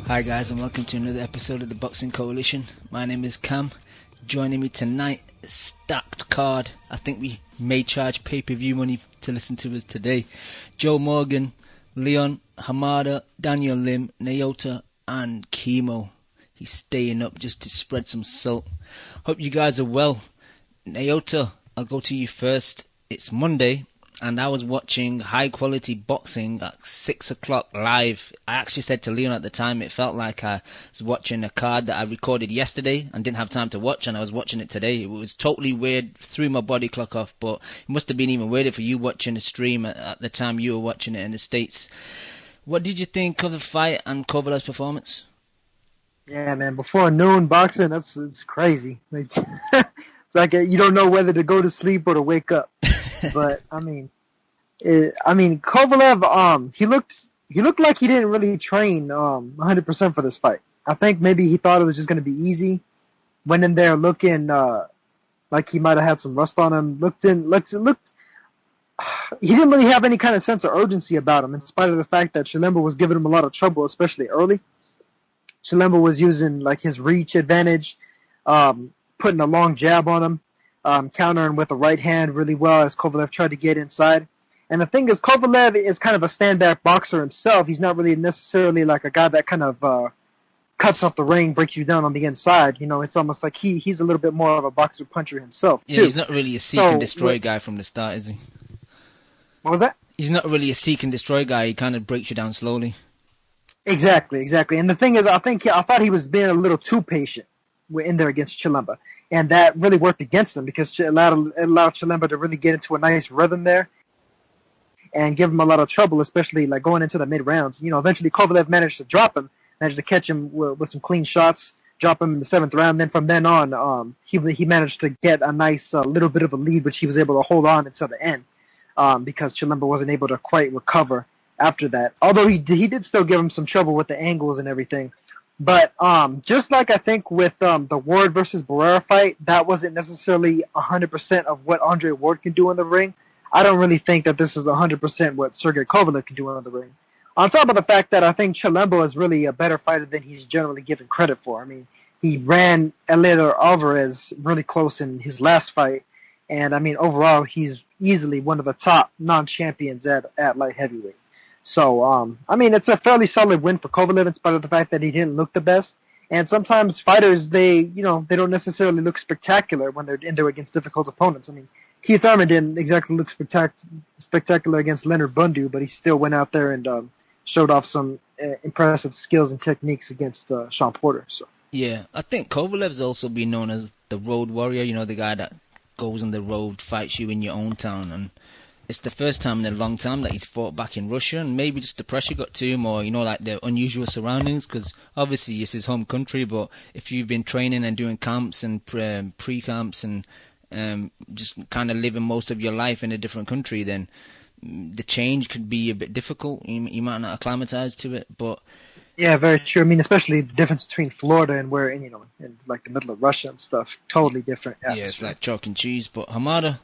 Hi guys, and welcome to another episode of the Boxing Coalition. My name is Cam. Joining me tonight, stacked card. I think we may charge pay-per-view money to listen to us today. Joe Morgan, Leon, Hamada, Daniel Lim, Naota, and Chemo. He's staying up just to spread some salt. Hope you guys are well. Naota, I'll go to you first. It's Monday, and I was watching high-quality boxing at 6 o'clock live. I actually said to Leon at the time, it felt like I was watching a card that I recorded yesterday and didn't have time to watch, and I was watching it today. It was totally weird, threw my body clock off, but it must have been even weirder for you watching the stream at the time you were watching it in the States. What did you think of the fight and Kovalev's performance? Yeah, man, before noon boxing, it's crazy. It's like you don't know whether to go to sleep or to wake up. But I mean, Kovalev, he looked like he didn't really train 100% for this fight. I think maybe he thought it was just going to be easy. Went in there looking like he might have had some rust on him. Looked. He didn't really have any kind of sense of urgency about him, in spite of the fact that Chilemba was giving him a lot of trouble, especially early. Chilemba was using like his reach advantage, putting a long jab on him. Countering with a right hand really well as Kovalev tried to get inside. And the thing is, Kovalev is kind of a stand-back boxer himself. He's not really necessarily like a guy that kind of cuts off the ring, breaks you down on the inside. You know, it's almost like he's a little bit more of a boxer-puncher himself, too. Yeah, he's not really a seek-and-destroy guy from the start, is he? What was that? He's not really a seek-and-destroy guy. He kind of breaks you down slowly. Exactly. And the thing is, I thought he was being a little too patient in there against Chilemba. And that really worked against him because it allowed Chilemba to really get into a nice rhythm there and give him a lot of trouble, especially like going into the mid-rounds. You know, eventually Kovalev managed to drop him, managed to catch him with some clean shots, drop him in the 7th round. Then from then on, he managed to get a nice little bit of a lead, which he was able to hold on until the end because Chilemba wasn't able to quite recover after that. Although he did still give him some trouble with the angles and everything. But just like I think with the Ward versus Barrera fight, that wasn't necessarily 100% of what Andre Ward can do in the ring. I don't really think that this is 100% what Sergey Kovalev can do in the ring. On top of the fact that I think Chilemba is really a better fighter than he's generally given credit for. I mean, he ran Eleider Alvarez really close in his last fight. And, I mean, overall, he's easily one of the top non-champions at light heavyweight. So, I mean, it's a fairly solid win for Kovalev in spite of the fact that he didn't look the best. And sometimes fighters, they don't necessarily look spectacular when they're in there against difficult opponents. I mean, Keith Thurman didn't exactly look spectacular against Leonard Bundu, but he still went out there and showed off some impressive skills and techniques against Sean Porter. So. Yeah, I think Kovalev's also been known as the road warrior, you know, the guy that goes on the road, fights you in your own town, and it's the first time in a long time that he's fought back in Russia, and maybe just the pressure got to him, or, you know, like the unusual surroundings, because obviously it's his home country, but if you've been training and doing camps and pre-camps and just kind of living most of your life in a different country, then the change could be a bit difficult. You might not acclimatize to it, but... Yeah, very true. I mean, especially the difference between Florida and where, in like the middle of Russia and stuff, totally different atmosphere. Yeah, it's like chalk and cheese. But Hamada,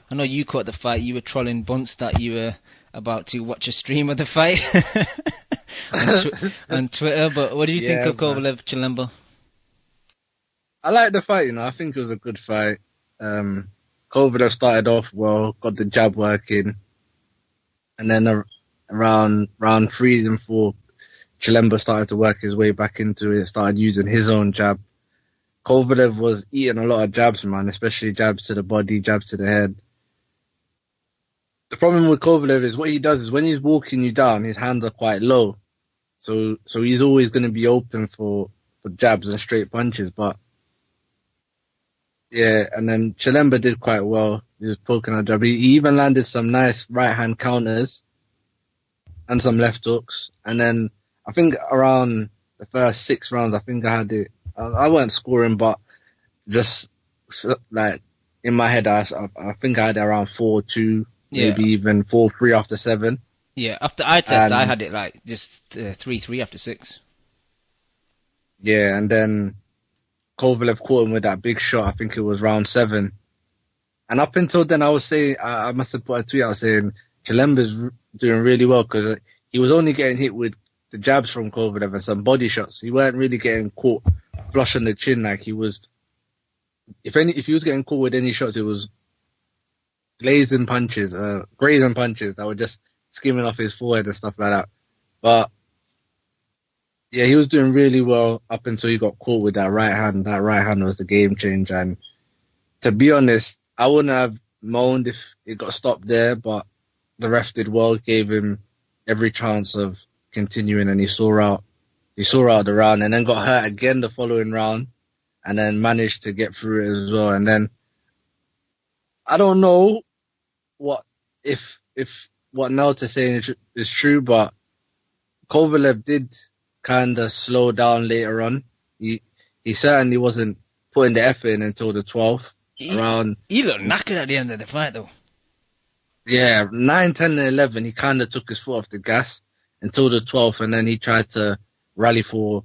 I know you caught the fight. You were trolling Bunce that you were about to watch a stream of the fight on Twitter. But what do you think of Kovalev Chilemba? I like the fight. I think it was a good fight. Kovalev started off well, got the jab working, and then around round 3 and 4. Chilemba started to work his way back into it, started using his own jab. Kovalev was eating a lot of jabs, man, especially jabs to the body, jabs to the head. The problem with Kovalev is what he does is when he's walking you down, his hands are quite low. So he's always going to be open for jabs and straight punches. But, yeah, and then Chilemba did quite well. He was poking a jab. He even landed some nice right-hand counters and some left hooks. And then I think around the first 6 rounds, I think I had it. I wasn't scoring, but just like in my head, I think I had it around 4-2, maybe even 4-3 after 7. Yeah, after eye test, I had it like just 3-3 after 6. Yeah, and then Kovalev caught him with that big shot. I think it was round 7. And up until then, I was saying, I must have put a tweet out saying Chilemba's doing really well because he was only getting hit with the jabs from Kovalev and some body shots. He weren't really getting caught flush on the chin like he was. If he was getting caught with any shots, it was grazing punches that were just skimming off his forehead and stuff like that. But yeah, he was doing really well up until he got caught with that right hand. That right hand was the game changer. And to be honest, I wouldn't have moaned if it got stopped there, but the ref did well, gave him every chance of continuing, and he saw out the round, and then got hurt again the following round, and then managed to get through it as well. And then I don't know what Nelta's saying is true, but Kovalev did kind of slow down later on. He certainly wasn't putting the effort in until the 12th round. He looked knackered at the end of the fight, though. Yeah, 9, 10, and 11, he kind of took his foot off the gas until the 12th, and then he tried to rally for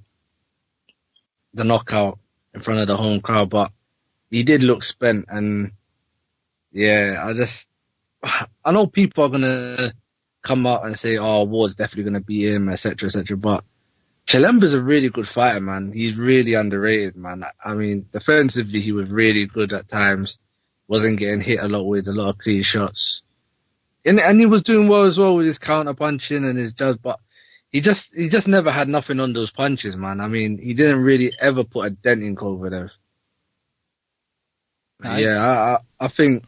the knockout in front of the home crowd, but he did look spent. And yeah, I know people are going to come out and say, oh, Ward's definitely going to beat him, etc., etc., but Chilemba's a really good fighter, man. He's really underrated, man. I mean, defensively, he was really good at times. Wasn't getting hit a lot with a lot of clean shots. And he was doing well as well with his counter punching and his jabs, but he just never had nothing on those punches, man. I mean, he didn't really ever put a dent in Kovalev. Nice. Yeah, I think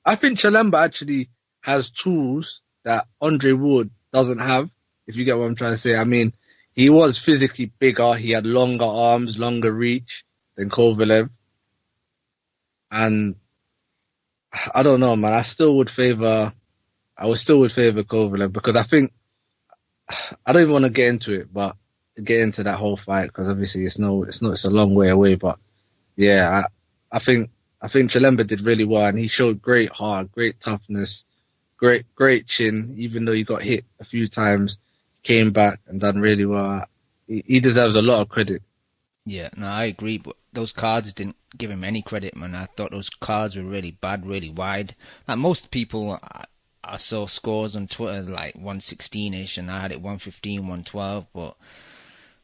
Chilemba actually has tools that Andre Ward doesn't have, if you get what I'm trying to say. I mean, he was physically bigger, he had longer arms, longer reach than Kovalev. And I don't know, man. I would still would favour Kovalev, because I think, I don't even want to get into it, but get into that whole fight, because obviously it's a long way away. But yeah, I think Chilemba did really well, and he showed great heart, great toughness, great chin. Even though he got hit a few times, came back and done really well. He deserves a lot of credit. Yeah, no, I agree, but those cards didn't give him any credit, man. I thought those cards were really bad, really wide. Like most people, I saw scores on Twitter like 116-ish, and I had it 115, 112, but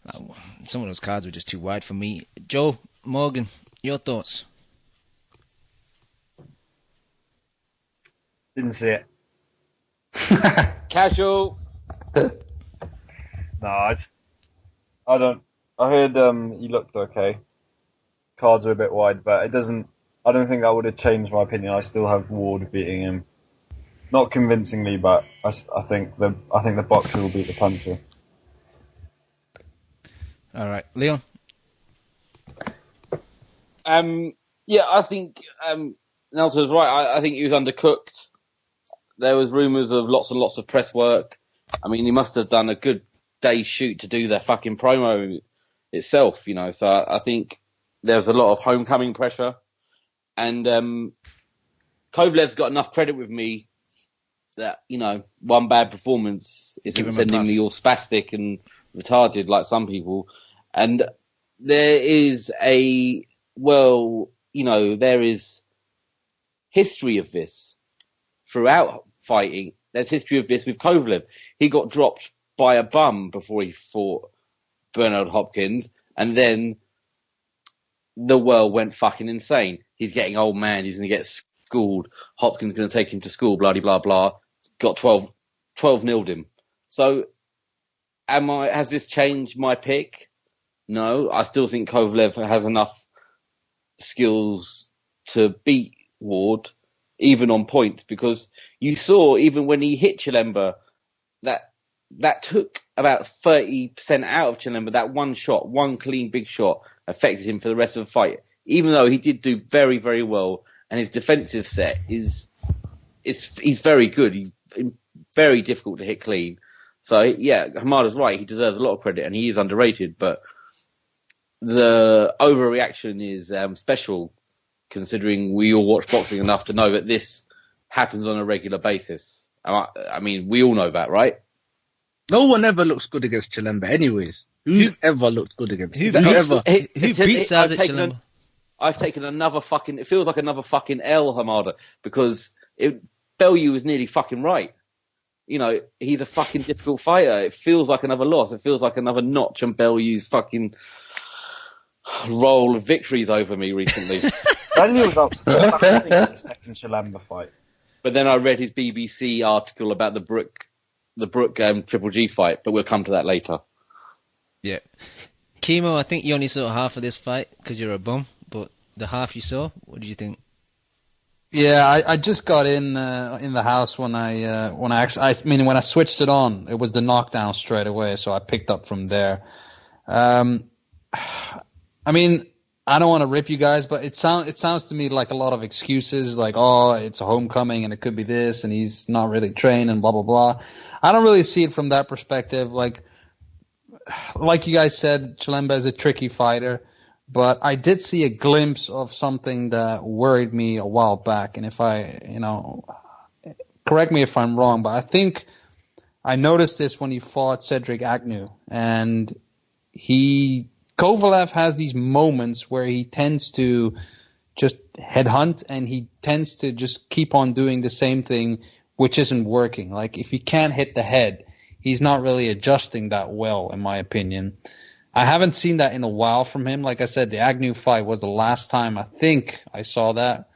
like, some of those cards were just too wide for me. Joe, Morgan, your thoughts? Didn't see it. Casual. No, I don't. I heard he looked okay. Cards are a bit wide, but I don't think that would have changed my opinion. I still have Ward beating him. Not convincingly, but I think the boxer will beat the puncher. All right, Leon. Yeah, I think Nelson was right. I think he was undercooked. There was rumours of lots and lots of press work. I mean, he must have done a good day's shoot to do their fucking promo itself, you know. So I think there was a lot of homecoming pressure. And Kovalev's got enough credit with me that, you know, one bad performance isn't sending me all spastic and retarded like some people. And there is there is history of this throughout fighting. There's history of this with Kovalev. He got dropped by a bum before he fought Bernard Hopkins, and then the world went fucking insane. He's getting old man, he's going to get schooled. Hopkins going to take him to school, blah, blah, blah. Got 12-0'd him. So, has this changed my pick? No, I still think Kovalev has enough skills to beat Ward, even on points, because you saw, even when he hit Chilemba, that took about 30% out of Chilemba. That one shot, one clean big shot, affected him for the rest of the fight, even though he did do very, very well, and his defensive set he's very good. He's very difficult to hit clean. So, yeah, Hamada's right. He deserves a lot of credit, and he is underrated, but the overreaction is special, considering we all watch boxing enough to know that this happens on a regular basis. I mean, we all know that, right? No one ever looks good against Chilemba anyways. Who's ever looked good against him? Who beats Isaac Chilemba? I've taken another fucking... It feels like another fucking L, Hamada, because Bellew was nearly fucking right. he's a fucking difficult fighter. It feels like another loss. It feels like another notch on Bellew's fucking roll of victories over me recently. Bellew was upset in the second Chilemba fight. But then I read his BBC article about the Brook Triple G fight, but we'll come to that later. Yeah. Chemo, I think you only saw half of this fight because you're a bum, but the half you saw, what did you think? Yeah, I just got in the house when I switched it on. It was the knockdown straight away, so I picked up from there. I mean, I don't want to rip you guys, but it sounds to me like a lot of excuses, like, oh, it's a homecoming and it could be this and he's not really trained and blah, blah, blah. I don't really see it from that perspective. Like you guys said, Chilemba is a tricky fighter, but I did see a glimpse of something that worried me a while back. And if correct me if I'm wrong, but I think I noticed this when he fought Cedric Agnew, and Kovalev has these moments where he tends to just headhunt and he tends to just keep on doing the same thing, which isn't working. Like, if he can't hit the head, he's not really adjusting that well, in my opinion. I haven't seen that in a while from him. Like I said, the Agnew fight was the last time I think I saw that.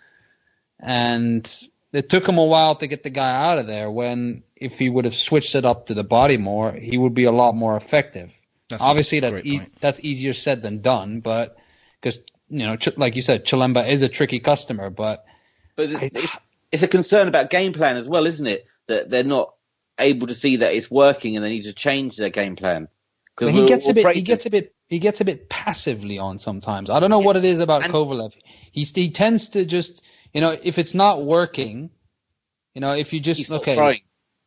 And it took him a while to get the guy out of there, when if he would have switched it up to the body more, he would be a lot more effective. Obviously, that's easier said than done, but because, like you said, Chilemba is a tricky customer, but it's a concern about game plan as well, isn't it? That they're not able to see that it's working and they need to change their game plan. He gets a bit passively on sometimes. I don't know what it is about Kovalev. He tends to just, if it's not working, if you just trying.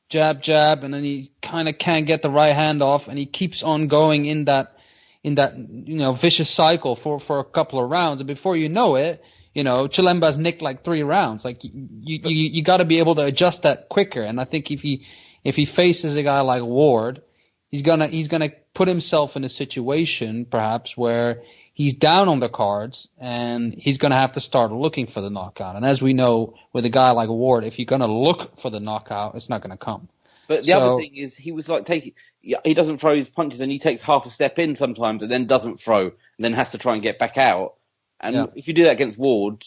Jab, and then he kind of can't get the right hand off, and he keeps on going in that vicious cycle for a couple of rounds, and before you know it, Chilemba's nicked like 3 rounds. Like, you got to be able to adjust that quicker. And I think if he faces a guy like Ward, he's gonna put himself in a situation perhaps where he's down on the cards and he's gonna have to start looking for the knockout. And as we know, with a guy like Ward, if you're gonna look for the knockout, it's not gonna come. But the other thing is, he was like he doesn't throw his punches, and he takes half a step in sometimes, and then doesn't throw, and then has to try and get back out. And if you do that against Ward,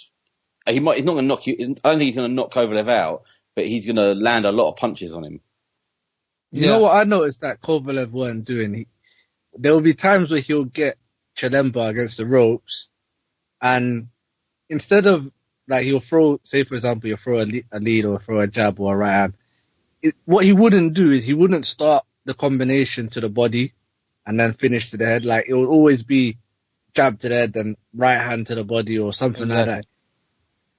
he's not going to knock you. I don't think he's going to knock Kovalev out, but he's going to land a lot of punches on him. You know what I noticed that Kovalev weren't doing? There will be times where he'll get Chilemba against the ropes, and instead of, like, he'll throw, say for example, he'll throw a lead or throw a jab or a right hand. What he wouldn't do is he wouldn't start the combination to the body and then finish to the head. Like, it would always be jab to the head and right hand to the body or something like that.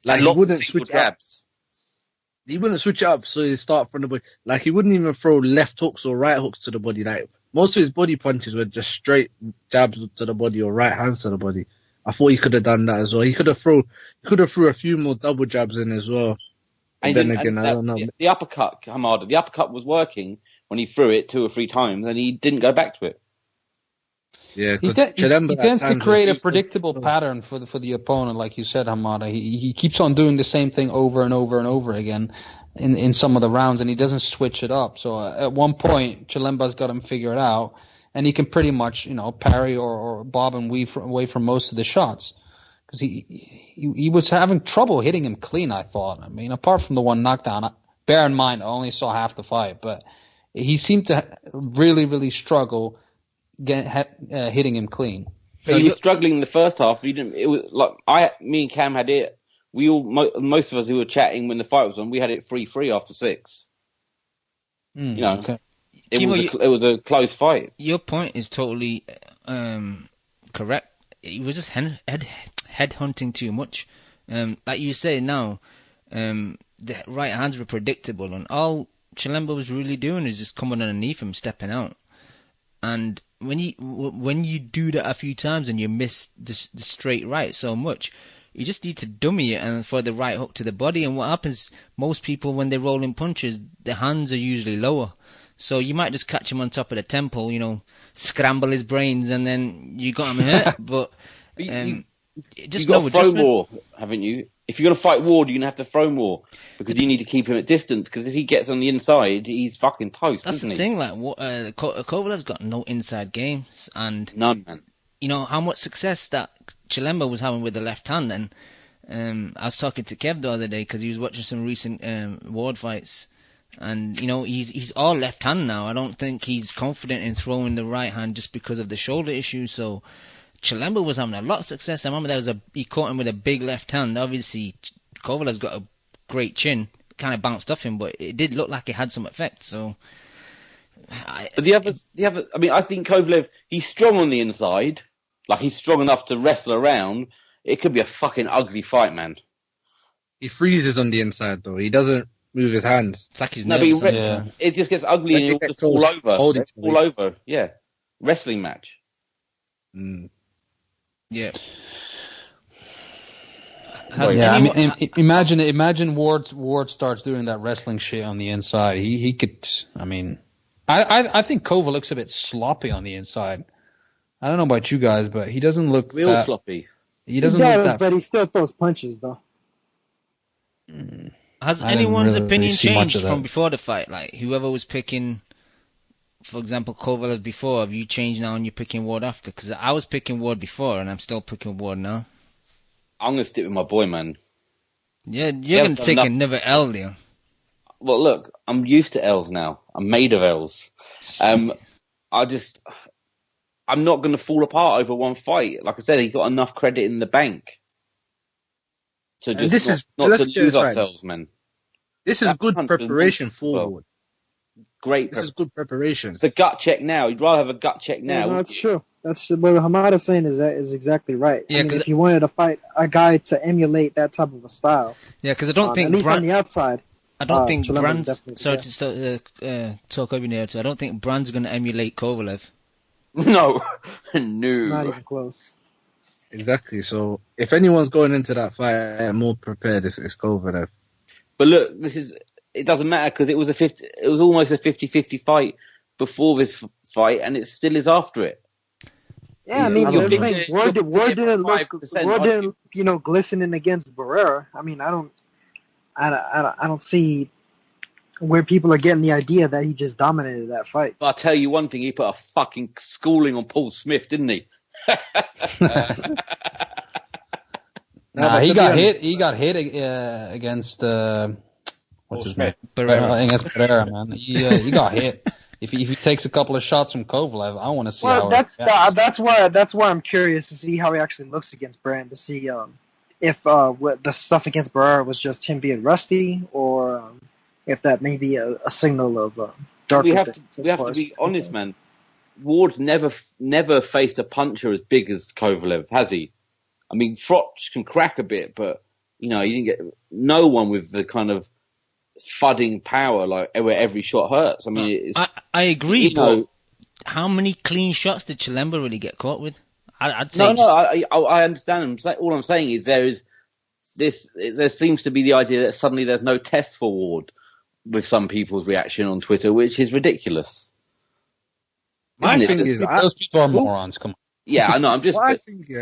Like, he wouldn't switch jabs. He wouldn't switch it up, so he start from the body. Like, he wouldn't even throw left hooks or right hooks to the body. Like, most of his body punches were just straight jabs to the body or right hands to the body. I thought he could have done that as well. He could have threw a few more double jabs in as well. I don't know. The uppercut, Hamada, the uppercut was working when he threw it 2 or 3 times, and he didn't go back to it. Yeah, he tends to create a predictable pattern for the opponent, like you said, Hamada. He keeps on doing the same thing over and over and over again in some of the rounds, and he doesn't switch it up. So at one point, Chilemba's got him figured out, and he can pretty much parry or bob and weave away from most of the shots. Because he was having trouble hitting him clean, I thought. I mean, apart from the one knockdown, bear in mind, I only saw half the fight, but he seemed to really, really struggle hitting him clean. He was struggling in the first half. It was like me and Cam had it. We all, most of us who were chatting when the fight was on, we had it 3-3 after 6. Okay. It was a close fight. Your point is totally correct. He was just headhunting too much. Like you say now, the right hands were predictable, and all Chilemba was really doing is just coming underneath him, stepping out. And when you do that a few times and you miss the straight right so much, you just need to dummy it and for the right hook to the body. And what happens, most people when they're rolling punches, their hands are usually lower. So you might just catch him on top of the temple, scramble his brains, and then you got him hurt. But you got to throw more, haven't you? If you're going to fight Ward, you're going to have to throw more because you need to keep him at distance. Because if he gets on the inside, he's fucking toast. That's isn't the he? thing. Like, Kovalev's got no inside games, and None, man. you know how much success that Chilemba was having with the left hand. And I was talking to Kev the other day because he was watching some recent Ward fights, and you know he's all left hand now. I don't think he's confident in throwing the right hand just because of the shoulder issue. So Chilemba was having a lot of success. I remember he caught him with a big left hand. Obviously, Kovalev's got a great chin. Kind of bounced off him, but it did look like it had some effect. So, But the other, I mean, I think Kovalev, he's strong on the inside. Like, he's strong enough to wrestle around. It could be a fucking ugly fight, man. He freezes on the inside, though. He doesn't move his hands. it's like he's No, but nervous. it just gets ugly Like and they he'll get just fall close, over. hold each Fall other. over, yeah. Wrestling match. Mm. Yeah. Yeah, I mean, imagine Ward starts doing that wrestling shit on the inside. He could. I mean, I think Kova looks a bit sloppy on the inside. I don't know about you guys, but he doesn't look Real sloppy. He doesn't look that. but he still throws punches, though. Has I didn't anyone's really opinion see much changed of that. from before the fight? Like, whoever was picking, for example, Kovalev before, have you changed now and you're picking Ward after? Because I was picking Ward before and I'm still picking Ward now. I'm going to stick with my boy, man. Yeah, you're going to take another L, Leo. Well, look, I'm used to L's now. I'm made of L's. I'm not going to fall apart over one fight. Like I said, he got enough credit in the bank to And just this not let's to get lose this right. ourselves, man. This is That good punch preparation was well. forward. Great. This is good preparation. It's a gut check now. You'd rather have a gut check now. Yeah, no, wouldn't that's you? true. That's what Hamada's saying is exactly right. Yeah, I mean, 'cause if you wanted to fight a guy to emulate that type of a style, Yeah, because I don't at think least on the outside, I don't think Chilemba's Brand's. definitely Sorry there. to talk over there too. I don't think Brand's going to emulate Kovalev. No, not no. even close. Exactly. So if anyone's going into that fight more prepared, it's Kovalev. But look, it doesn't matter because it was almost a 50-50 fight before this fight, and it still is after it. Yeah, I mean, You're the picking- thing, Ward didn't look, 5%, Ward didn't, glistening against Barrera. I mean, I don't see where people are getting the idea that he just dominated that fight. But I'll tell you one thing, he put a fucking schooling on Paul Smith, didn't he? Nah, he got hit. He got hit against what's his name? Against Pereira, man. He got hit. If he takes a couple of shots from Kovalev, I want to see how. That's why I'm curious to see how he actually looks against Brand, to see if what the stuff against Barrera was just him being rusty, or if that may be a signal of darker. We have to be honest, man. Ward's never faced a puncher as big as Kovalev, has he? I mean, Froch can crack a bit, but you didn't get no one with the kind of thudding power like where every shot hurts. I mean, I agree, but how many clean shots did Chilemba really get caught with? I'd say I understand. All I'm saying is there seems to be the idea that suddenly there's no test for Ward with some people's reaction on Twitter, which is ridiculous. My thing is, those people are morons. Come on. Yeah, I know. I'm just well,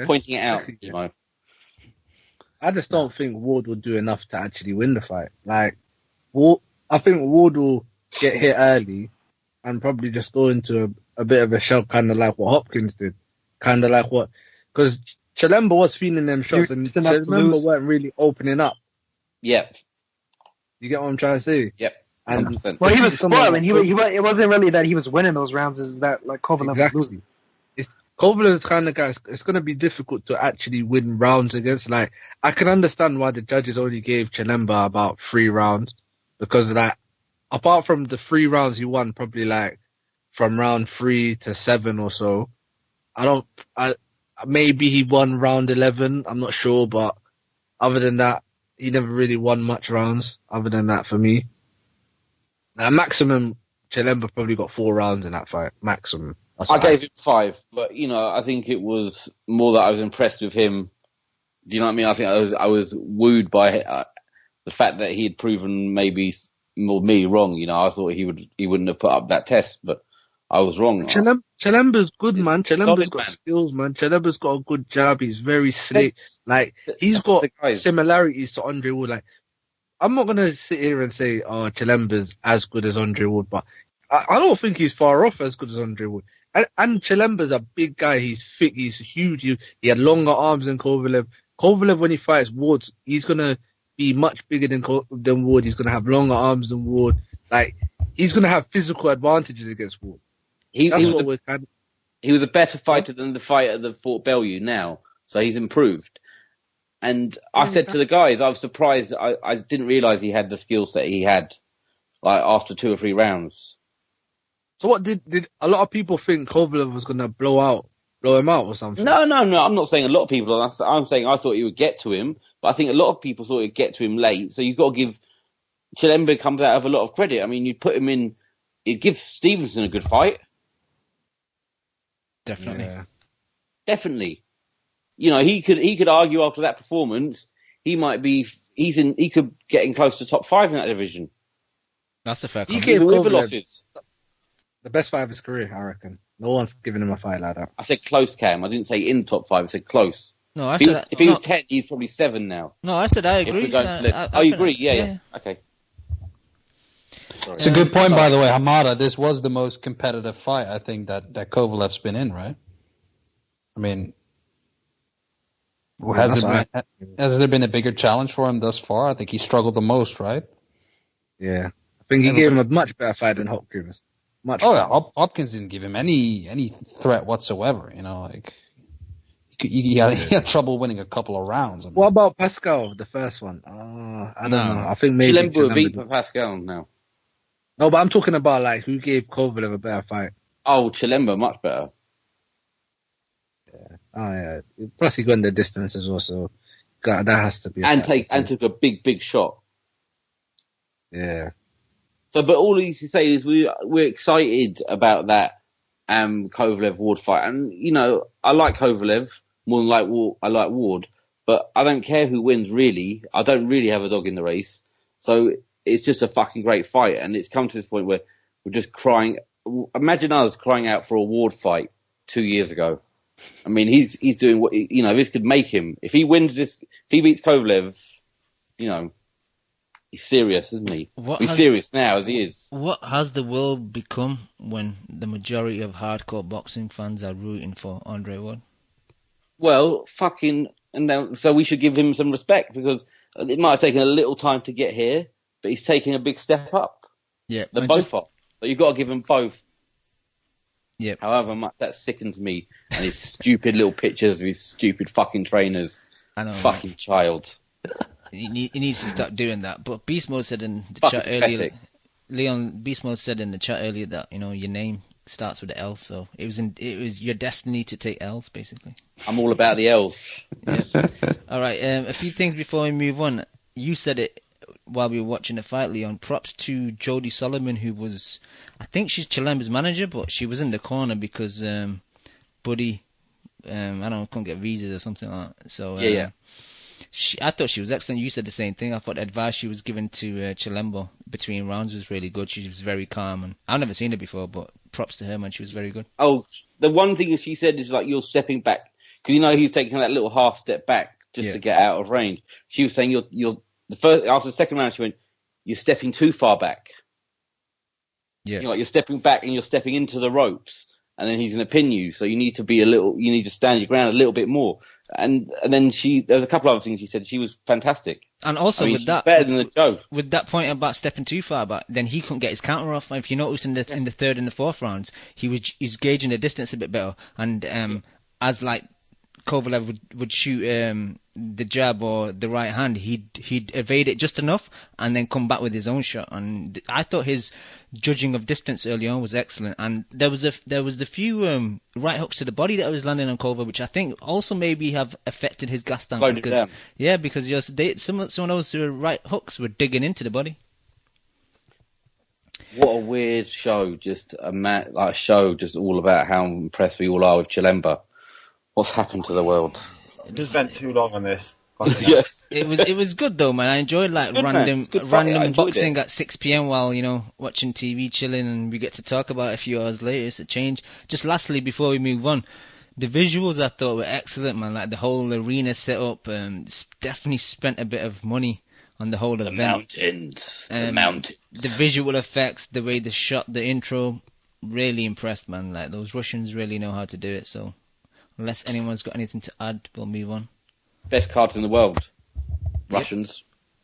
pointing it out. I just don't think Ward will do enough to actually win the fight. Like, I think Ward will get hit early and probably just go into a bit of a shell, kind of like what Hopkins did. Kind of like because Chilemba was feeling them shots and Chilemba weren't really opening up. Yep. You get what I'm trying to say? Yep. 100%. Well, he was spoiling. It wasn't really that he was winning those rounds. Is that like Kovalev was losing? Kovalev's kind of guy. It's going to be difficult to actually win rounds against. Like, I can understand why the judges only gave Chilemba about 3 rounds, because like, apart from the 3 rounds he won, probably like from round 3 to 7 or so. Maybe he won round 11. I'm not sure, but other than that, he never really won much rounds. Other than that, for me, maximum Chilemba probably got 4 rounds in that fight. Maximum. I gave him 5, but I think it was more that I was impressed with him. Do you know what I mean? I think I was wooed by the fact that he had proven maybe me wrong. I thought he wouldn't have put up that test, but I was wrong. Chilemba's good, man. Chilemba's Solid, got man. skills, man. Chilemba's got a good jab. He's very slick. Like, he's got the guys. similarities to Andre Ward. Like, I'm not gonna sit here and say, oh, Chilemba's as good as Andre Ward, but I don't think he's far off as good as Andre Ward. And Chilemba's a big guy. He's thick. He's huge. He had longer arms than Kovalev. Kovalev, when he fights Ward, he's gonna be much bigger than Ward. He's gonna have longer arms than Ward. Like, he's gonna have physical advantages against Ward. He was a better fighter than the fighter that fought Bellew now, so he's improved. And I said to the guys, I was surprised. I didn't realise he had the skill set he had, like after 2 or 3 rounds. So what did a lot of people think Kovalev was gonna blow him out or something? No. I'm not saying a lot of people. I'm saying I thought he would get to him, but I think a lot of people thought he'd get to him late. So you've got to give Chilemba comes out of a lot of credit. I mean, you put him in. It gives Stevenson a good fight. Definitely. Yeah. Definitely. You know, he could argue after that performance, he could get in close to top 5 in that division. That's a fair He comment. gave Even with the Kovalev losses. the best fight of his career, I reckon. No one's giving him a fight like that. I said close, Cam. I didn't say in top 5. I said close. No, I If he said was, if he was 10, he's probably 7 now. No, I said I If agree. we're going to list. You agree? Yeah. Okay. Sorry. It's a good point, by the way, Hamada. This was the most competitive fight, I think, that Kovalev's been in, right? I mean, has there been a bigger challenge for him thus far? I think he struggled the most, right? Yeah. I think he gave him a much better fight than Hopkins. Much Oh, better. yeah, Hopkins didn't give him any threat whatsoever, you know, like... He had trouble winning a couple of rounds. I mean. What about Pascal, the first one? I don't know. I think maybe Chilemba beat Pascal now. No, but I'm talking about like who gave Kovalev a better fight. Oh, Chilemba, much better. Oh yeah. Plus he got in the distance as well, so that has to be. Took a big shot. Yeah. So, but all he used to say is we're excited about that Kovalev Ward fight, and you know I like Kovalev more than I like Ward, but I don't care who wins really. I don't really have a dog in the race, so it's just a fucking great fight, and it's come to this point where we're just crying. Imagine us crying out for a Ward fight 2 years ago. I mean, he's doing what this could make him. If he wins this, if he beats Kovalev, you know. He's serious, isn't he? He's serious now, as he is. What has the world become when the majority of hardcore boxing fans are rooting for Andre Ward? Well, so we should give him some respect because it might have taken a little time to get here, but he's taking a big step up. Yeah, they're both up. So you've got to give them both. Yeah. However much that sickens me and his stupid little pictures of his stupid fucking trainers. I know. Fucking child. He needs to stop doing that. But Beast Mode said in the chat earlier, Beast Mode said in the chat earlier that your name starts with an L, so it was your destiny to take L's basically. I'm all about the L's. Yeah. All right, a few things before we move on. You said it while we were watching the fight, Leon. Props to Jodie Solomon, who was, I think she's Chilemba's manager, but she was in the corner because Buddy, couldn't get visas or something like that. So yeah. I thought she was excellent. You said the same thing. I thought the advice she was given to Chilemba between rounds was really good. She was very calm, and I've never seen her before, but props to her, man. She was very good. Oh, the one thing she said is like you're stepping back because he was taking that little half step back just to get out of range. She was saying you're the first after the second round. She went, you're stepping too far back. Yeah, you're stepping back and you're stepping into the ropes. And then he's going to pin you, so you need to stand your ground a little bit more. And then there was a couple of other things she said. She was fantastic. And also with that, better than the Joe. With that point about stepping too far, but then he couldn't get his counter off. If you notice in the third and the fourth rounds, he's gauging the distance a bit better. And as like Kovalev would shoot the jab or the right hand, he'd evade it just enough and then come back with his own shot. And I thought his judging of distance early on was excellent. And there was the few right hooks to the body that was landing on Kovalev, which I think also maybe have affected his gas tank. Because some of those right hooks were digging into the body. What a weird show! Just a show, just all about how impressed we all are with Chilemba. What's happened to the world? We spent too long on this. Yes. It was good though, man. I enjoyed like Good, man. random Good fight. I enjoyed boxing it. at 6 p.m. while watching TV, chilling, and we get to talk about it a few hours later. It's a change. Just lastly, before we move on, the visuals I thought were excellent, man. Like the whole arena setup, definitely spent a bit of money on the whole event. The mountains. The visual effects, the way they shot the intro, really impressed, man. Like those Russians really know how to do it. So, unless anyone's got anything to add, we'll move on. Best cards in the world. Russians.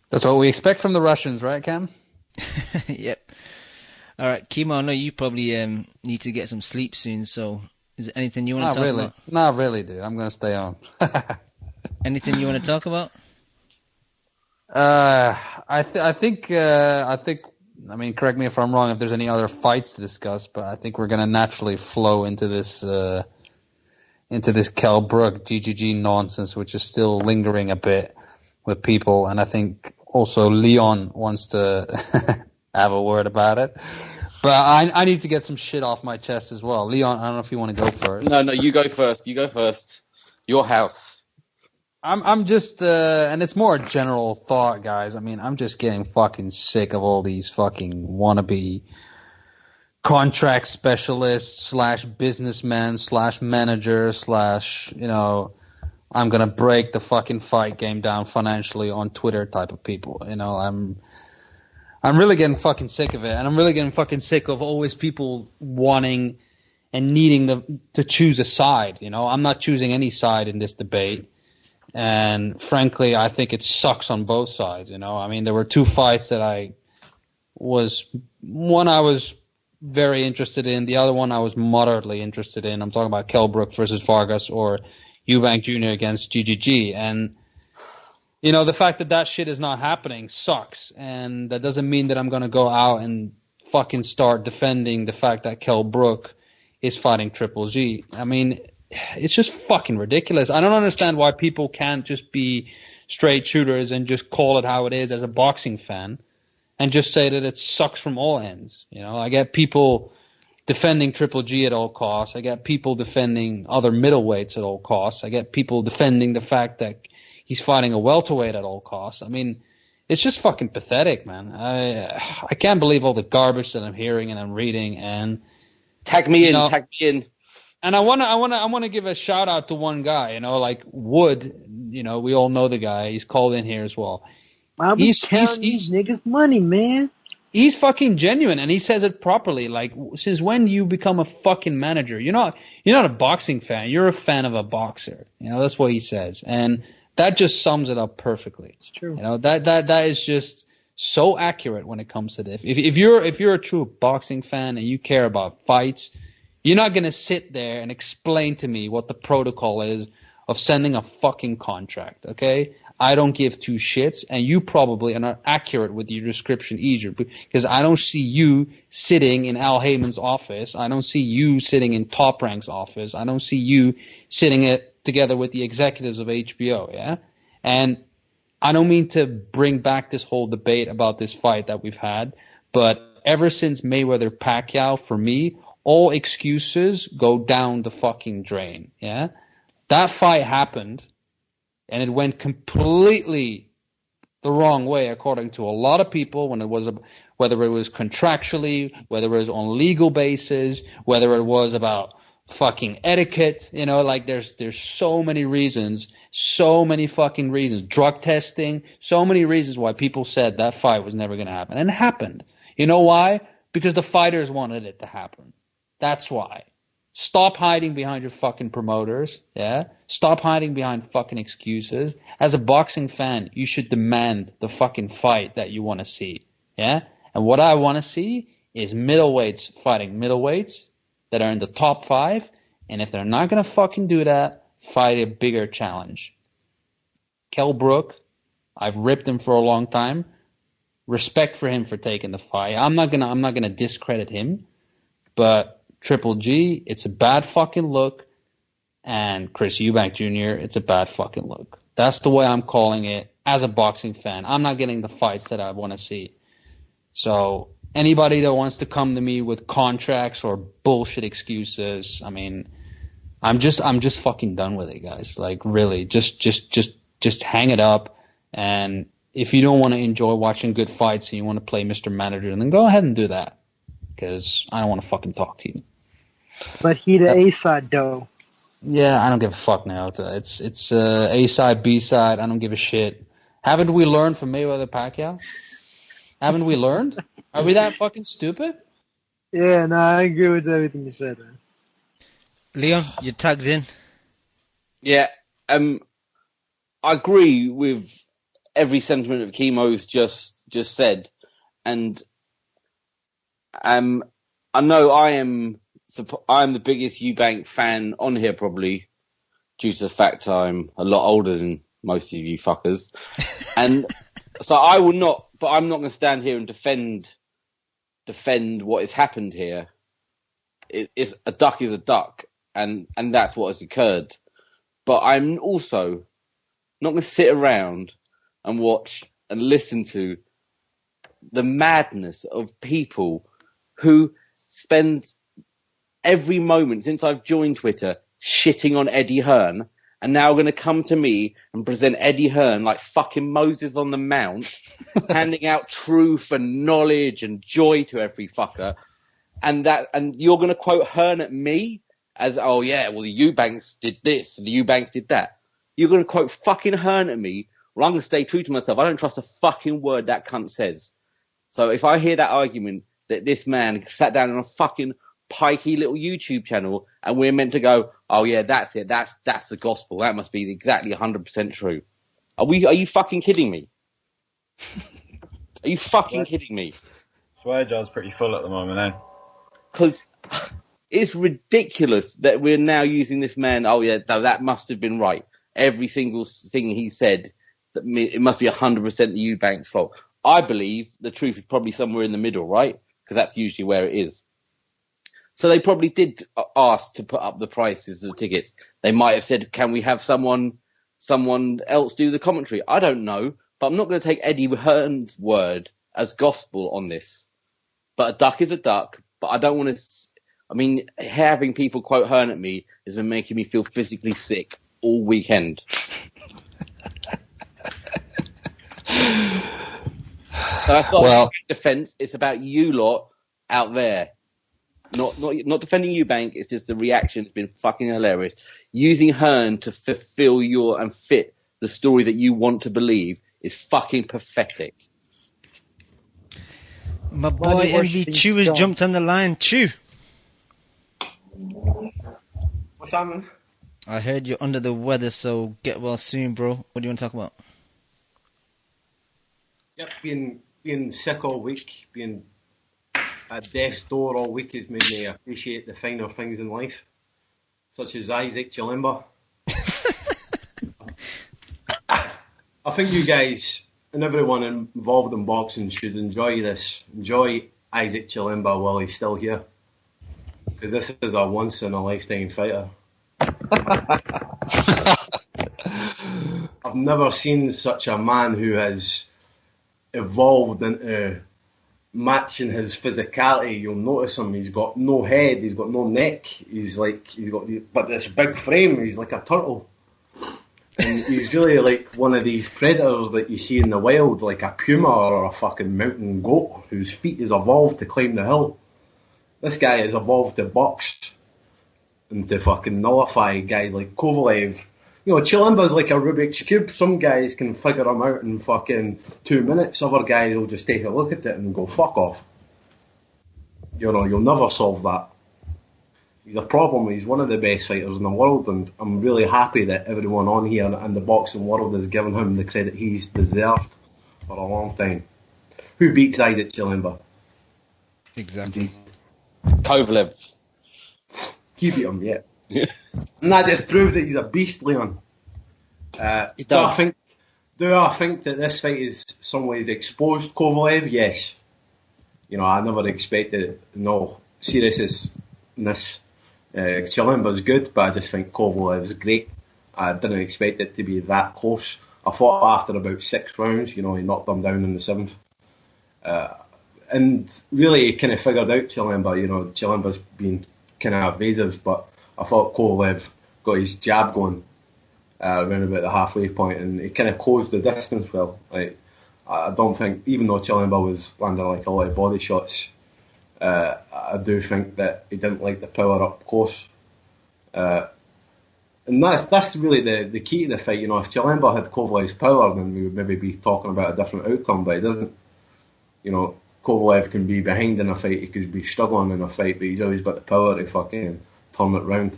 That's what we expect from the Russians, right, Cam? Yep. All right, Kimo, I know you probably need to get some sleep soon, so is there anything you want to talk about? Not really, dude. I'm going to stay on. Anything you want to talk about? I think, I mean, correct me if I'm wrong if there's any other fights to discuss, but I think we're going to naturally flow into this Kell Brook GGG nonsense, which is still lingering a bit with people. And I think also Leon wants to have a word about it. But I need to get some shit off my chest as well. Leon, I don't know if you want to go first. No, you go first. You go first. Your house. I'm just, and it's more a general thought, guys. I mean, I'm just getting fucking sick of all these fucking wannabe contract specialists / businessmen / manager / I'm gonna break the fucking fight game down financially on Twitter type of people. I'm really getting fucking sick of it, and I'm really getting fucking sick of always people wanting and needing to choose a side. I'm not choosing any side in this debate. And frankly, I think it sucks on both sides. I mean, there were two fights that one I was very interested in, the other one I was moderately interested in. I'm talking about Kell Brook versus Vargas or Eubank Jr. against GGG. And, the fact that shit is not happening sucks. And that doesn't mean that I'm going to go out and fucking start defending the fact that Kell Brook is fighting Triple G. I mean, it's just fucking ridiculous. I don't understand why people can't just be straight shooters and just call it how it is as a boxing fan and just say that it sucks from all ends. I get people defending Triple G at all costs. I get people defending other middleweights at all costs. I get people defending the fact that he's fighting a welterweight at all costs. I mean, it's just fucking pathetic, man. I can't believe all the garbage that I'm hearing and I'm reading. And tag me in. And I want to give a shout out to one guy, like Wood. We all know the guy. He's called in here as well. He's these niggas money, man. He's fucking genuine, and he says it properly. Like, since when do you become a fucking manager? You're not a boxing fan. You're a fan of a boxer. That's what he says, and that just sums it up perfectly. It's true. That is just so accurate when it comes to this. If you're a true boxing fan and you care about fights, you're not going to sit there and explain to me what the protocol is of sending a fucking contract, okay? I don't give two shits, and you probably are not accurate with your description either, because I don't see you sitting in Al Heyman's office. I don't see you sitting in Top Rank's office. I don't see you sitting together with the executives of HBO, yeah? And I don't mean to bring back this whole debate about this fight that we've had, but ever since Mayweather-Pacquiao, for me, all excuses go down the fucking drain, yeah? That fight happened, and it went completely the wrong way, according to a lot of people, whether it was contractually, whether it was on legal basis, whether it was about fucking etiquette, there's so many reasons, so many fucking reasons, drug testing, so many reasons why people said that fight was never going to happen. And it happened. You know why? Because the fighters wanted it to happen. That's why. Stop hiding behind your fucking promoters, yeah? Stop hiding behind fucking excuses. As a boxing fan, you should demand the fucking fight that you want to see, yeah? And what I want to see is middleweights fighting middleweights that are in the top 5, and if they're not going to fucking do that, fight a bigger challenge. Kell Brook, I've ripped him for a long time. Respect for him for taking the fight. I'm not gonna discredit him, but Triple G, it's a bad fucking look, and Chris Eubank Jr., it's a bad fucking look. That's the way I'm calling it as a boxing fan. I'm not getting the fights that I want to see. So anybody that wants to come to me with contracts or bullshit excuses, I mean, I'm just fucking done with it, guys. Like, really, just just hang it up. And if you don't want to enjoy watching good fights and you want to play Mr. Manager, then go ahead and do that. Because I don't want to fucking talk to you. But he the A side though. Yeah, I don't give a fuck now. It's A side, B side. I don't give a shit. Haven't we learned from Mayweather Pacquiao? Haven't we learned? Are we that fucking stupid? Yeah, no, I agree with everything you said, man. Leon, you tagged in. Yeah, I agree with every sentiment that Chemo's just said, and I know I am the biggest Eubank fan on here, probably due to the fact I'm a lot older than most of you fuckers, and so I will not. But I'm not going to stand here and defend what has happened here. It's a duck is a duck, and that's what has occurred. But I'm also not going to sit around and watch and listen to the madness of people who spend every moment since I've joined Twitter shitting on Eddie Hearn, and now going to come to me and present Eddie Hearn like fucking Moses on the Mount, handing out truth and knowledge and joy to every fucker. And you're going to quote Hearn at me as, oh yeah, well the Eubanks did this, the Eubanks did that. You're going to quote fucking Hearn at me, well I'm going to stay true to myself. I don't trust a fucking word that cunt says. So if I hear that argument that this man sat down on a fucking pikey little YouTube channel and we're meant to go, oh yeah, that's it, that's the gospel, that must be exactly 100% true. Are you fucking kidding me? Are you fucking kidding me? Swear jar's pretty full at the moment, eh? Because it's ridiculous that we're now using this man, oh yeah, that must have been right. Every single thing he said, it must be 100% the Eubanks fault. I believe the truth is probably somewhere in the middle, right? Because that's usually where it is. So they probably did ask to put up the prices of the tickets. They might have said, can we have someone else do the commentary? I don't know, but I'm not going to take Eddie Hearn's word as gospel on this. But a duck is a duck, but I don't want to... I mean, having people quote Hearn at me is making me feel physically sick all weekend. So that's not about defence, it's about you lot out there. Not defending Eubank, it's just the reaction has been fucking hilarious. Using Hearn to fulfill and fit the story that you want to believe is fucking pathetic. My boy MV Chew has jumped on the line. Chew. What's happening? I heard you're under the weather, so get well soon, bro. What do you want to talk about? Yep, being sick all week, being at death's door all week has made me appreciate the finer things in life, such as Isaac Chilemba. I think you guys and everyone involved in boxing should enjoy this. Enjoy Isaac Chilemba while he's still here, because this is a once-in-a-lifetime fighter. I've never seen such a man who has evolved into matching his physicality. You'll notice him, he's got no head, he's got no neck, but this big frame, he's like a turtle. And he's really like one of these predators that you see in the wild, like a puma or a fucking mountain goat whose feet has evolved to climb the hill. This guy has evolved to box and to fucking nullify guys like Kovalev. You know, Chilemba's like a Rubik's Cube. Some guys can figure him out in fucking 2 minutes. Other guys will just take a look at it and go, fuck off. You know, you'll never solve that. He's a problem. He's one of the best fighters in the world, and I'm really happy that everyone on here and the boxing world has given him the credit he's deserved for a long time. Who beats Isaac Chilemba? Exactly. Kovalev. He beat him, yeah. And that just proves that he's a beast, Leon. Do I think that this fight is some ways exposed Kovalev? Yes. You know, I never expected seriousness. Chilemba's good, but I just think Kovalev's great. I didn't expect it to be that close. I thought after about 6 rounds, he knocked him down in the 7th. And really kind of figured out Chilemba. Chilemba's been kind of evasive, but I thought Kovalev got his jab going. around about the halfway point, and it kind of closed the distance well. Like, I don't think, even though Chilemba was landing like a lot of body shots, I do think that he didn't like the power up close. And that's really the key to the fight. You know, if Chilemba had Kovalev's power, then we would maybe be talking about a different outcome, but he doesn't. You know, Kovalev can be behind in a fight, he could be struggling in a fight, but he's always got the power to fucking turn it round.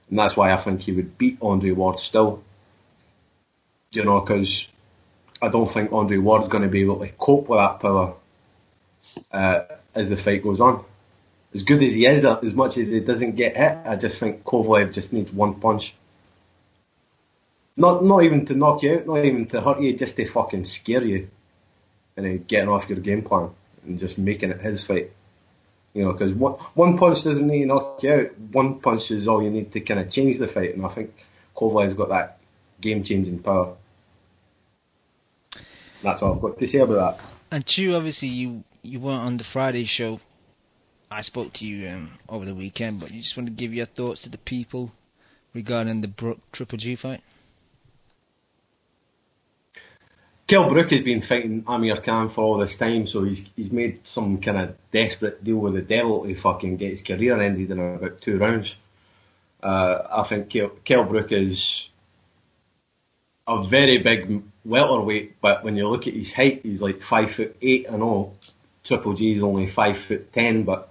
And that's why I think he would beat Andre Ward still. You know, because I don't think Andre Ward's going to be able to cope with that power as the fight goes on. As good as he is, as much as he doesn't get hit, I just think Kovalev just needs one punch. Not even to knock you out, not even to hurt you, just to fucking scare you. And then getting off your game plan and just making it his fight. You know, because one punch doesn't need to knock you out. One punch is all you need to kind of change the fight. And I think Kovalev's got that game-changing power. That's all I've got to say about that. And Chu, obviously, you weren't on the Friday show. I spoke to you over the weekend, but you just want to give your thoughts to the people regarding the Brook Triple G fight? Kell Brook has been fighting Amir Khan for all this time, so he's made some kind of desperate deal with the devil to fucking get his career ended in about 2 rounds. I think Kell Brook is a very big welterweight, but when you look at his height, he's like 5'8". I know Triple G is only 5'10", but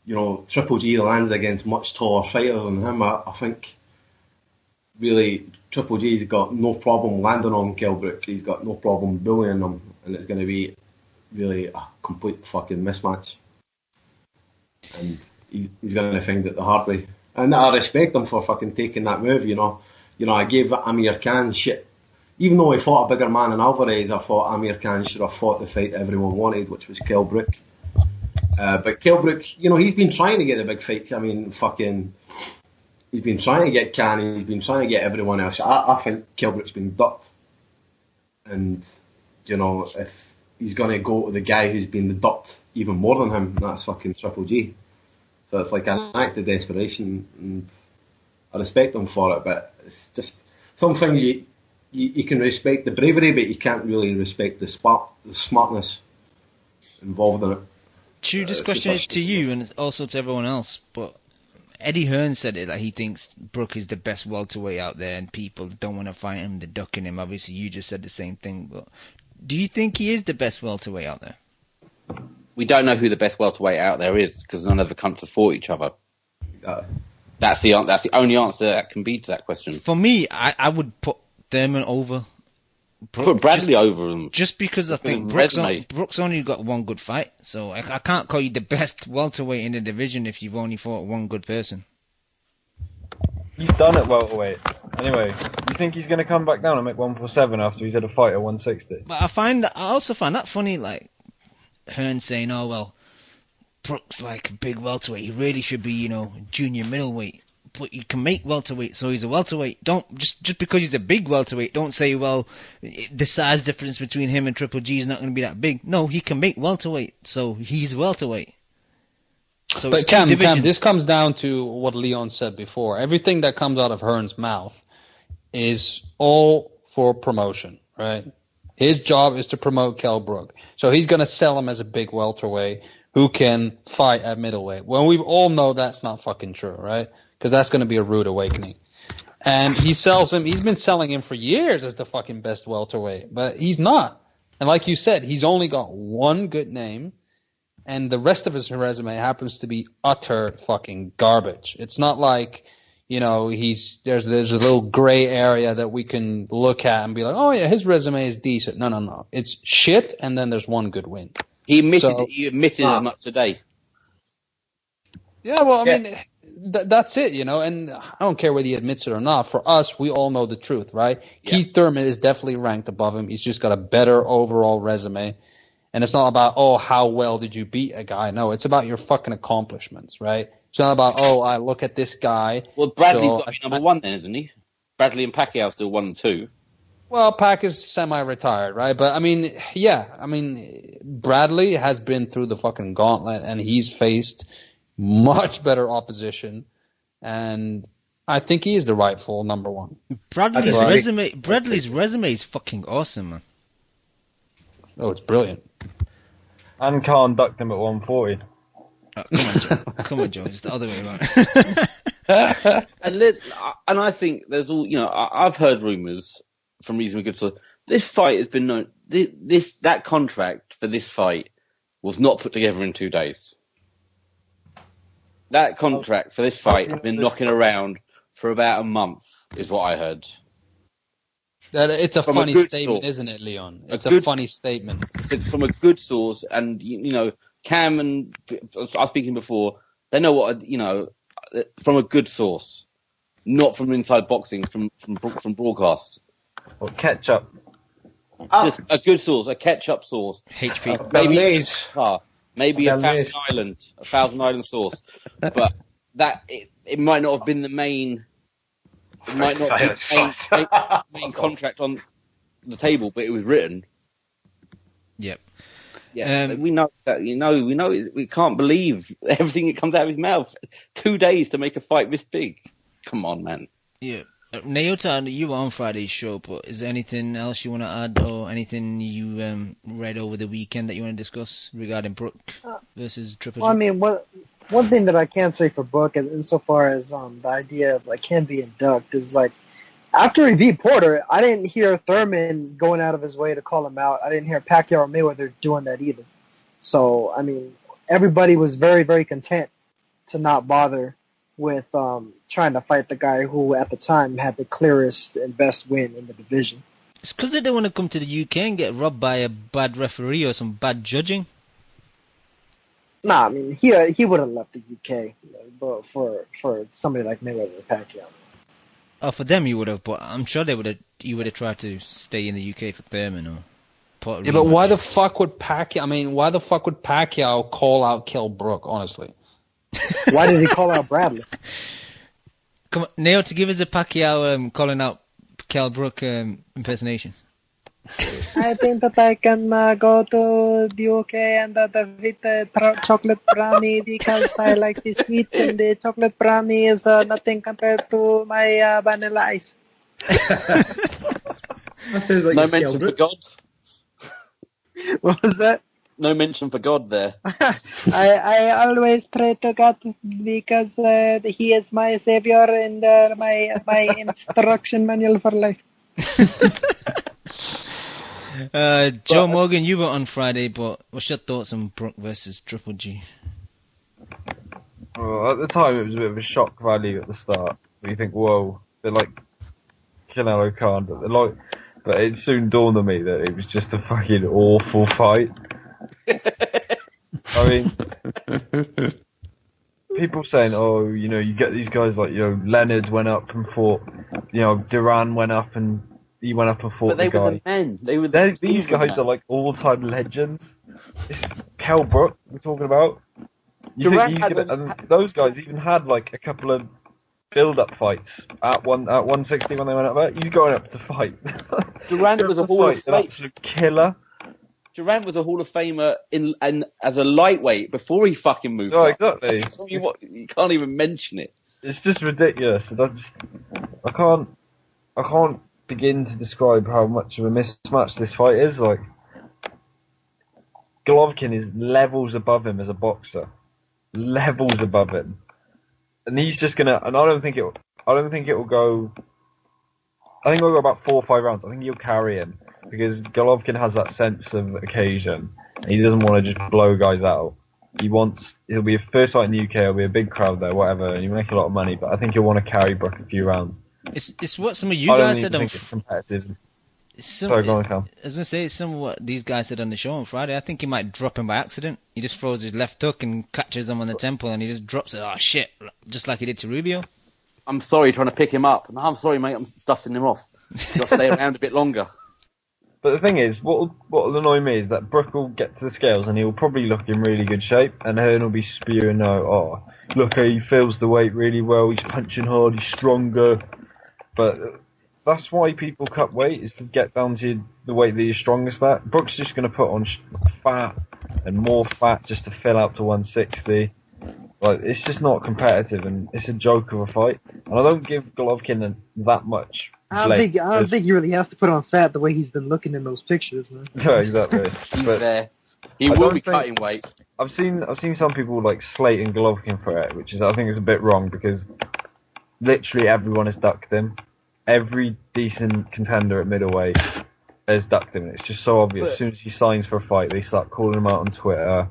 you know, Triple G lands against much taller fighters than him. I think really Triple G's got no problem landing on Kell Brook. He's got no problem bullying him, and it's going to be really a complete fucking mismatch. And he's going to find it the hard way. And I respect him for fucking taking that move. You know, I gave Amir Khan shit. Even though he fought a bigger man in Alvarez, I thought Amir Khan should have fought the fight everyone wanted, which was Kell Brook. But Kell Brook, you know, he's been trying to get the big fights. I mean, he's been trying to get Khan, he's been trying to get everyone else. I think Kell Brook's been ducked. And, you know, if he's going to go to the guy who's been ducked even more than him, that's fucking Triple G. So it's like an act of desperation, and I respect him for it, but it's just something you can respect the bravery, but you can't really respect the smartness involved in it. True, this question is to you and also to everyone else, but Eddie Hearn said it, that he thinks Brook is the best welterweight out there and people don't want to fight him, they're ducking him. Obviously, you just said the same thing, but do you think he is the best welterweight out there? We don't know who the best welterweight out there is because none of the cunts have fought each other. That's the only answer that can be to that question. For me, I would put Thurman over Brook. Put Bradley over him. Just because I think Brook's only got one good fight, so I can't call you the best welterweight in the division if you've only fought one good person. He's done at welterweight. Anyway, you think he's going to come back down and make 147 after he's had a fight at 160? But I also find that funny, like Hearn saying, "Oh well, Brook's like a big welterweight. He really should be, junior middleweight." But you can make welterweight, so he's a welterweight. Don't just because he's a big welterweight, don't say, well, the size difference between him and Triple G is not going to be that big. No, he can make welterweight, so he's welterweight. So but Cam, this comes down to what Leon said before. Everything that comes out of Hearn's mouth is all for promotion, right? His job is to promote Kell Brook. So he's going to sell him as a big welterweight who can fight at middleweight. Well, we all know that's not fucking true, right? Because that's going to be a rude awakening. And he's been selling him for years as the fucking best welterweight, but he's not. And like you said, he's only got one good name, and the rest of his resume happens to be utter fucking garbage. It's not like, there's a little gray area that we can look at and be like, oh yeah, his resume is decent. No. It's shit, and then there's one good win. He admitted as much today. Yeah, well, I mean, that's it, and I don't care whether he admits it or not. For us, we all know the truth, right? Yeah. Keith Thurman is definitely ranked above him. He's just got a better overall resume. And it's not about, how well did you beat a guy? No, it's about your fucking accomplishments, right? It's not about, I look at this guy. Well, Bradley's got to be number one then, isn't he? Bradley and Pacquiao still 1 and 2. Well, Pac is semi-retired, right? But, Bradley has been through the fucking gauntlet, and he's faced much better opposition. And, I think he is the rightful number one. Bradley's Right. resume is fucking awesome, man. Oh, it's brilliant. And Khan ducked him at 140. Oh, come on, Joe. Come on, Joe. It's the other way around. And I think there's all, I've heard rumours from reasonably good sources. This fight has been known. That contract for this fight was not put together in 2 days. That contract for this fight has been knocking around for about a month, is what I heard. It's a From funny a good statement, source. isn't it, Leon? It's a funny statement. It's from a good source, and Cam and I was speaking before. They know what from a good source, not from inside boxing, from broadcast. Or ketchup. Just a good source, a ketchup source. HP. Maybe a Bellese. Thousand Island source, but that it might not have been the main. It might not be the main contract on the table, but it was written. Yep. Yeah, we know that. We know. We can't believe everything that comes out of his mouth. 2 days to make a fight this big. Come on, man. Yeah. Naota, you were on Friday's show, but is there anything else you want to add or anything you read over the weekend that you want to discuss regarding Brook versus Triple G? Well, I mean, one thing that I can say for Brook, insofar as the idea of like him being ducked, is like after he beat Porter, I didn't hear Thurman going out of his way to call him out. I didn't hear Pacquiao or Mayweather doing that either. So, I mean, everybody was very, very content to not bother with trying to fight the guy who, at the time, had the clearest and best win in the division. It's because they don't want to come to the UK and get robbed by a bad referee or some bad judging. Nah, I mean, he would have left the UK, but for somebody like Mayweather or Pacquiao. Oh, for them you would have, but I'm sure you would have tried to stay in the UK for Thurman or Porter. Yeah, but why the fuck would Pacquiao? I mean, why the fuck would Pacquiao call out Kell Brook? Honestly, Why did he call out Bradley? Come on, Neo, to give us a Pacquiao calling out Kell Brook impersonation. I think that I can go to the UK and defeat the chocolate brownie because I like the sweet and the chocolate brownie is nothing compared to my vanilla ice. That sounds like No your mention for children. God. What was that? No mention for God there. I always pray to God because He is my savior and my instruction manual for life. Joe Morgan, you were on Friday, but what's your thoughts on Brook versus Triple G? Well, at the time, it was a bit of a shock value at the start. You think, whoa, they're like Canelo Khan, but it soon dawned on me that it was just a fucking awful fight. I mean, people saying, oh, you get these guys like, Leonard went up and fought, Duran went up and he went up and fought But they the guy. were the men. They were These guys are like all-time legends. It's Kell Brook we're talking about. And those guys even had like a couple of build-up fights at 160 when they went up there. He's going up to fight. Durant was a Hall of an absolute killer. Durant was a Hall of Famer and as a lightweight before he fucking moved Oh, up. exactly. So you can't even mention it. It's just ridiculous. I can't begin to describe how much of a mismatch this fight is. Like, Golovkin is levels above him as a boxer, levels above him, and he's just gonna. And I don't think it will go. I think it'll go about 4 or 5 rounds. I think he'll carry him because Golovkin has that sense of occasion. And he doesn't want to just blow guys out. He'll be a first fight in the UK. There'll be a big crowd there, whatever, and you make a lot of money. But I think he'll want to carry Brook a few rounds. It's what some of you I don't guys even said on. think it's competitive. Sorry, go on, Cam. I was gonna say it's some of what these guys said on the show on Friday. I think he might drop him by accident. He just throws his left hook and catches him on the temple, and he just drops it. Oh shit! Just like he did to Rubio. I'm sorry, trying to pick him up. No, I'm sorry, mate. I'm dusting him off. Got to stay around a bit longer. But the thing is, what will annoy me is that Brook will get to the scales and he'll probably look in really good shape, and Hearn will be spewing out, oh, look, he feels the weight really well, he's punching hard, he's stronger. But that's why people cut weight, is to get down to the weight that you're strongest at. Brook's just going to put on fat and more fat just to fill out to 160. Like, it's just not competitive, and it's a joke of a fight. And I don't give Golovkin that much. I don't think he really has to put on fat the way he's been looking in those pictures, man. Yeah, exactly. He's But there. He I will don't be think- cutting weight. I've seen some people like slating Golovkin for it, which is I think is a bit wrong because literally everyone has ducked him. Every decent contender at middleweight has ducked him. It's just so obvious. As soon as he signs for a fight, they start calling him out on Twitter,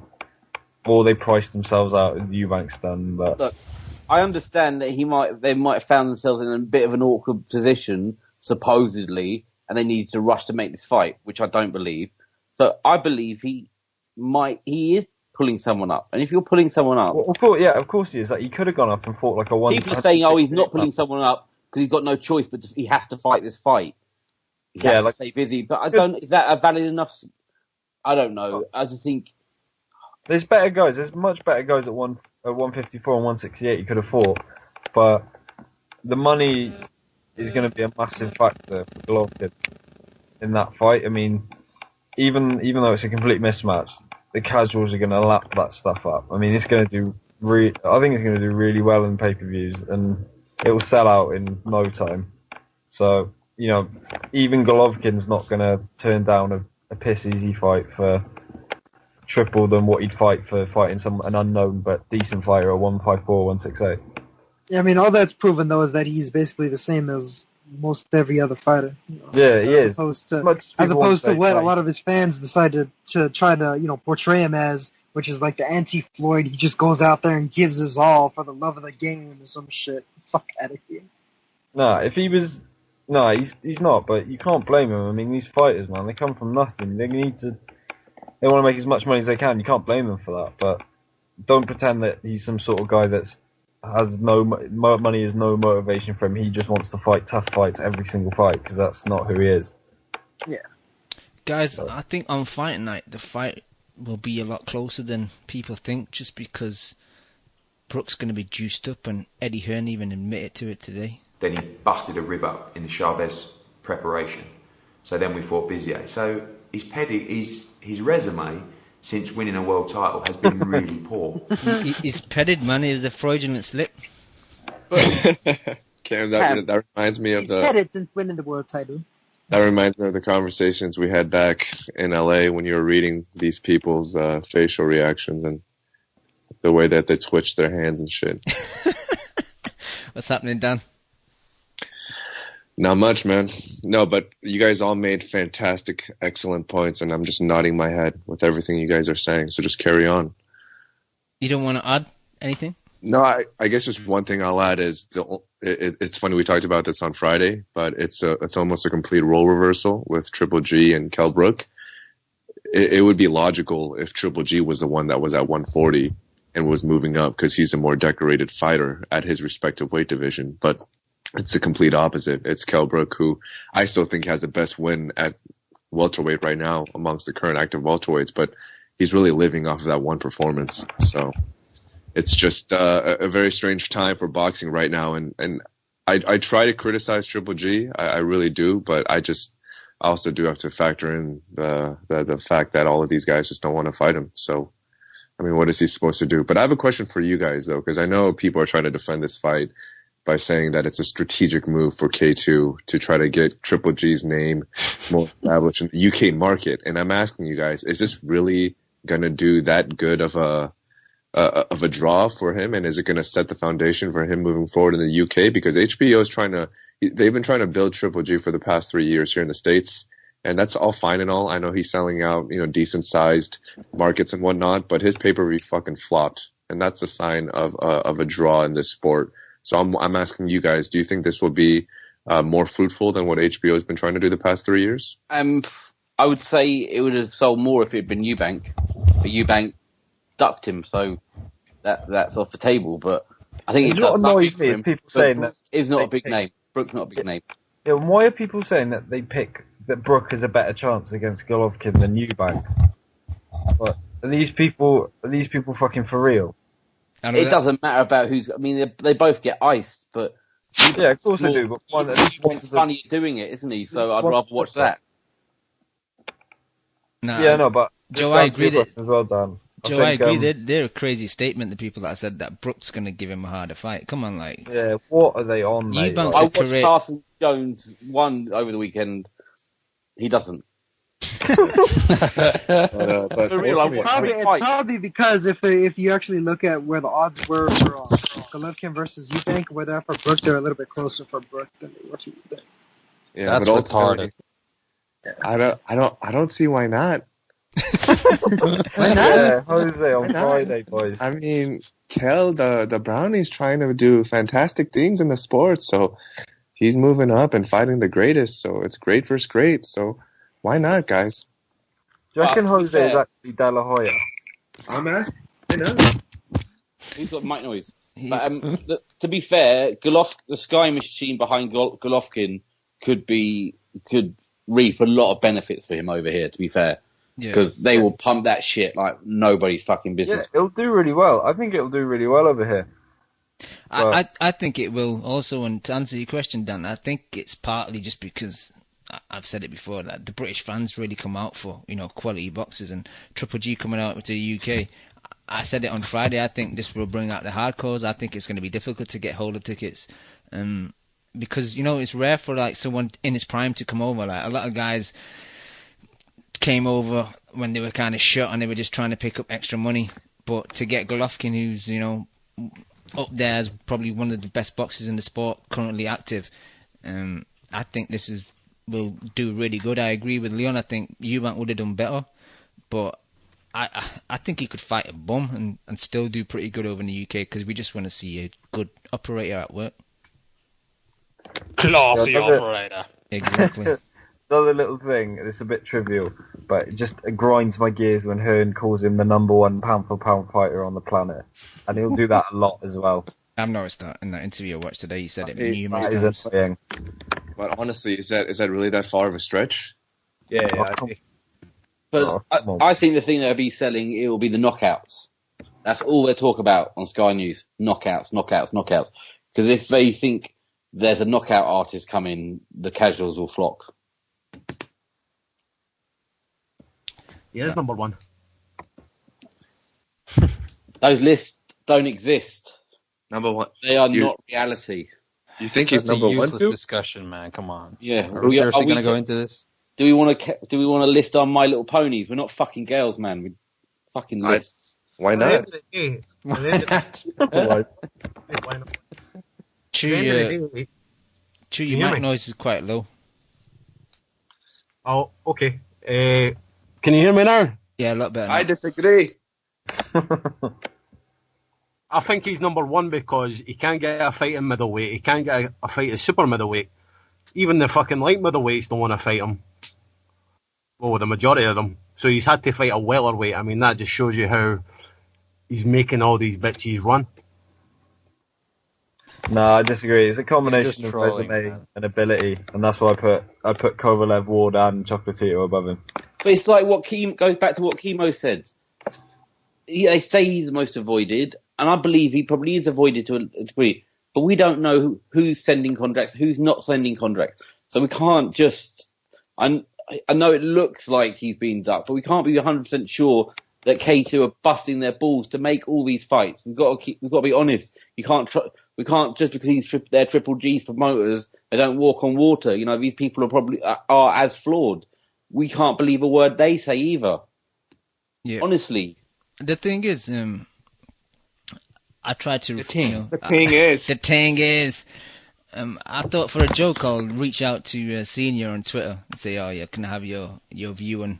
or they price themselves out with Eubank's done. But Look, I understand that they might have found themselves in a bit of an awkward position, supposedly, and they needed to rush to make this fight, which I don't believe. So I believe he is pulling someone up, and if you're pulling someone up, well, of course he is. Like, he could have gone up and fought like a one. people are saying, "Oh, he's not pulling someone up because he's got no choice, but he has to fight this fight. He has to stay busy." But I don't. Is that a valid enough? I don't know. I just think there's better guys. There's much better guys at 154 and 168 you could have fought, but the money is going to be a massive factor for Golovkin in that fight. I mean, even though it's a complete mismatch, the casuals are going to lap that stuff up. I mean, it's going to do. I think it's going to do really well in pay-per-views, and it will sell out in no time. So, even Golovkin's not going to turn down a piss easy fight for triple than what he'd fight for fighting an unknown but decent fighter at 154, 168. Yeah, I mean, all that's proven, though, is that he's basically the same as most every other fighter. Yeah, he is. As opposed to what a lot of his fans decide to try to, portray him as, which is like the anti-Floyd. He just goes out there and gives his all for the love of the game or some shit. Fuck out of here. No, if he was... No, he's not, but you can't blame him. I mean, these fighters, man, they come from nothing. They want to make as much money as they can. You can't blame them for that, but don't pretend that he's some sort of guy that has no money is no motivation for him. He just wants to fight tough fights every single fight, because that's not who he is. Yeah. Guys, I think on fight night, the fight will be a lot closer than people think, just because Brooks going to be juiced up, and Eddie Hearn even admitted to it today. Then he busted a rib up in the Chavez preparation. So then we fought Bizier. So his resume since winning a world title has been really poor. He's petted, man. It was a fraudulent slip. Cam, that reminds me of He's petted since winning the world title. That reminds me of the conversations we had back in LA when you were reading these people's facial reactions and the way that they twitched their hands and shit. What's happening, Dan? Not much, man. No, but you guys all made fantastic, excellent points, and I'm just nodding my head with everything you guys are saying, so just carry on. You don't want to add anything? No, I guess just one thing I'll add is it's funny, we talked about this on Friday, but it's almost a complete role reversal with Triple G and Kell Brook. It would be logical if Triple G was the one that was at 140 and was moving up, because he's a more decorated fighter at his respective weight division, but it's the complete opposite. It's Kell Brook, who I still think has the best win at welterweight right now amongst the current active welterweights, but he's really living off of that one performance. So it's just a very strange time for boxing right now. And I try to criticize Triple G. I really do, but I also do have to factor in the fact that all of these guys just don't want to fight him. So, I mean, what is he supposed to do? But I have a question for you guys, though, because I know people are trying to defend this fight by saying that it's a strategic move for K2 to try to get Triple G's name more established in the UK market. And I'm asking you guys, is this really going to do that good of a draw for him? And is it going to set the foundation for him moving forward in the UK? Because HBO is they've been trying to build Triple G for the past 3 years here in the States. And that's all fine and all. I know he's selling out, decent sized markets and whatnot, but his pay-per-view fucking flopped. And that's a sign of a draw in this sport. So I'm asking you guys, do you think this will be more fruitful than what HBO has been trying to do the past 3 years? I would say it would have sold more if it had been Eubank. But Eubank ducked him, so that's off the table. But I think What annoys me is people saying that is not a big name. Brook's not a big name. Yeah, why are people saying that they pick that Brook has a better chance against Golovkin than Eubank? But are these people fucking for real? It doesn't matter about who's. I mean, they both get iced, but yeah, of course they do. But one's funny at doing it, isn't he? So I'd rather watch that. No, yeah, no, but Joe, I agree as well, Dan. Joe, I agree. think, They're a crazy statement, the people that said that Brooks going to give him a harder fight. Come on, like... Yeah, what are they on, mate? Eubanks I a watched career... Carson Jones won over the weekend. He doesn't. But For real, ultimately, It's probably because if you actually look at where the odds were for Golovkin versus Eubank, where they're for Brook, they're a little bit closer for Brook than they were for Eubank. yeah, That's but ultimately, retarded. I don't see why not. Yeah, Jose on Friday, boys. I mean, Kel, the Brownie's trying to do fantastic things in the sport, so he's moving up and fighting the greatest. So it's great versus great. So why not, guys? Do you reckon to be Jose is fair- actually De La Hoya? I'm asking. I know. He's got mic noise. But, to be fair, the Sky Machine behind Golovkin could reap a lot of benefits for him over here, to be fair. Because they will pump that shit like nobody's fucking Yeah, business. it'll do really well. I think it'll do really well over here. I think it will also, and to answer your question, Dan, I think it's partly just because I've said it before that the British fans really come out for quality boxers, and Triple G coming out to the UK. I said it on Friday. I think this will bring out the hardcores. I think it's going to be difficult to get hold of tickets, because it's rare for like someone in his prime to come over. Like a lot of guys came over when they were kind of shut and they were just trying to pick up extra money. But to get Golovkin, who's up there as probably one of the best boxers in the sport currently active, I think this will do really good. I agree with Leon. I think Eubank would have done better, but I think he could fight a bum and still do pretty good over in the UK, because we just want to see a good operator at work. Classy Yeah, operator. Exactly. Another little thing, it's a bit trivial, but it just grinds my gears when Hearn calls him the number one pound-for-pound fighter on the planet. And he'll do that a lot as well. I've noticed that in that interview I watched today. He said it That numerous That is times. annoying. But honestly, is that really that far of a stretch? Yeah, I think- But Oh, come on. I think the thing they'll be selling, it will be the knockouts. That's all they talk about on Sky News. Knockouts. Because if they think there's a knockout artist coming, the casuals will flock. he is number one. Those lists don't exist. Number one. They are You- not reality. You think he's That's a number one useless too? discussion, man. Come on. Yeah. Are we seriously going to go into this? Do we want to list our My Little Ponies? We're not fucking girls, man. We fucking lists. Why At the end not? of the day, at the end of the day, why not? True, At the end of the day, True, Can you your hear mic me? noise is quite low. oh, okay. Can you hear me now? Yeah, a lot better. I disagree. I think he's number one because he can't get a fight in middleweight. He can't get a fight at super middleweight. Even the fucking light middleweights don't want to fight him. Well, the majority of them. So he's had to fight a welterweight. I mean, that just shows you how he's making all these bitches run. No, I disagree. It's a combination just of trolling, resume man. and ability, and that's why I put Kovalev, Ward, and Chocolatito above him. But it's like goes back to what Chemo said. They say he's the most avoided, and I believe he probably is avoided to a degree. But we don't know who's sending contracts, who's not sending contracts. So we can't just. I know it looks like he's being ducked, but we can't be 100% sure that K2 are busting their balls to make all these fights. We've got to be honest. We can't just because they're Triple G's promoters, they don't walk on water. These people are as flawed. We can't believe a word they say either. Yeah. Honestly. The thing is, I tried to. The thing is, I thought for a joke I'll reach out to Senior on Twitter and say, "Oh yeah, can I have your view on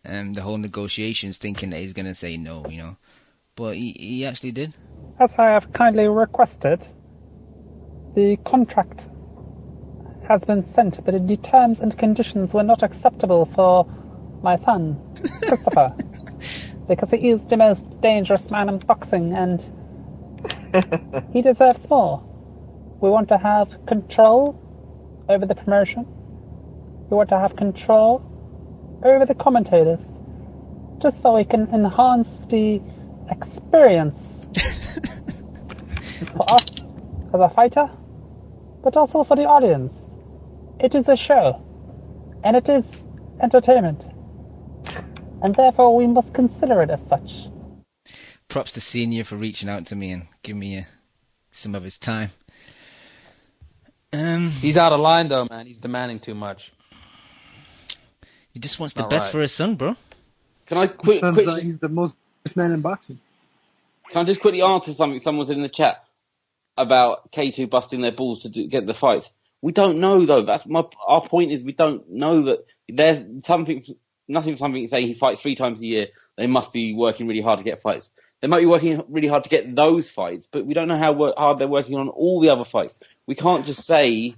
the whole negotiations?" Thinking that he's gonna say no, but he actually did. As I have kindly requested, the contract has been sent, but the terms and conditions were not acceptable for my son, Christopher, because he is the most dangerous man in boxing, and he deserves more. We want to have control over the promotion. We want to have control over the commentators, just so we can enhance the experience for us as a fighter, but also for the audience. It is a show, and it is entertainment, and therefore we must consider it as such. props to Senior for reaching out to me and giving me some of his time. He's out of line, though, man. He's demanding too much. He just wants the best for his son, bro. Can I quickly? He's the most man in boxing. Can I just quickly answer something someone said in the chat about K2 busting their balls to get the fights? We don't know, though. Our point is we don't know that there's something saying he fights 3 times a year. They must be working really hard to get fights. They might be working really hard to get those fights, but we don't know how hard they're working on all the other fights. We can't just say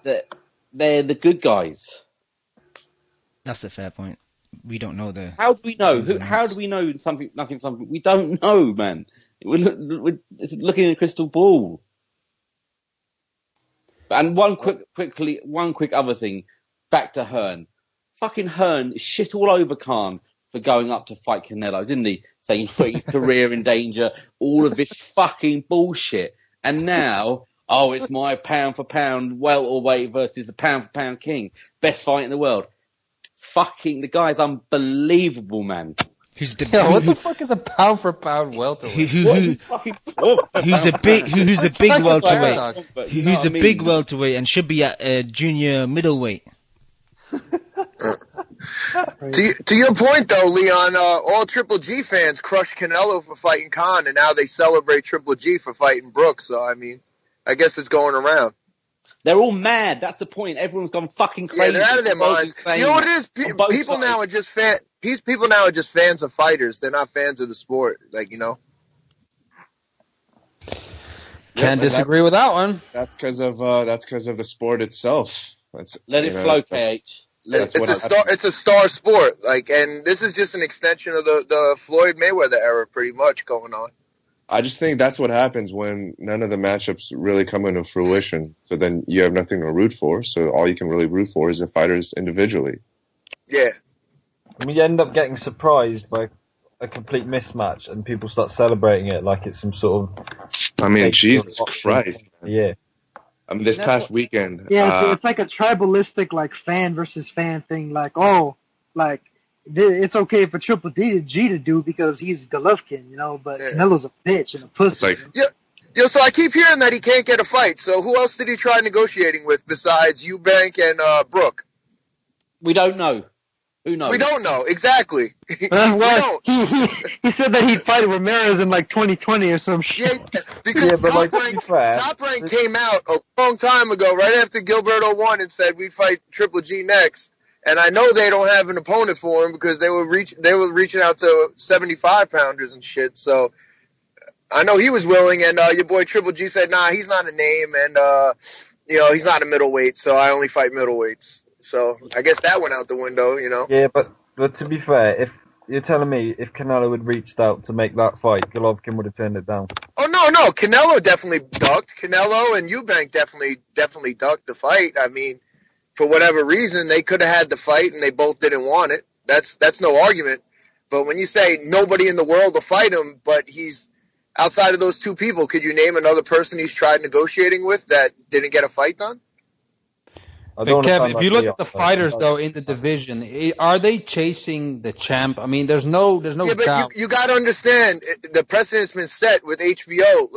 that they're the good guys. That's a fair point. We don't know the. How do we know? How do we know something? Nothing. Something. We don't know, man. We're looking at a crystal ball. And one quick other thing. Back to Hearn. Fucking Hearn shit all over Khan for going up to fight Canelo, didn't he? Saying he's putting his career in danger. All of this fucking bullshit. And now, it's my pound for pound welterweight versus the pound for pound king. Best fight in the world. Fucking the guy's unbelievable, man. What the fuck is a pound for pound welterweight? Who's a big welterweight? Who's a big welterweight and should be at junior middleweight? To your point, though, Leon, all Triple G fans crushed Canelo for fighting Khan, and now they celebrate Triple G for fighting Brooks. So, I mean, I guess it's going around. They're all mad. That's the point. Everyone's gone fucking crazy. Yeah, they're out of their minds. You know what it is? People now are just fans of fighters. They're not fans of the sport. Can't disagree with that one. That's because of the sport itself. Let it flow, KH. It's a star sport. And this is just an extension of the Floyd Mayweather era, pretty much going on. I just think that's what happens when none of the matchups really come into fruition. So then you have nothing to root for. So all you can really root for is the fighters individually. Yeah. I mean, you end up getting surprised by a complete mismatch, and people start celebrating it like it's some sort of. I mean, Jesus Christ. Yeah. I mean, this past weekend. Yeah, it's like a tribalistic, fan versus fan thing. It's okay for Triple G to do because he's Golovkin, but Canelo's a bitch and a pussy. So I keep hearing that he can't get a fight. So who else did he try negotiating with besides Eubank and Brook? We don't know. Who knows? We don't know, exactly. He said that he'd fight Ramirez in 2020 or some shit. Yeah, because Top Rank came out a long time ago, right after Gilberto won, and said we'd fight Triple G next. And I know they don't have an opponent for him because they were reaching out to 75-pounders and shit. So I know he was willing, and your boy Triple G said, nah, he's not a name, and he's not a middleweight, so I only fight middleweights. So I guess that went out the window, Yeah, but to be fair, if you're telling me if Canelo had reached out to make that fight, Golovkin would have turned it down. Oh no, Canelo definitely ducked. Canelo and Eubank definitely ducked the fight. I mean, for whatever reason, they could have had the fight and they both didn't want it. That's no argument. But when you say nobody in the world will fight him, but he's outside of those two people, could you name another person he's tried negotiating with that didn't get a fight done? Kev, if you look at the fighters though in the division, are they chasing the champ? I mean, there's no doubt. You got to understand the precedent's been set with HBO.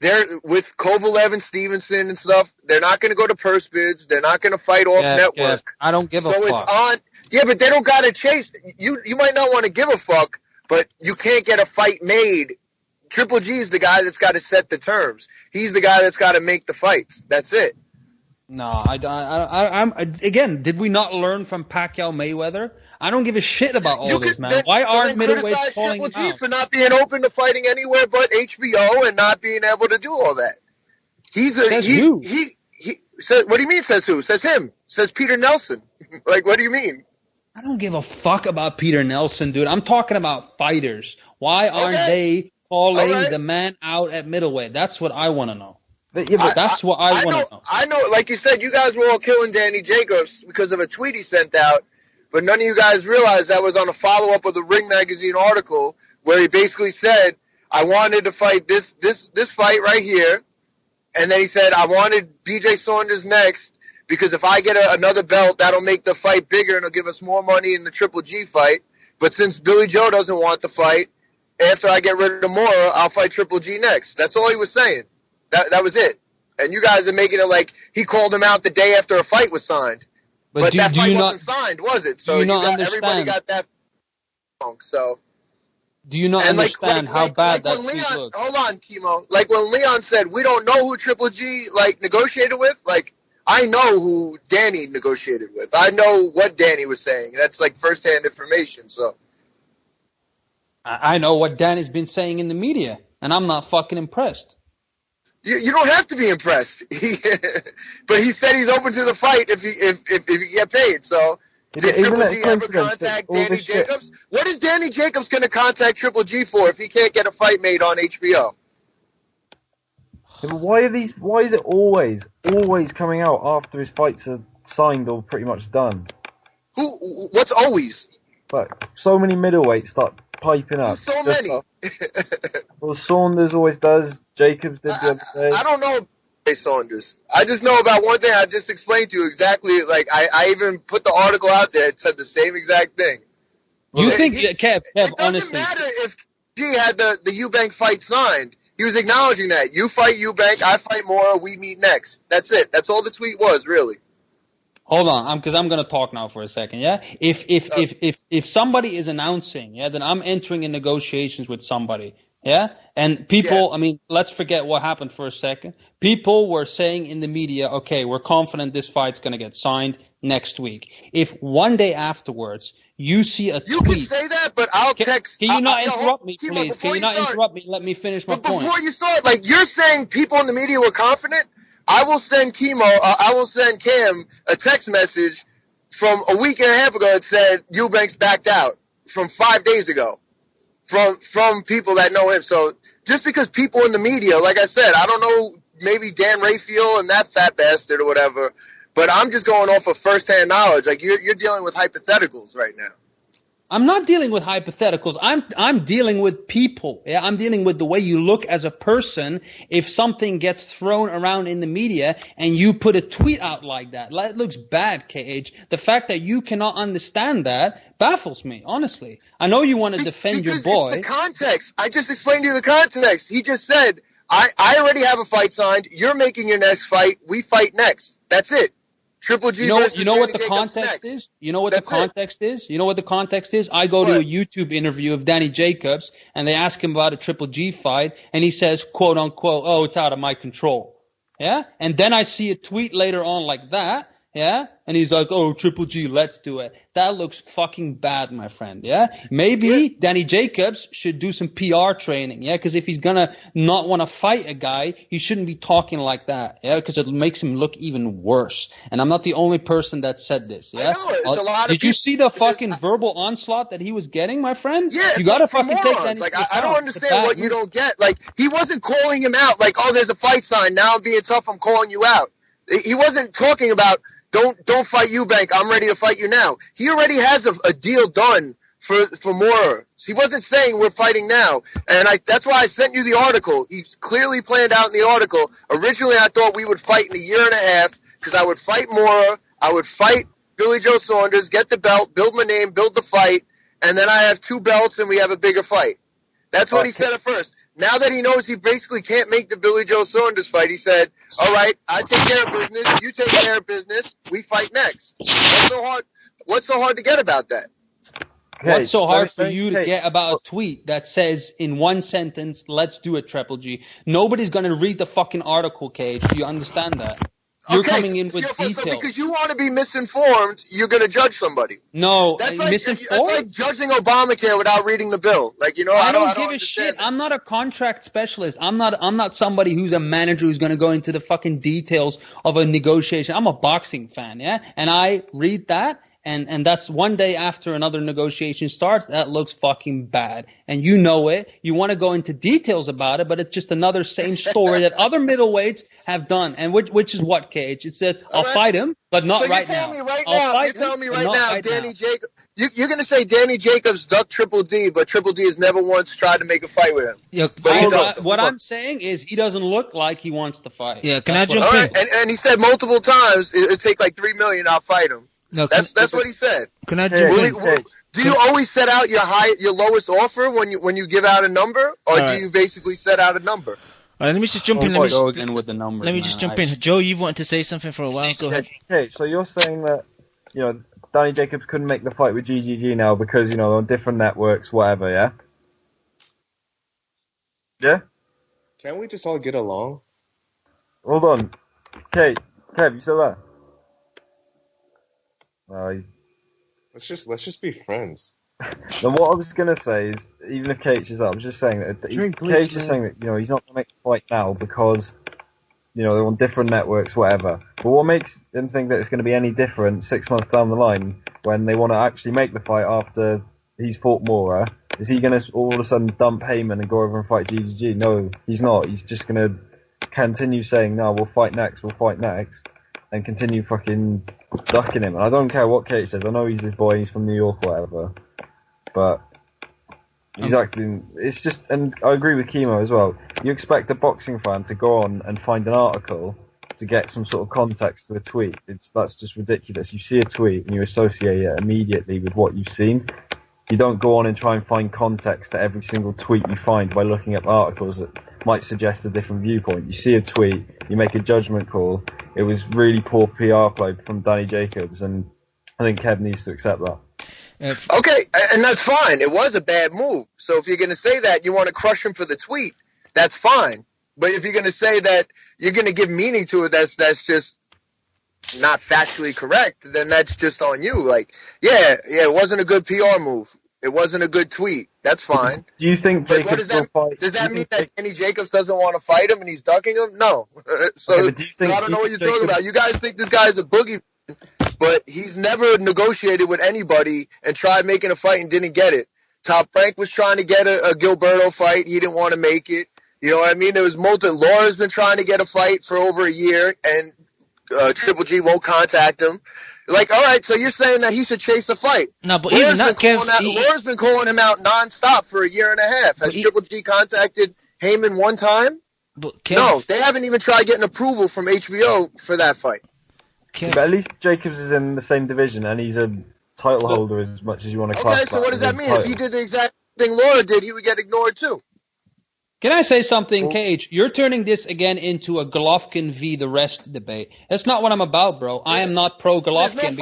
They're with Kovalev and Stevenson and stuff. They're not going to go to purse bids. They're not going to fight off network. Yes. I don't give a fuck. So it's on. Yeah, but they don't got to chase. You might not want to give a fuck, but you can't get a fight made. Triple G is the guy that's got to set the terms. He's the guy that's got to make the fights. That's it. No, I'm again. Did we not learn from Pacquiao Mayweather? I don't give a shit about all this, man. Why aren't middleweights calling him out? Triple G for not being open to fighting anywhere but HBO and not being able to do all that. Says who? He says, what do you mean says who? Says him. Says Peter Nelson. What do you mean? I don't give a fuck about Peter Nelson, dude. I'm talking about fighters. Why aren't they calling the man out at middleweight? That's what I want to know. That's what I want to know. I know, like you said, you guys were all killing Danny Jacobs because of a tweet he sent out, but none of you guys realized that was on a follow-up of the Ring Magazine article where he basically said, I wanted to fight this fight right here, and then he said, I wanted BJ Saunders next because if I get another belt, that'll make the fight bigger and it'll give us more money in the Triple G fight. But since Billy Joe doesn't want the fight, after I get rid of Mora, I'll fight Triple G next. That's all he was saying. That was it. And you guys are making it like he called him out the day after a fight was signed. But that fight wasn't signed, was it? So everybody got that wrong. So do you not understand how bad that tweet looks? Hold on, Chemo. Like when Leon said, we don't know who Triple G negotiated with. Like I know who Danny negotiated with. I know what Danny was saying. That's like firsthand information. So I know what Danny's been saying in the media, and I'm not fucking impressed. You don't have to be impressed. But he said he's open to the fight if you get paid. So did Triple G ever contact Danny Jacobs? What is Danny Jacobs going to contact Triple G for if he can't get a fight made on HBO? Yeah, but why is it always coming out after his fights are signed or pretty much done? What's always? But so many middleweights start piping up. So many. Well, Saunders always does. Jacobs did the other day. I don't know about Saunders. I just know about one thing I just explained to you exactly. Like I even put the article out there. It said the same exact thing. You think, Kev, it honestly. doesn't matter if G had the Eubank fight signed. He was acknowledging that. You fight Eubank, I fight Mora, we meet next. That's it. That's all the tweet was, really. Hold on, because I'm gonna talk now for a second. Yeah, if somebody is announcing, yeah, then I'm entering in negotiations with somebody. Yeah, and people, I mean, let's forget what happened for a second. People were saying in the media, okay, we're confident this fight's gonna get signed next week. If one day afterwards you see a tweet, you can say that, but I'll text. Can you not interrupt me, please? Can you not interrupt me? Let me finish my point. Before you start, like you're saying, people in the media were confident. I will send Cam a text message from a week and a half ago that said Eubanks backed out from 5 days ago from people that know him. So just because people in the media, like I said, I don't know, maybe Dan Rayfield and that fat bastard or whatever, but I'm just going off of firsthand knowledge. Like you're dealing with hypotheticals right now. I'm not dealing with hypotheticals. I'm dealing with people. Yeah, I'm dealing with the way you look as a person. If something gets thrown around in the media and you put a tweet out like that, it looks bad, KH. The fact that you cannot understand that baffles me, honestly. I know you want to defend your boy. It's the context. I just explained to you the context. He just said, I already have a fight signed. You're making your next fight. We fight next. That's it. Triple G. You know what the context is? You know what the context is? You know what the context is? I go to a YouTube interview of Danny Jacobs, and they ask him about a Triple G fight, and he says, quote unquote, oh, it's out of my control. Yeah? And then I see a tweet later on like that. Yeah? And he's like, oh, Triple G, let's do it. That looks fucking bad, my friend. Yeah? Maybe Danny Jacobs should do some PR training. Yeah? Because if he's going to not want to fight a guy, he shouldn't be talking like that. Yeah? Because it makes him look even worse. And I'm not the only person that said this. Yeah? I know, it's a lot of Did you see the fucking verbal onslaught that he was getting, my friend? Yeah. You got to fucking take that. Like, I don't understand what you don't get. Like, he wasn't calling him out like, oh, there's a fight sign. Now I'm being tough. I'm calling you out. He wasn't talking about, Don't fight Eubank. I'm ready to fight you now. He already has a deal done for Mora. He wasn't saying we're fighting now. And that's why I sent you the article. He's clearly planned out in the article. Originally, I thought we would fight in a year and a half because I would fight Mora. I would fight Billy Joe Saunders, get the belt, build my name, build the fight, and then I have 2 belts and we have a bigger fight. That's what he said at first. Now that he knows he basically can't make the Billy Joe Saunders fight, he said, all right, I take care of business, you take care of business, we fight next. What's so hard to get about that? Okay, what's so hard for you to get about a tweet that says in one sentence, let's do it, Triple G? Nobody's going to read the fucking article, Cage. Do you understand that? You're coming in with details. So because you want to be misinformed, you're going to judge somebody. No, that's misinformed? That's like judging Obamacare without reading the bill. Like, you know, I don't give a shit. I'm not a contract specialist. I'm not somebody who's a manager who's going to go into the fucking details of a negotiation. I'm a boxing fan, yeah? And I read that. And that's one day after another negotiation starts. That looks fucking bad. And you know it. You want to go into details about it, but it's just another same story that other middleweights have done. And which is what, Cage? It says, I'll fight him, but not right now. You're telling me right now, Danny Jacobs. You're going to say Danny Jacobs ducked Triple D, but Triple D has never once tried to make a fight with him. Yeah, what I'm saying is he doesn't look like he wants to fight. Yeah, can I jump in? And he said multiple times, it'd take like $3 million, I'll fight him. No, that's what he said. Can I jump in? Do you always set out your lowest offer when you give out a number, or do you basically set out a number? All right, let me just jump in. Let me just jump in. Joe, you've wanted to say something for a while. Go ahead. Okay, so you're saying that Danny Jacobs couldn't make the fight with GGG now because on different networks, whatever. Yeah. Yeah. Can't we just all get along? Hold on, Kev, you still there? Let's just be friends. Now, what I was gonna say is, even if Cage is up, I was just saying that Cage is saying that he's not gonna make the fight now because they're on different networks, whatever. But what makes him think that it's going to be any different 6 months down the line when they want to actually make the fight after he's fought Mora? Is he going to all of a sudden dump Heyman and go over and fight GGG? No, he's not. He's just going to continue saying, no, we'll fight next, and continue fucking ducking him. And I don't care what Cage says. I know he's his boy, he's from New York, whatever. But he's acting... It's just... And I agree with Chemo as well. You expect a boxing fan to go on and find an article to get some sort of context to a tweet. That's just ridiculous. You see a tweet and you associate it immediately with what you've seen. You don't go on and try and find context to every single tweet you find by looking at articles that might suggest a different viewpoint. You see a tweet, you make a judgment call. It was really poor PR play from Danny Jacobs, and I think Kev needs to accept that. Okay, and that's fine. It was a bad move. So if you're going to say that you want to crush him for the tweet, that's fine. But if you're going to say that you're going to give meaning to it, that's just not factually correct, then that's just on you. Like, yeah, it wasn't a good PR move. It wasn't a good tweet. That's fine. Do you think Jacobs will fight? Does that mean that Danny Jacobs doesn't want to fight him and he's ducking him? No. So I don't know what you're talking about. You guys think this guy's a boogie, but he's never negotiated with anybody and tried making a fight and didn't get it. Top Rank was trying to get a Gilberto fight. He didn't want to make it. You know what I mean? There was Laura's been trying to get a fight for over a year, and Triple G won't contact him. Like, all right, so you're saying that he should chase a fight. No, but even that, Kev... Laura's been calling him out nonstop for a year and a half. Has Triple G contacted Heyman one time? No, they haven't even tried getting approval from HBO for that fight. But at least Jacobs is in the same division, and he's a title holder as much as you want to class. Okay, so what does that mean? If he did the exact thing Laura did, he would get ignored too. Can I say something, Cage? You're turning this again into a Golovkin v. the rest debate. That's not what I'm about, bro. I am not pro Golovkin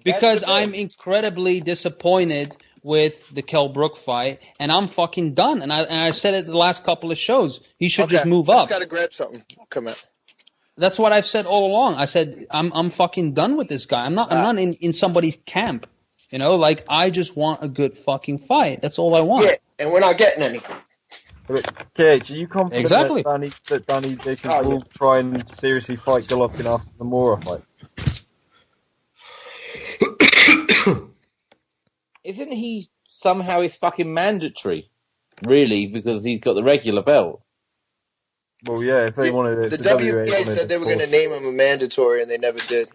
because I'm incredibly disappointed with the Kell Brook fight, and I'm fucking done. And I said it the last couple of shows. He should just move up. Just gotta grab something. Come out. That's what I've said all along. I said I'm fucking done with this guy. I'm not in somebody's camp. Like I just want a good fucking fight. That's all I want. Yeah, and we're not getting any. Cage, are you confident that Danny Jacobs will try and seriously fight Golovkin after the Mora fight? Isn't he somehow is fucking mandatory? Really, because he's got the regular belt. Well, yeah, if they wanted it. The WBA said they were going to name him a mandatory, and they never did.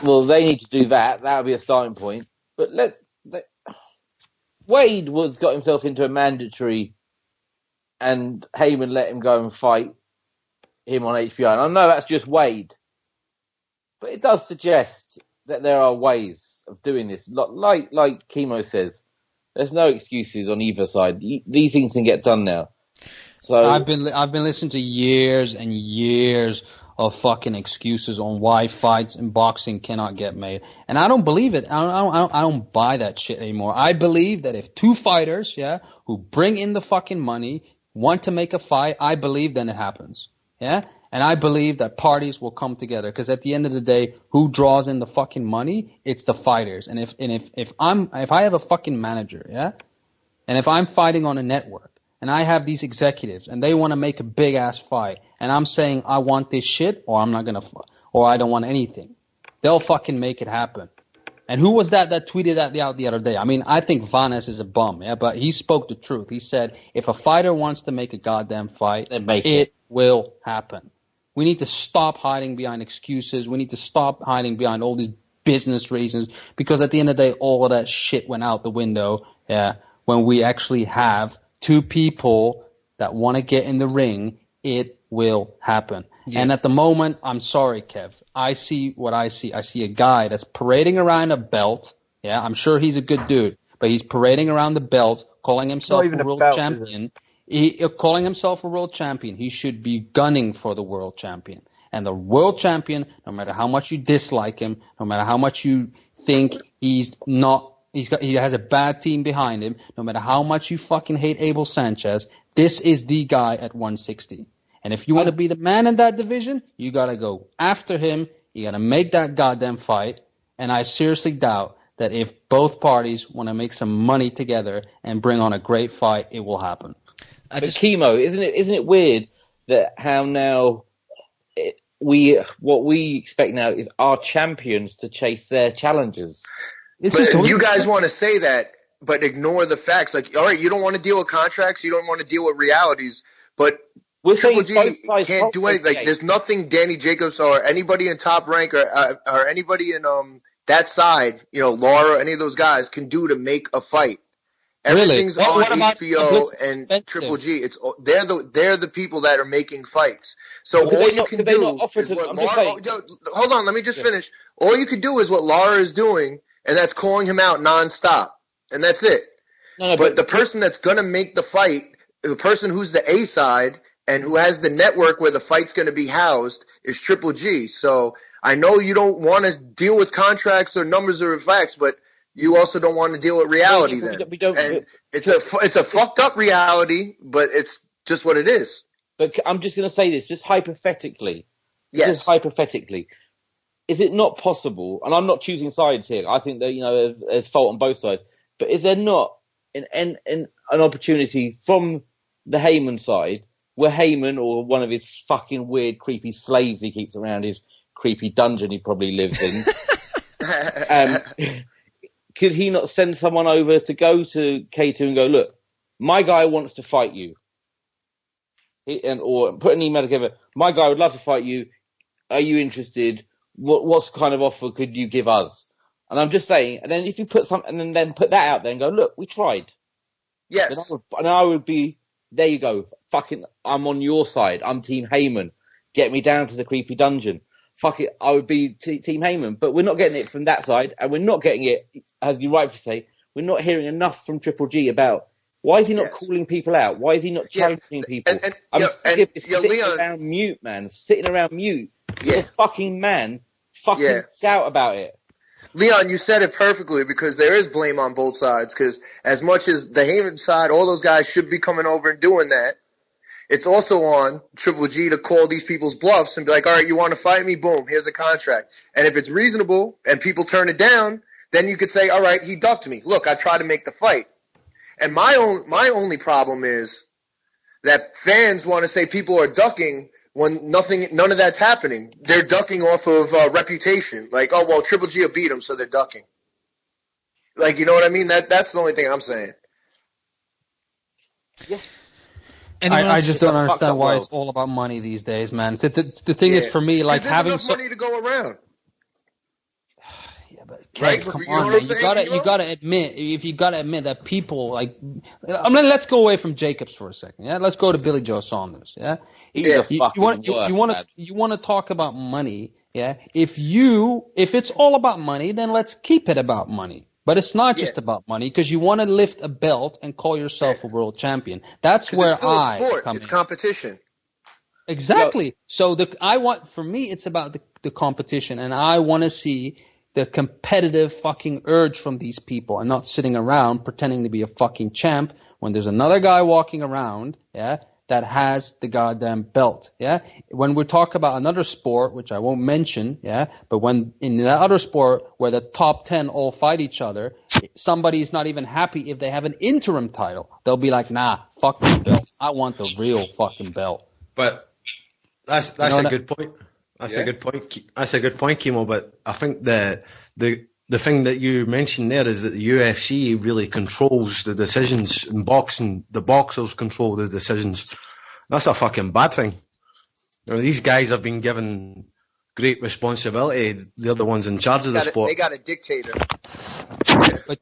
Well, they need to do that. That would be a starting point. But Wade got himself into a mandatory, and Heyman let him go and fight him on HBO. And I know that's just Wade, but it does suggest that there are ways of doing this. Like Chemo says, there's no excuses on either side. These things can get done now. So I've been listening to years and years of fucking excuses on why fights in boxing cannot get made, and I don't believe it. I don't buy that shit anymore. I believe that if two fighters, who bring in the fucking money, want to make a fight, I believe then it happens. And I believe that parties will come together, because at the end of the day, who draws in the fucking money? It's the fighters. And if I have a fucking manager, and if I'm fighting on a network, and I have these executives, and they want to make a big ass fight, and I'm saying I want this shit, or I'm not gonna, or I don't want anything, they'll fucking make it happen. And who was that tweeted that out the other day? I mean, I think Vanes is a bum, but he spoke the truth. He said, if a fighter wants to make a goddamn fight, it will happen. We need to stop hiding behind excuses. We need to stop hiding behind all these business reasons, because at the end of the day, all of that shit went out the window when we actually have two people that want to get in the ring. It will happen. Yeah. And at the moment, I'm sorry, Kev. I see what I see. I see a guy that's parading around a belt. I'm sure he's a good dude. but he's parading around the belt, calling himself even a a world belt, champion. Calling himself a world champion, he should be gunning for the world champion. And the world champion, no matter how much you dislike him, no matter how much you think he has a bad team behind him, no matter how much you fucking hate Abel Sanchez, this is the guy at 160. And if you want to be the man in that division, you got to go after him. You got to make that goddamn fight. And I seriously doubt that if both parties want to make some money together and bring on a great fight, it will happen. But Chemo, isn't it weird that how now what we expect now is our champions to chase their challengers? But you guys want to say that, but ignore the facts. Like, all right, you don't want to deal with contracts, you don't want to deal with realities, but Triple G can't do anything. Like, there's nothing Danny Jacobs or anybody in Top Rank or anybody in that side, Laura, any of those guys can do to make a fight. Everything's on HBO and Triple G. They're the people that are making fights. So all you can do is what Laura. Hold on, let me just finish. All you can do is what Laura is doing, and that's calling him out nonstop, and that's it. But the person that's gonna make the fight, the person who's the A side and who has the network where the fight's gonna be housed, is Triple G. So I know you don't want to deal with contracts or numbers or facts, but you also don't want to deal with reality it's a fucked up reality, but it's just what it is. But I'm just going to say this, just hypothetically. Yes. Just hypothetically. Is it not possible, and I'm not choosing sides here, I think that, there's fault on both sides, but is there not an opportunity from the Heyman side where Heyman or one of his fucking weird, creepy slaves he keeps around his creepy dungeon he probably lives in, could he not send someone over to go to K2 and go, look, my guy wants to fight you, or put an email together, my guy would love to fight you, are you interested, what kind of offer could you give us? And I'm just saying, and then if you put something and then put that out there and go, look, we tried. Yes. And I would be, there you go, fucking, I'm on your side, I'm Team Heyman, get me down to the creepy dungeon. Fuck it, I would be Team Heyman. But we're not getting it from that side, and we're not getting it, as you rightly say, we're not hearing enough from Triple G about why is he not calling people out? Why is he not challenging people? I'm sick of this sitting around mute, man. Sitting around mute. You're a fucking man. Fucking shout about it. Leon, you said it perfectly, because there is blame on both sides, because as much as the Heyman side, all those guys should be coming over and doing that, it's also on Triple G to call these people's bluffs and be like, all right, you want to fight me? Boom, here's a contract. And if it's reasonable and people turn it down, then you could say, all right, he ducked me. Look, I tried to make the fight. And my only problem is that fans want to say people are ducking when none of that's happening. They're ducking off of reputation. Like, oh, well, Triple G will beat him, so they're ducking. Like, you know what I mean? That's the only thing I'm saying. Yeah. I just don't understand why it's all about money these days, man. The thing is, for me, like, having enough money to go around. Yeah, but Kev, come on, man. You gotta admit that people like. I mean, let's go away from Jacobs for a second. Yeah, let's go to Billy Joe Saunders. Yeah, you want to talk about money. Yeah, if it's all about money, then let's keep it about money. But it's not just about money, because you want to lift a belt and call yourself a world champion. That's where it's still a sport. It's competition. Exactly. So for me, it's about the competition, and I want to see the competitive fucking urge from these people, and not sitting around pretending to be a fucking champ when there's another guy walking around, that has the goddamn belt, When we talk about another sport, which I won't mention, but when in that other sport where the top 10 all fight each other, somebody's not even happy if they have an interim title. They'll be like, nah, fuck the belt. I want the real fucking belt. But that's a good point. That's a good point. That's a good point, Kimo. But I think the thing that you mentioned there is that the UFC really controls the decisions in boxing. The boxers control the decisions. That's a fucking bad thing. These guys have been given great responsibility. They're the ones in charge of the sport. They got a dictator. But,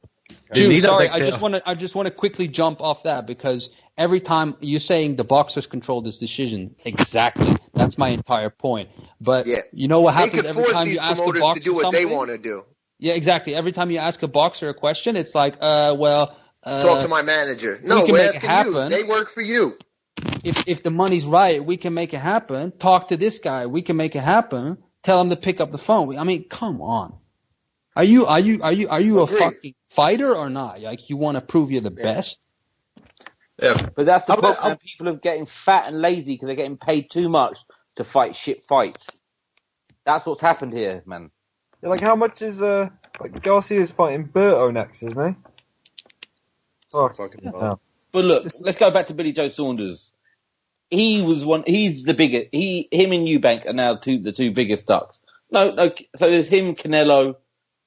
Dude, sorry, I just want to quickly jump off that, because every time you're saying the boxers control this decision, exactly. That's my entire point. But you know what happens every time you ask a boxer to do what they want to do. Yeah, exactly. Every time you ask a boxer a question, it's like, talk to my manager. No, we're asking you. They work for you. If the money's right, we can make it happen. Talk to this guy, we can make it happen. Tell him to pick up the phone. I mean, come on. Are you a fucking fighter or not? Like, you want to prove you're the best? Yeah. But that's the problem. People are getting fat and lazy because they're getting paid too much to fight shit fights. That's what's happened here, man. Yeah, like, how much is Garcia's fighting Berto next, isn't he? But look, let's go back to Billy Joe Saunders. He was one. He's the biggest. Him and Eubank are now the two biggest ducks. No. So there's him, Canelo.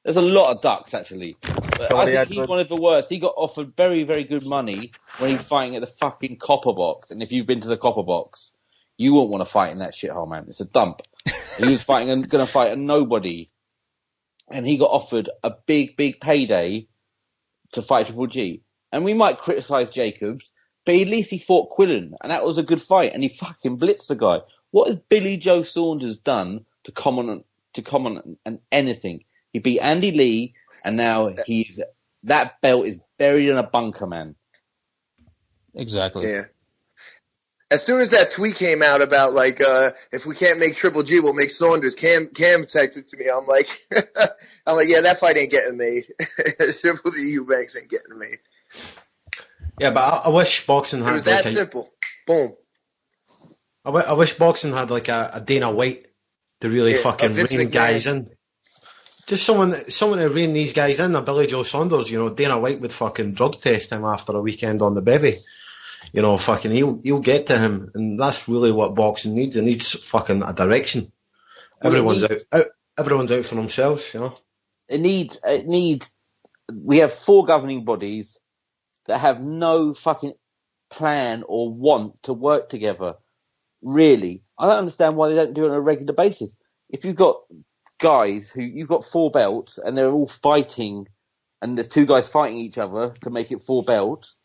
There's a lot of ducks actually. But I think he's one of the worst. He got offered very, very good money when he's fighting at the fucking Copper Box. And if you've been to the Copper Box, you won't want to fight in that shithole, man. It's a dump. He was going to fight a nobody, and he got offered a big, big payday to fight Triple G. And we might criticise Jacobs, but at least he fought Quillen, and that was a good fight, and he fucking blitzed the guy. What has Billy Joe Saunders done to comment on anything? He beat Andy Lee, and now that belt is buried in a bunker, man. Exactly. Yeah. As soon as that tweet came out about if we can't make Triple G, we'll make Saunders. Cam texted to me. I'm like, yeah, that fight ain't getting made. Triple G Eubanks ain't getting made. Yeah, but I wish boxing had. It was that simple. Boom. I wish boxing had a Dana White to really fucking rein guys in. Just someone to rein these guys in. A Billy Joe Saunders, Dana White would fucking drug test him after a weekend on the bevy. Fucking he'll get to him, and that's really what boxing needs. It needs fucking a direction. Everyone's out for themselves, It needs. We have 4 governing bodies that have no fucking plan or want to work together. Really, I don't understand why they don't do it on a regular basis. If you've got guys you've got 4 belts and they're all fighting, and there's 2 guys fighting each other to make it 4 belts.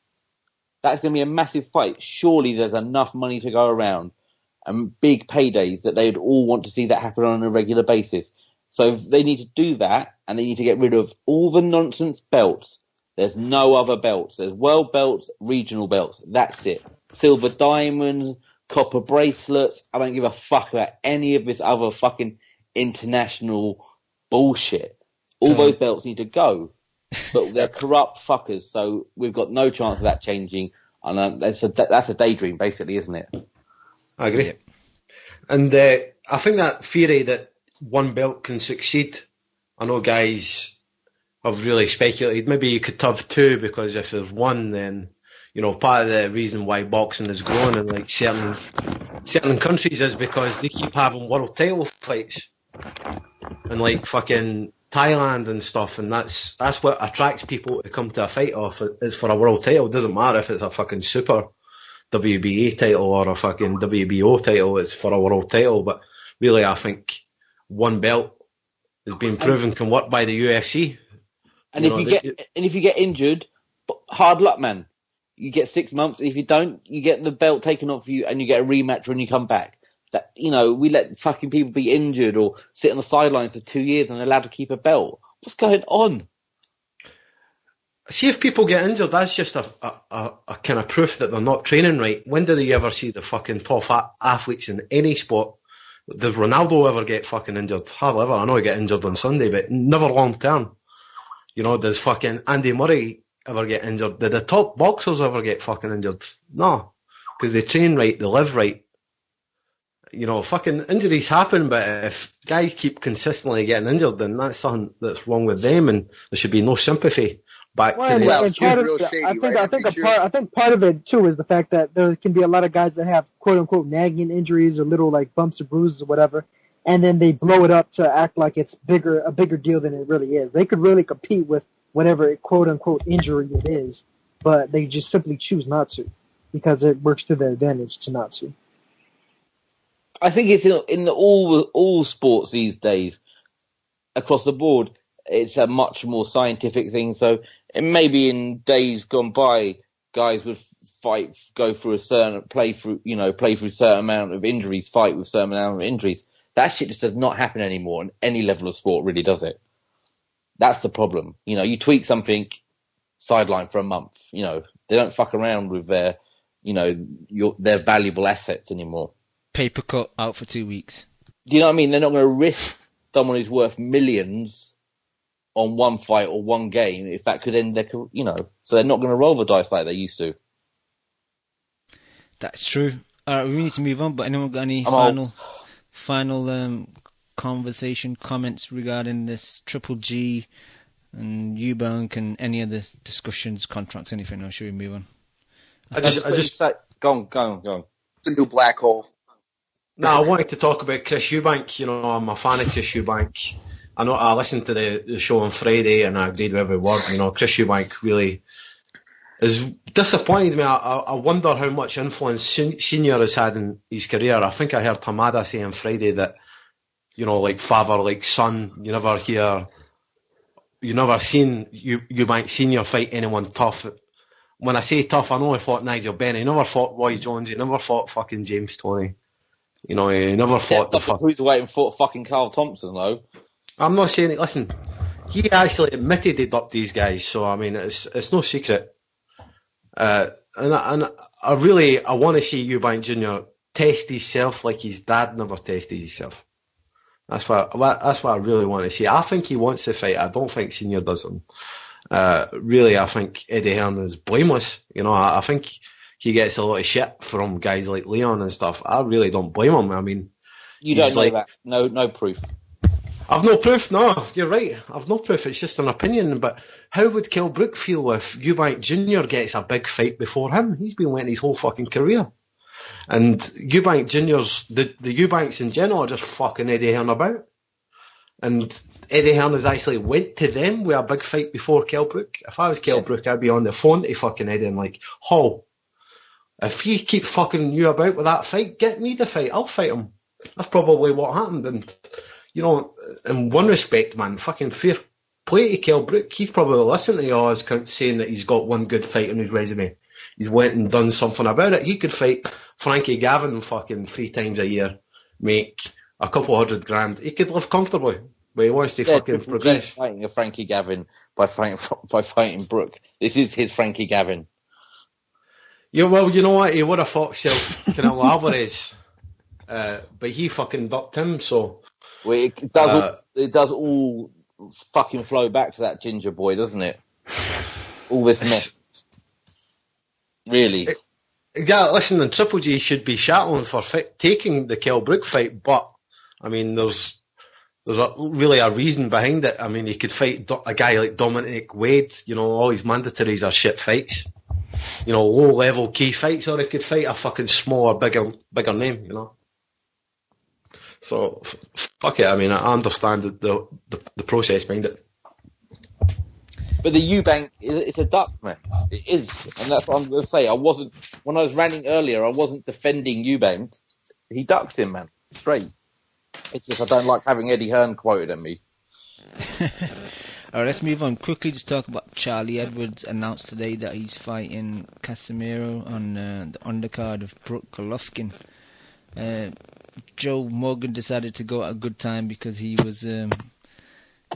That's going to be a massive fight. Surely there's enough money to go around and big paydays that they'd all want to see that happen on a regular basis. So they need to do that, and they need to get rid of all the nonsense belts. There's no other belts. There's world belts, regional belts. That's it. Silver diamonds, copper bracelets. I don't give a fuck about any of this other fucking international bullshit. All those belts need to go. But they're corrupt fuckers, so we've got no chance of that changing. And that's a daydream, basically, isn't it? I agree. Yeah. And I think that theory that one belt can succeed, I know guys have really speculated. Maybe you could have 2, because if there's one, then, part of the reason why boxing is growing in certain countries is because they keep having world title fights. And fucking Thailand and stuff, and that's what attracts people to come to a fight off is for a world title. It doesn't matter if it's a fucking super WBA title or a fucking WBO title, it's for a world title. But really, I think one belt has been proven can work by the UFC. And if you get injured, hard luck, man. You get 6 months. If you don't, you get the belt taken off you, and you get a rematch when you come back. That, we let fucking people be injured or sit on the sidelines for 2 years and they're allowed to keep a belt. What's going on? See, if people get injured, that's just a kind of proof that they're not training right. When did you ever see the fucking top athletes in any sport? Does Ronaldo ever get fucking injured? Hardly ever. I know he get injured on Sunday, but never long term. Does fucking Andy Murray ever get injured? Did the top boxers ever get fucking injured? No, because they train right, they live right. Fucking injuries happen, but if guys keep consistently getting injured, then that's something that's wrong with them, and there should be no sympathy back to the... I think part of it too is the fact that there can be a lot of guys that have quote unquote nagging injuries or little bumps or bruises or whatever, and then they blow it up to act like it's a bigger deal than it really is. They could really compete with whatever quote unquote injury it is, but they just simply choose not to because it works to their advantage to not to. I think it's in all sports these days, across the board. It's a much more scientific thing. So maybe in days gone by, guys would play through a certain amount of injuries, fight with a certain amount of injuries. That shit just does not happen anymore on any level of sport, really, does it? That's the problem. You know, you tweak something, sideline for a month. You know, they don't fuck around with their, you know, their valuable assets anymore. Paper cut, out for 2 weeks. Do you know what I mean? They're not going to risk someone who's worth millions on one fight or one game if that could end their, you know. So they're not going to roll the dice like they used to. That's true. All right, we need to move on. But anyone got any final conversation comments regarding this Triple G and Eubank and any other discussions, contracts, anything? Or should we move on? I just go on. It's a new black hole. No, I wanted to talk about Chris Eubank. You know, I'm a fan of Chris Eubank. I know I listened to the show on Friday and I agreed with every word. You know, Chris Eubank really has disappointed me. I wonder how much influence Senior has had in his career. I think I heard Hamada say on Friday that, you know, like father, like son, you never seen Eubank Senior fight anyone tough. When I say tough, I know he fought Nigel Benn. He never fought Roy Jones. He never fought fucking James Toney. You know, he never fought the cruiserweight and fought fucking Carl Thompson, though. I'm not saying it. Listen, he actually admitted he ducked these guys, so I mean, it's no secret. And I want to see Eubank Jr. test himself like his dad never tested himself. That's what I really want to see. I think he wants to fight. I don't think Senior does him. Really, I think Eddie Hearn is blameless. You know, I think he gets a lot of shit from guys like Leon and stuff. I really don't blame him. I mean, you don't know that. No proof. I've no proof. No, you're right. I've no proof. It's just an opinion. But how would Kell Brook feel if Eubank Jr. gets a big fight before him? He's been waiting his whole fucking career. And Eubank Jr.'s, the Eubanks in general are just fucking Eddie Hearn about. And Eddie Hearn has actually went to them with a big fight before Kell Brook. If I was Kell Brook, I'd be on the phone to fucking Eddie and like, Hall, if he keeps fucking you about with that fight, get me the fight. I'll fight him. That's probably what happened. And, you know, in one respect, man, fucking fair play to Kell Brook. He's probably listening to us saying that he's got one good fight on his resume. He's went and done something about it. He could fight Frankie Gavin fucking 3 times a year, make a couple $100,000. He could live comfortably, but he wants to fucking progress. He's fighting a Frankie Gavin by fighting Brook. This is his Frankie Gavin. Yeah, well, you know what? He would have fought Canelo Alvarez, but he fucking ducked him. So well, it does all fucking flow back to that ginger boy, doesn't it? All this mess. Really? Yeah, listen, the Triple G should be shattling for taking the Kell Brook fight, but I mean, there's really a reason behind it. I mean, he could fight a guy like Dominic Wade. You know, all his mandatories are shit fights. You know, low level key fights, or he could fight a fucking smaller, bigger name. You know. So fuck it. I mean, I understand the process behind it. But the Eubank, it's a duck, man. It is. And that's what I'm going to say. When I was ranting earlier, I wasn't defending Eubank. He ducked him, man. Straight. It's just I don't like having Eddie Hearn quoted at me. All right, let's move on. Quickly just talk about Charlie Edwards announced today that he's fighting Casemiro on the undercard of Brook Golovkin. Joe Morgan decided to go at a good time because he was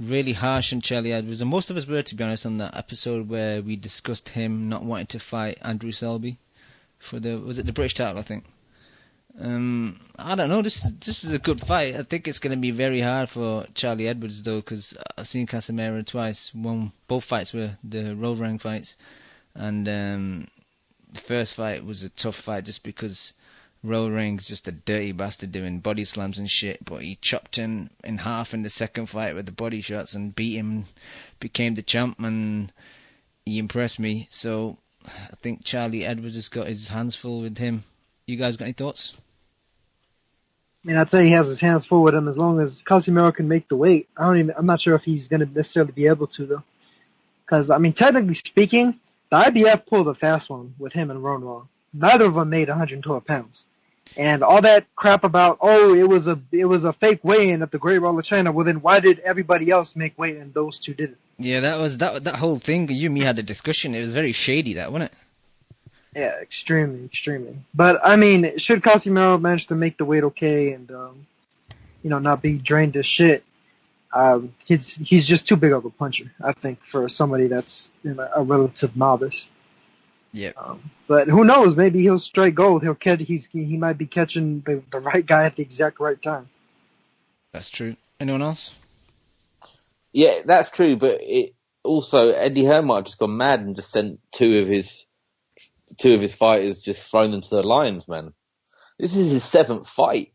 really harsh on Charlie Edwards, and most of us were, to be honest, on that episode where we discussed him not wanting to fight Andrew Selby for the British title, I think. I don't know. This is a good fight. I think it's going to be very hard for Charlie Edwards though, because I've seen Casemiro twice. Both fights were the road rank fights, and the first fight was a tough fight just because Road Ring's just a dirty bastard doing body slams and shit, but he chopped him in half in the second fight with the body shots and beat him and became the champ, and he impressed me. So I think Charlie Edwards has got his hands full with him. You guys got any thoughts? I mean, I'd say he has his hands full with him as long as Casemiro can make the weight. I'm not sure if he's going to necessarily be able to, though. Because, I mean, technically speaking, the IBF pulled a fast one with him and Ronwall. Neither of them made 112 pounds. And all that crap about, it was a fake weigh-in at the Great Wall of China. Well, then why did everybody else make weight and those two didn't? Yeah, that whole thing. You and me had a discussion. It was very shady, that, wasn't it? Yeah, extremely, extremely. But I mean, should Casemiro manage to make the weight okay and not be drained to shit? He's just too big of a puncher, I think, for somebody that's a relative novice. Yeah. But who knows? Maybe he'll strike gold. He might be catching the right guy at the exact right time. That's true. Anyone else? Yeah, that's true. But also Eddie Hearn might have just gone mad and just sent two of his fighters, just thrown them to the lions. Man, this is his 7th fight.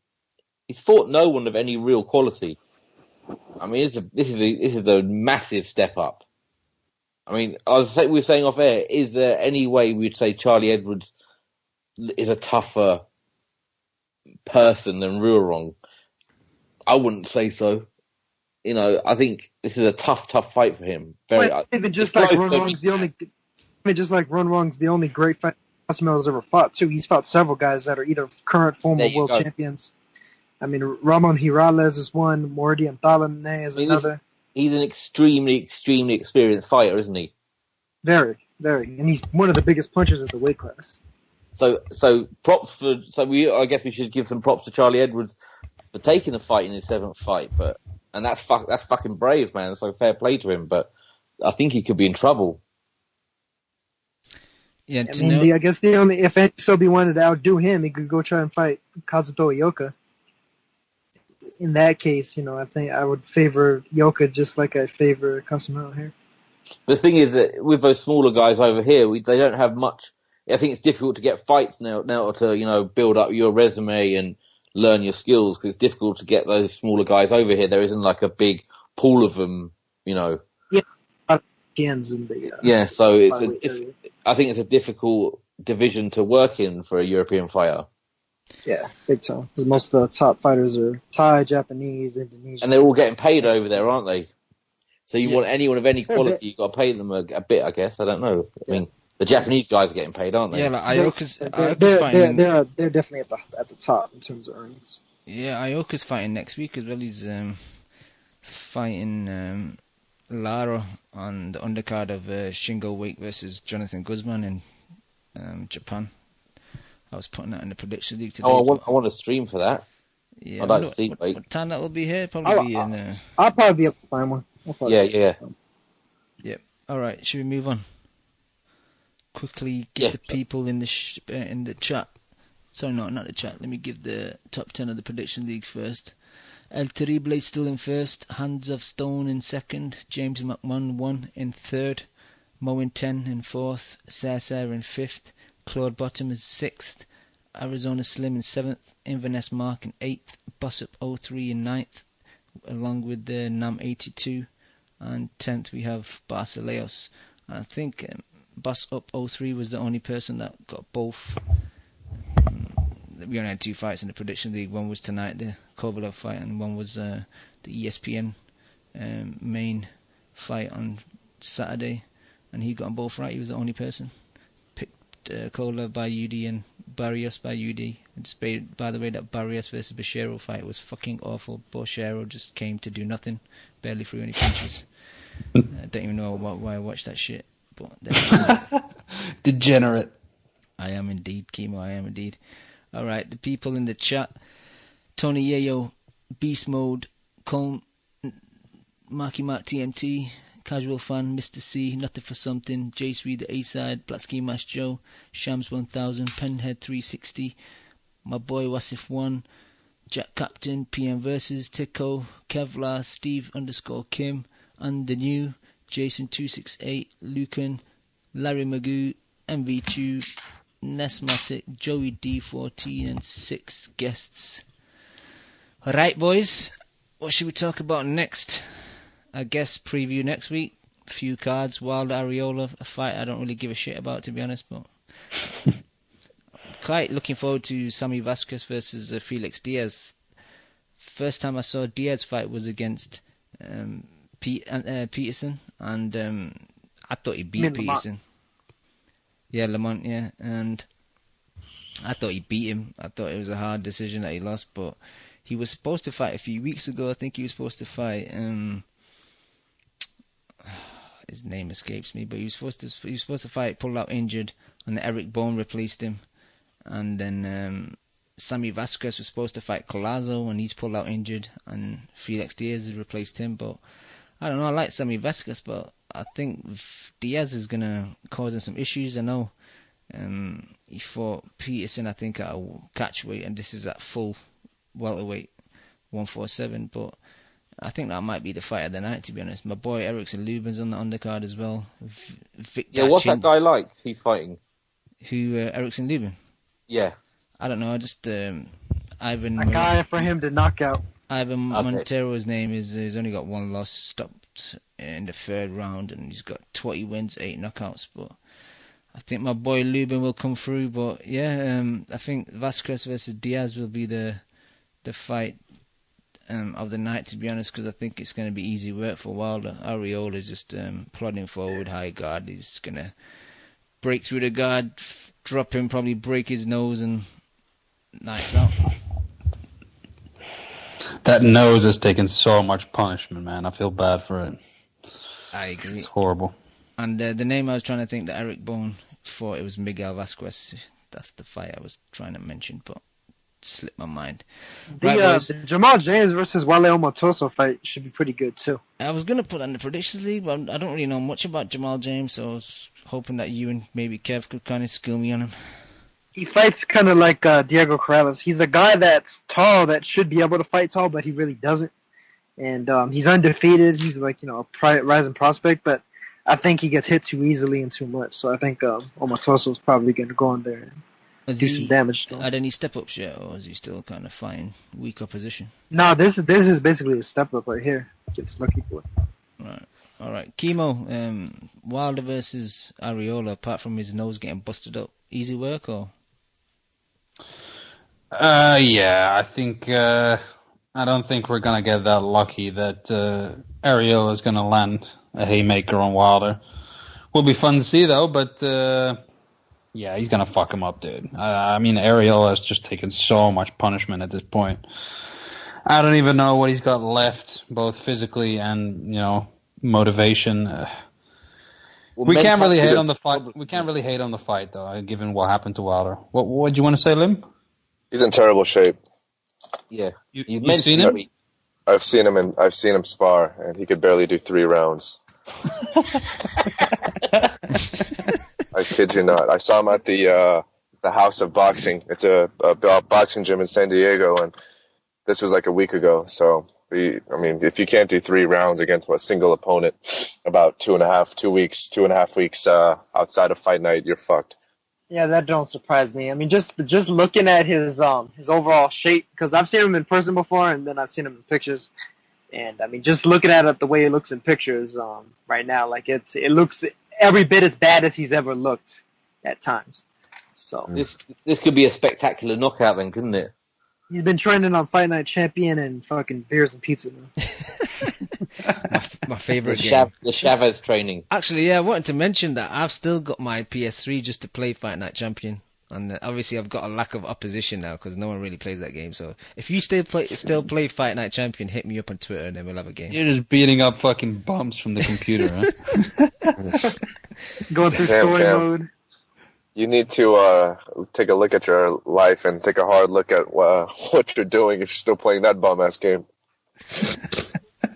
He's fought no one of any real quality. I mean, this is a massive step up. I mean, we were saying off air, is there any way we'd say Charlie Edwards is a tougher person than Ruorong? I wouldn't say so. I think this is a tough fight for him. Just like Ruorong's the only great fight Masvidal's ever fought too. He's fought several guys that are either current, former world champions. I mean, Ramon Hirales is one, Mordi Antalane is another. He's an extremely, extremely experienced fighter, isn't he? Very, very, and he's one of the biggest punchers at the weight class. So props for. I guess we should give some props to Charlie Edwards for taking the fight in his 7th fight, and that's fucking brave, man. So fair play to him, but I think he could be in trouble. Yeah, I guess if Sobi wanted to outdo him, he could go try and fight Kazuto Ioka. In that case, I think I would favor Yoka just like I favor Casemiro here. The thing is that with those smaller guys over here, they don't have much. I think it's difficult to get fights now to build up your resume and learn your skills, because it's difficult to get those smaller guys over here. There isn't like a big pool of them, Yeah, hands in the yeah. So I think it's a difficult division to work in for a European fighter. Yeah, big time. Because most of the top fighters are Thai, Japanese, Indonesian. And they're all getting paid over there, aren't they? So you want anyone of any quality, you've got to pay them a bit, I guess. I don't know. I mean, the Japanese guys are getting paid, aren't they? Yeah, like Ioka's fighting. They're definitely at the top in terms of earnings. Yeah, Ioka's fighting next week as well. He's fighting Lara on the undercard of Shingo Wake versus Jonathan Guzman in Japan. I was putting that in the prediction league today. Oh, I want to stream for that. Yeah, I'd like to see what time that will be here? I'll probably be able to find one. Yeah. Yep. All right. Should we move on? Quickly give the people in the chat. Sorry, no, not the chat. Let me give the top 10 of the prediction league first. El Terrible still in first. Hands of Stone in second. James McMahon 1 in third. Mo in 10 in fourth. Cesar in fifth. Claude Bottom is 6th, Arizona Slim in 7th, Inverness Mark in 8th, Boss Up 03 in 9th, along with the Nam 82, and 10th we have Barcelos. And I think Boss Up 03 was the only person that got both. We only had 2 fights in the prediction league. One was tonight, the Kovalev fight, and one was the ESPN main fight on Saturday, and he got them both right. He was the only person. Kovalev by UD and Barrios by UD. And by the way, that Barrios versus Bashiro fight was fucking awful. Bashiro just came to do nothing, barely threw any punches. I don't even know why I watched that shit. But degenerate. I am indeed, Kimo. I am indeed. All right, the people in the chat: Tony Yayo, Beast Mode, Colm, Marky Mark TMT. Casual Fan, Mr. C, Nothing for Something, Jace Reed the A-Side, Blacksky Mash Joe, Shams 1000, Penhead 360, my boy Wasif 1, Jack Captain, PM Versus, Tico, Kevlar, Steve _Kim, and the new, Jason 268, Lucan, Larry Magoo, MV2, Nesmatic, Joey D14, and 6 guests. Alright boys, what should we talk about next? I guess preview next week. Few cards. Wilder Areola, a fight I don't really give a shit about, to be honest, but quite looking forward to Sammy Vasquez versus Felix Diaz. First time I saw Diaz fight was against Peterson, and I thought he beat Peterson. Yeah, Lamont, yeah, and I thought he beat him. I thought it was a hard decision that he lost, but he was supposed to fight a few weeks ago. I think he was supposed to fight. His name escapes me, but he was supposed to fight, pulled out injured, and Eric Bone replaced him, and then Sammy Vasquez was supposed to fight Collazo, and he's pulled out injured, and Felix Diaz has replaced him. But I don't know. I like Sammy Vasquez, but I think Diaz is gonna cause him some issues. I know. He fought Peterson, I think, at a catch weight, and this is at full welterweight, 147. But I think that might be the fight of the night, to be honest. My boy Erickson Lubin's on the undercard as well. What's that guy like he's fighting? Who, Erickson Lubin? Yeah. I don't know, just Ivan... A guy for him to knock out. Ivan Montero's name is, he's only got one loss, stopped in the third round, and he's got 20 wins, 8 knockouts, but I think my boy Lubin will come through. But yeah, I think Vasquez versus Diaz will be the fight of the night, to be honest, because I think it's going to be easy work for Wilder. Arreola is just plodding forward, high guard. He's going to break through the guard, drop him, probably break his nose, and nice out. That nose has taken so much punishment, man. I feel bad for it. I agree. It's horrible. And the name I was trying to think that Eric Bone fought, it was Miguel Vasquez. That's the fight I was trying to mention, but it slipped my mind. The Jamal James versus Wale Omotosho fight should be pretty good, too. I was going to put that in the predictions league, but I don't really know much about Jamal James, so I was hoping that you and maybe Kev could kind of school me on him. He fights kind of like Diego Corrales. He's a guy that's tall, that should be able to fight tall, but he really doesn't. And he's undefeated. He's like, a rising prospect, but I think he gets hit too easily and too much. So I think Omotosho is probably going to go in there and do some damage to him. Had any step-ups yet, or is he still kind of fighting weak opposition? No, this is basically a step-up right here. Gets lucky for it. Right. All right. Chemo, Wilder versus Arreola, apart from his nose getting busted up, easy work, or...? Yeah, I think I don't think we're gonna get that lucky that Arreola is gonna land a haymaker on Wilder. Will be fun to see though, but yeah, he's gonna fuck him up, dude. I mean, Arreola has just taken so much punishment at this point. I don't even know what he's got left, both physically and motivation. We can't really hate on the fight. We can't really hate on the fight, though, given what happened to Wilder. What do you want to say, Lim? He's in terrible shape. Yeah, you've seen him. I've seen him spar, and he could barely do 3 rounds. I kid you not. I saw him at the House of Boxing. It's a boxing gym in San Diego, and this was like a week ago. So. If you can't do 3 rounds against a single opponent about 2.5 weeks outside of fight night, you're fucked. Yeah, that don't surprise me. I mean, just looking at his overall shape, because I've seen him in person before, and then I've seen him in pictures, and I mean, just looking at it the way it looks in pictures right now, like it looks every bit as bad as he's ever looked at times. So this could be a spectacular knockout, then, couldn't it? He's been trending on Fight Night Champion and fucking beers and pizza now. my favorite game. The Chavez training. Actually, yeah, I wanted to mention that I've still got my PS3 just to play Fight Night Champion. And obviously I've got a lack of opposition now because no one really plays that game. So if you still play Fight Night Champion, hit me up on Twitter and then we'll have a game. You're just beating up fucking bums from the computer, huh? Going through story mode. You need to take a look at your life and take a hard look at what you're doing if you're still playing that bum-ass game.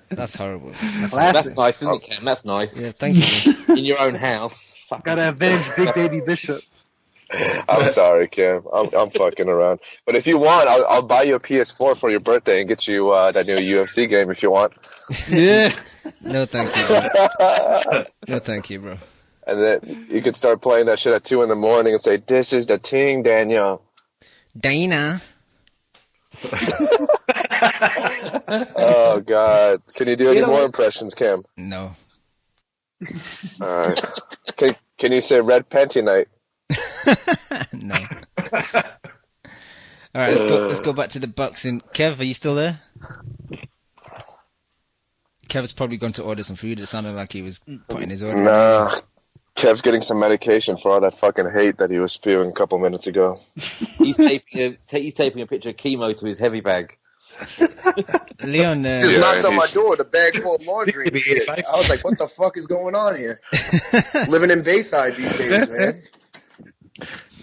That's horrible. That's nice, isn't it, Cam? That's nice. Yeah, thank you. In your own house. Gotta avenge Big Baby Bishop. I'm sorry, Cam. I'm fucking around. But if you want, I'll buy you a PS4 for your birthday and get you that new UFC game if you want. Yeah. No, thank you, bro. No, thank you, bro. And then you could start playing that shit at 2 a.m. and say, "This is the thing, Daniel." Dana. Oh God! Can you do any more impressions, Cam? No. All right. Can you say "Red Panty Night"? No. All right, let's go back to the boxing. Kev, are you still there? Kev's probably gone to order some food. It sounded like he was putting his order. Nah. Kev's getting some medication for all that fucking hate that he was spewing a couple minutes ago. He's taping a picture of Chemo to his heavy bag. Leon just knocked on my door with a bag full of laundry and shit. I was like, what the fuck is going on here? Living in Bayside these days, man.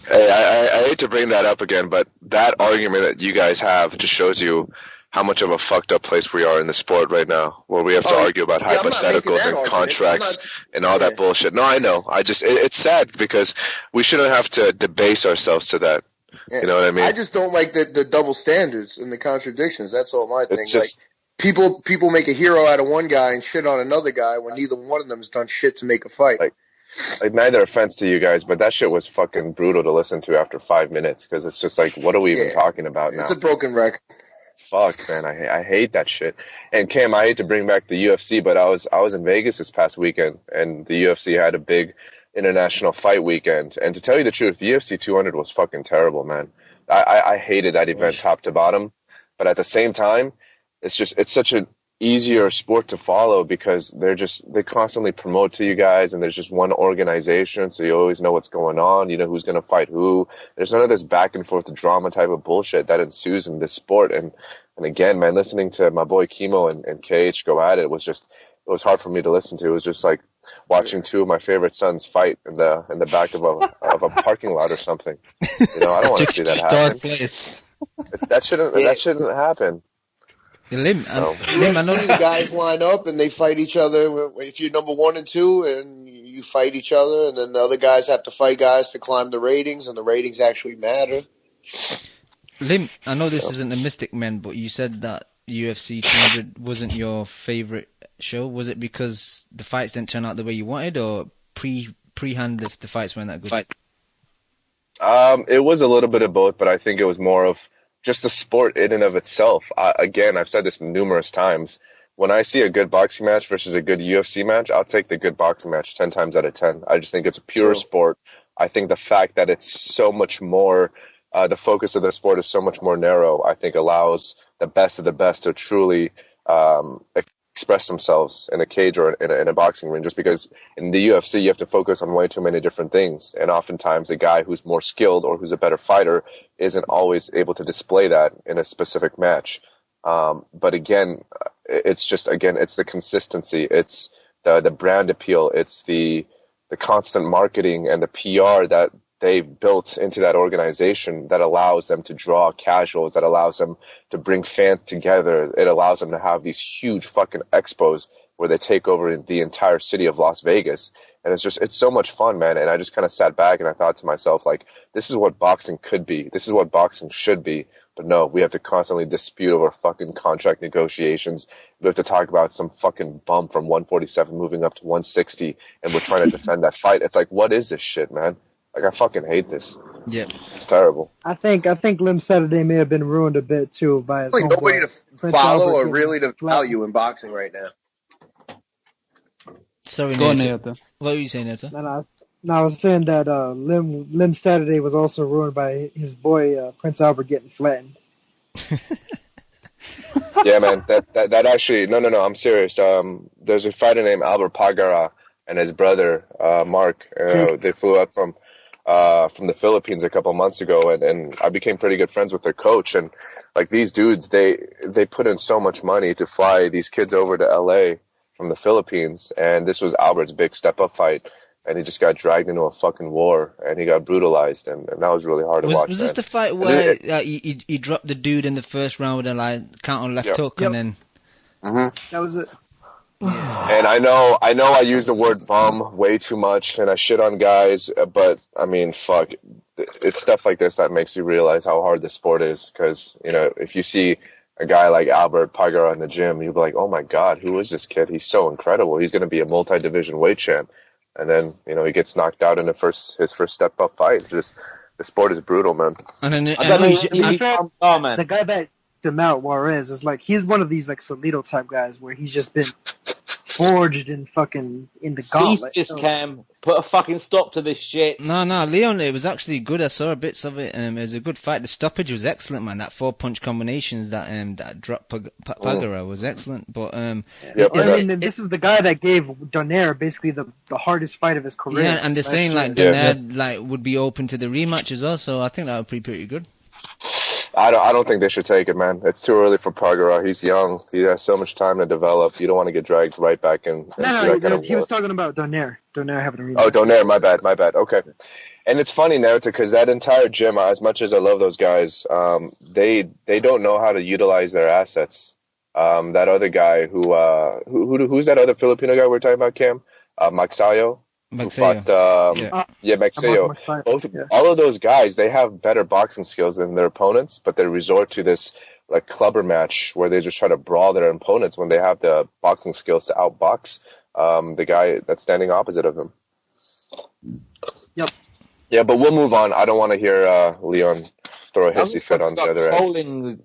Hey, I hate to bring that up again, but that argument that you guys have just shows you how much of a fucked up place we are in the sport right now, where we have to argue about hypotheticals and contracts and all that bullshit. No, I know. It's sad because we shouldn't have to debase ourselves to that. You know what I mean? I just don't like the double standards and the contradictions. That's all my thing. Like people make a hero out of one guy and shit on another guy when neither one of them has done shit to make a fight. Like, neither offense to you guys, but that shit was fucking brutal to listen to after 5 minutes, because it's just like, what are we even talking about now? It's a broken record. Fuck, man, I hate that shit. And Cam, I hate to bring back the UFC, but I was in Vegas this past weekend, and the UFC had a big international fight weekend. And to tell you the truth, the UFC 200 was fucking terrible, man. I hated that event top to bottom, but at the same time, it's such an easier sport to follow because they constantly promote to you guys, and there's just one organization, so you always know what's going on. You know who's going to fight who. There's none of this back and forth drama type of bullshit that ensues in this sport. And again, man, listening to my boy Chemo and KH go at it was hard for me to listen to. It was just like watching two of my favorite sons fight in the back of a parking lot or something. You know, I don't want to see that happen. Dark place. That shouldn't happen. Lim, I know the guys line up and they fight each other. If you're number 1 and 2, and you fight each other, and then the other guys have to fight guys to climb the ratings, and the ratings actually matter. Lim, I know this isn't a Mystic Men, but you said that UFC 200 wasn't your favorite show. Was it because the fights didn't turn out the way you wanted, or pre-hand the fights weren't that good? It was a little bit of both, but I think it was more of just the sport in and of itself. Again, I've said this numerous times. When I see a good boxing match versus a good UFC match, I'll take the good boxing match 10 times out of 10. I just think it's a pure sport. I think the fact that it's so much more, the focus of the sport is so much more narrow, I think allows the best of the best to truly express themselves in a cage or in a boxing ring, just because in the UFC you have to focus on way too many different things, and oftentimes a guy who's more skilled or who's a better fighter isn't always able to display that in a specific match. But again, it's the consistency, it's the brand appeal, it's the constant marketing and the PR that they've built into that organization that allows them to draw casuals, that allows them to bring fans together. It allows them to have these huge fucking expos where they take over the entire city of Las Vegas. And it's so much fun, man. And I just kind of sat back and I thought to myself, like, this is what boxing could be. This is what boxing should be. But no, we have to constantly dispute over fucking contract negotiations. We have to talk about some fucking bum from 147 moving up to 160, and we're trying to defend that fight. It's like, what is this shit, man? Like, I fucking hate this. Yeah, it's terrible. I think Lim Saturday may have been ruined a bit too by his nobody to follow or really to value in boxing right now. Sorry, Go on, Nato. Nato. What were you saying, Nato? No, I was saying that Lim Saturday was also ruined by his boy Prince Albert getting flattened. Yeah, man. That actually no. I'm serious. There's a fighter named Albert Pagara and his brother Mark. They flew up from the Philippines a couple months ago, and I became pretty good friends with their coach. And like, these dudes, they put in so much money to fly these kids over to LA from the Philippines, and this was Albert's big step up fight, and he just got dragged into a fucking war, and he got brutalized, and that was really hard to watch. Was this the fight where he dropped the dude in the first round with a count on left hook, and then? That was it. And I know I use the word bum way too much, and I shit on guys, but I mean, fuck, it's stuff like this that makes you realize how hard the sport is. Because, you know, if you see a guy like Albert Pagara in the gym, you'll be like, oh my god, who is this kid? He's so incredible. He's going to be a multi-division weight champ. And then, you know, he gets knocked out in his first step up fight. Just, the sport is brutal, man. And then, the guy that him out, Juarez, is like, he's one of these like Salido type guys where he's just been forged in the gauntlet. Cease this, Cam. Put a fucking stop to this shit. No, Leon, it was actually good. I saw bits of it. It was a good fight. The stoppage was excellent, man. That 4-punch combinations that dropped Pagara was excellent. But this is the guy that gave Donaire basically the hardest fight of his career. Yeah, and they're saying like Donaire would be open to the rematch as well. So I think that would be pretty good. I don't think they should take it, man. It's too early for Pagara. He's young. He has so much time to develop. You don't want to get dragged right back in. No, he was talking about Donaire. Donaire having a rematch. Oh, Donaire, my bad. Okay. And it's funny, Naruto, because that entire gym, as much as I love those guys, they don't know how to utilize their assets. That other guy who's that other Filipino guy we're talking about, Cam? Maxayo. Who fought, Maxayo. All of those guys, they have better boxing skills than their opponents, but they resort to this like clubber match where they just try to brawl their opponents when they have the boxing skills to outbox the guy that's standing opposite of them. Yep. Yeah, but we'll move on. I don't want to hear Leon throw a hissy fit on the other end. Trolling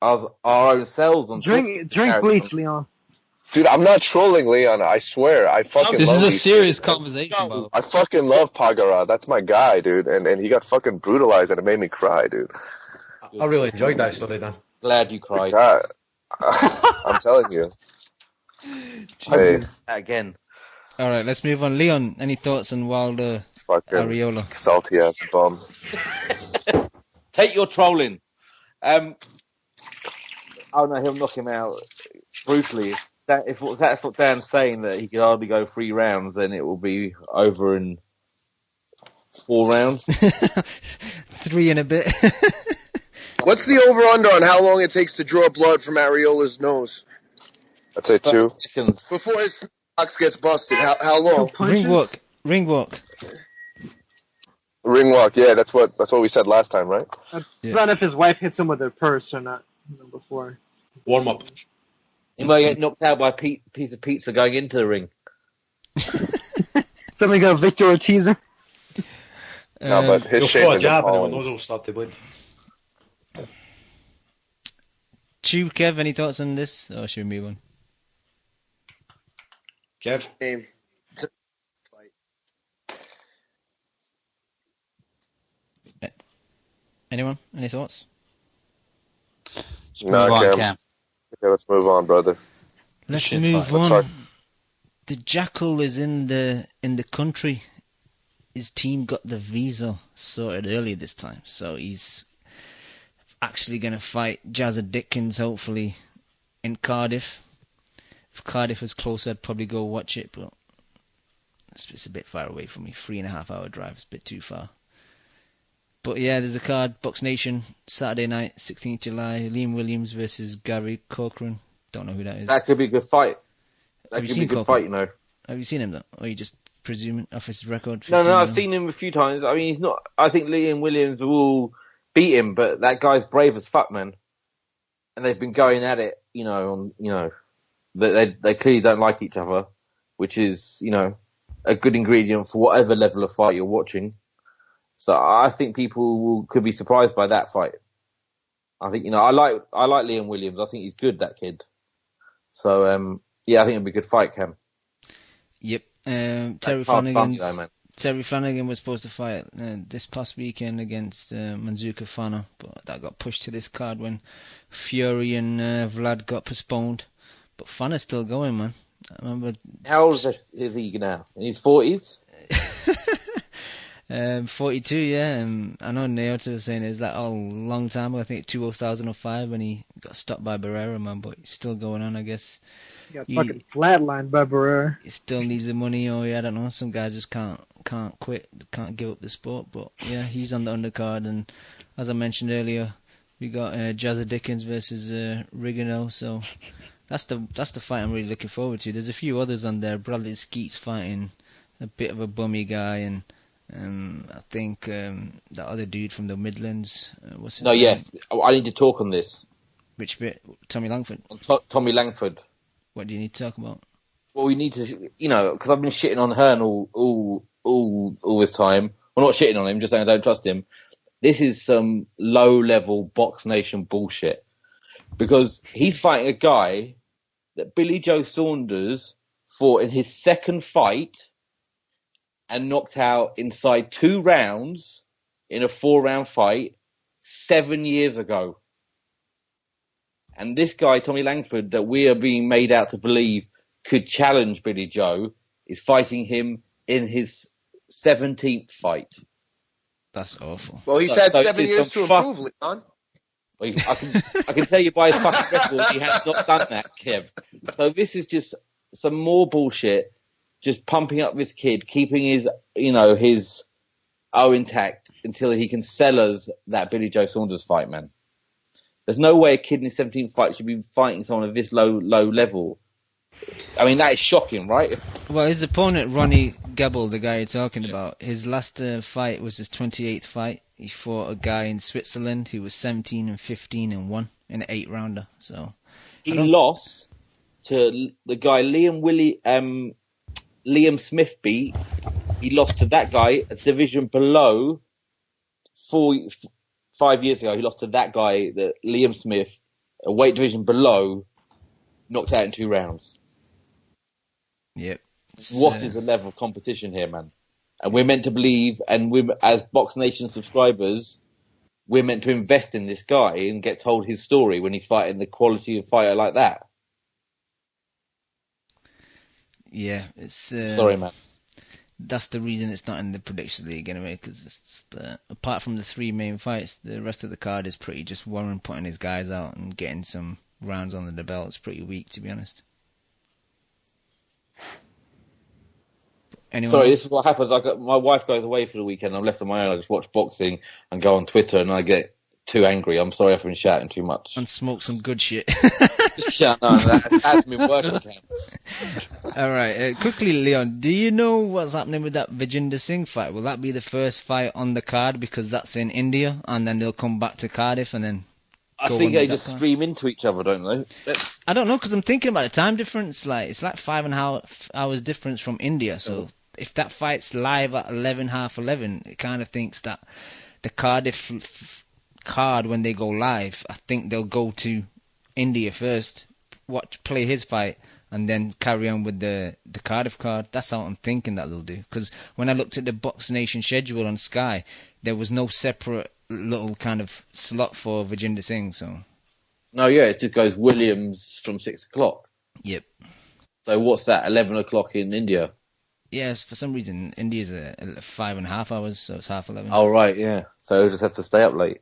our own selves on drink bleach, Leon. Dude, I'm not trolling Leon. I swear, I fucking. This love is a these serious kids. conversation, by the way. I fucking love Pagara. That's my guy, dude. And he got fucking brutalized, and it made me cry, dude. I really enjoyed that story, Dan. Glad you cried. I'm telling you. Hey. Again. All right, let's move on. Leon, any thoughts on Wilder fucking Arreola? Salty ass bum. Take your trolling. Oh no, he'll knock him out brutally. If that's what Dan's saying, that he could hardly go 3 rounds, then it will be over in 4 rounds. 3 and a bit. What's the over-under on how long it takes to draw blood from Areola's nose? I'd say 2. Before his box gets busted, how long? Ring walk. Ring walk, yeah, that's what we said last time, right? Not if his wife hits him with her purse or not. Before warm up. He might get knocked out by a piece of pizza going into the ring. Somebody got Victor Ortiz. No, but his shape is appalling. Nose will start to bleed. Chew, Kev, any thoughts on this? Or should we move on? Kev? Anyone? Any thoughts? No, Cam. Okay, let's move on, brother. Let's move on. The Jackal is in the country. His team got the visa sorted earlier this time, so he's actually going to fight Jazza Dickens, hopefully, in Cardiff. If Cardiff was closer, I'd probably go watch it, but it's a bit far away from me. 3.5 hour drive, it's a bit too far. But yeah, there's a card, Box Nation, Saturday night, 16th July, Liam Williams versus Gary Corcoran. Don't know who that is. That could be a good fight. That could be a good fight, you know. Have you seen him, though? Or are you just presuming off his record? No, I've seen him a few times. I mean, he's not. I think Liam Williams will beat him, but that guy's brave as fuck, man. And they've been going at it, they clearly don't like each other, which is, a good ingredient for whatever level of fight you're watching. So I think people could be surprised by that fight. I think, I like Liam Williams. I think he's good, that kid. So, I think it'll be a good fight, Cam. Yep. Terry Flanagan was supposed to fight this past weekend against Manzuka Fana, but that got pushed to this card when Fury and Vlad got postponed. But Fana's still going, man. I remember. How old is he now? In his 40s? 42, yeah. I know Naota was saying it was that a long time ago. I think 2005 when he got stopped by Barrera, man. But he's still going on, I guess. He got fucking flatlined by Barrera. He still needs the money, or I don't know. Some guys just can't quit, can't give up the sport. But yeah, he's on the undercard, and as I mentioned earlier, we got Jazza Dickens versus Rigano. So that's the fight I'm really looking forward to. There's a few others on there. Bradley Skeet's fighting a bit of a bummy guy, and I think that other dude from the Midlands. What's his name? I need to talk on this. Which bit? Tommy Langford. Tommy Langford. What do you need to talk about? Well, we need to, because I've been shitting on Hearn all this time. Well, not shitting on him, just saying I don't trust him. This is some low-level Box Nation bullshit. Because he's fighting a guy that Billy Joe Saunders fought in his second fight and knocked out inside 2 rounds in a 4-round fight 7 years ago. And this guy, Tommy Langford, that we are being made out to believe could challenge Billy Joe, is fighting him in his 17th fight. That's awful. Well, he's had 7 years to improve, Leon. I can tell you by his fucking record, he has not done that, Kev. So this is just some more bullshit, just pumping up this kid, keeping his are intact until he can sell us that Billy Joe Saunders fight, man. There's no way a kid in his 17th fight should be fighting someone at this low level. I mean, that is shocking, right? Well, his opponent, Ronnie Gebel, the guy you're talking about, his last fight was his 28th fight. He fought a guy in Switzerland who was 17-15 and won in an 8-rounder. So he lost to the guy Liam Smith beat. He lost to that guy a division below 5 years ago. He lost to that guy, that Liam Smith, a weight division below, knocked out in 2 rounds. Yep. What is the level of competition here, man? And we're meant to believe, and we, as Box Nation subscribers, we're meant to invest in this guy and get told his story when he's fighting the quality of fighter like that. Yeah, it's sorry, man. That's the reason it's not in the Prediction League anyway, because apart from the 3 main fights, the rest of the card is pretty just Warren putting his guys out and getting some rounds under the belt. It's pretty weak, to be honest. Sorry, this is what happens. My wife goes away for the weekend. I'm left on my own. I just watch boxing and go on Twitter, and I get too angry. I'm sorry, I've been shouting too much. And smoke some good shit. No, that's been working, Cam. All right, quickly, Leon, do you know what's happening with that Vijender Singh fight? Will that be the first fight on the card because that's in India, and then they'll come back to Cardiff and then? I think they just stream into each other, don't they? I don't know, because I'm thinking about the time difference. Like, it's like 5.5 hours difference from India. So if that fight's live at 11, half 11, it kind of thinks that the Cardiff card, when they go live, I think they'll go to India first, play his fight, and then carry on with the Cardiff card. That's how I'm thinking that they'll do. Because when I looked at the Box Nation schedule on Sky, there was no separate little kind of slot for Vijender Singh. So no, yeah, it just goes Williams from 6 o'clock. Yep. So what's that? 11 o'clock in India. Yes, for some reason India's 5.5 hours, so it's half 11. Oh right, yeah. So he'll just have to stay up late.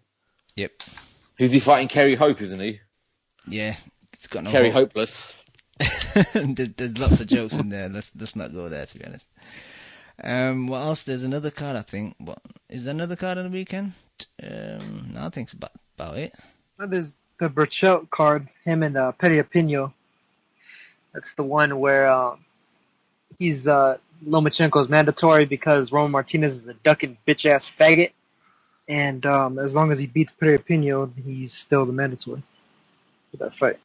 Yep. Who's he fighting? Kerry Hope, isn't he? Yeah, it's got no Kerry hope. Hopeless. There's lots of jokes in there. Let's not go there, to be honest. What else? There's another card, I think. What is there another card on the weekend? No, I think it's about it. There's the Burchelt card, him and Petty Pino. That's the one where he's Lomachenko's mandatory because Roman Martinez is a ducking bitch ass faggot, and as long as he beats Petty Pino, he's still the mandatory for that fight.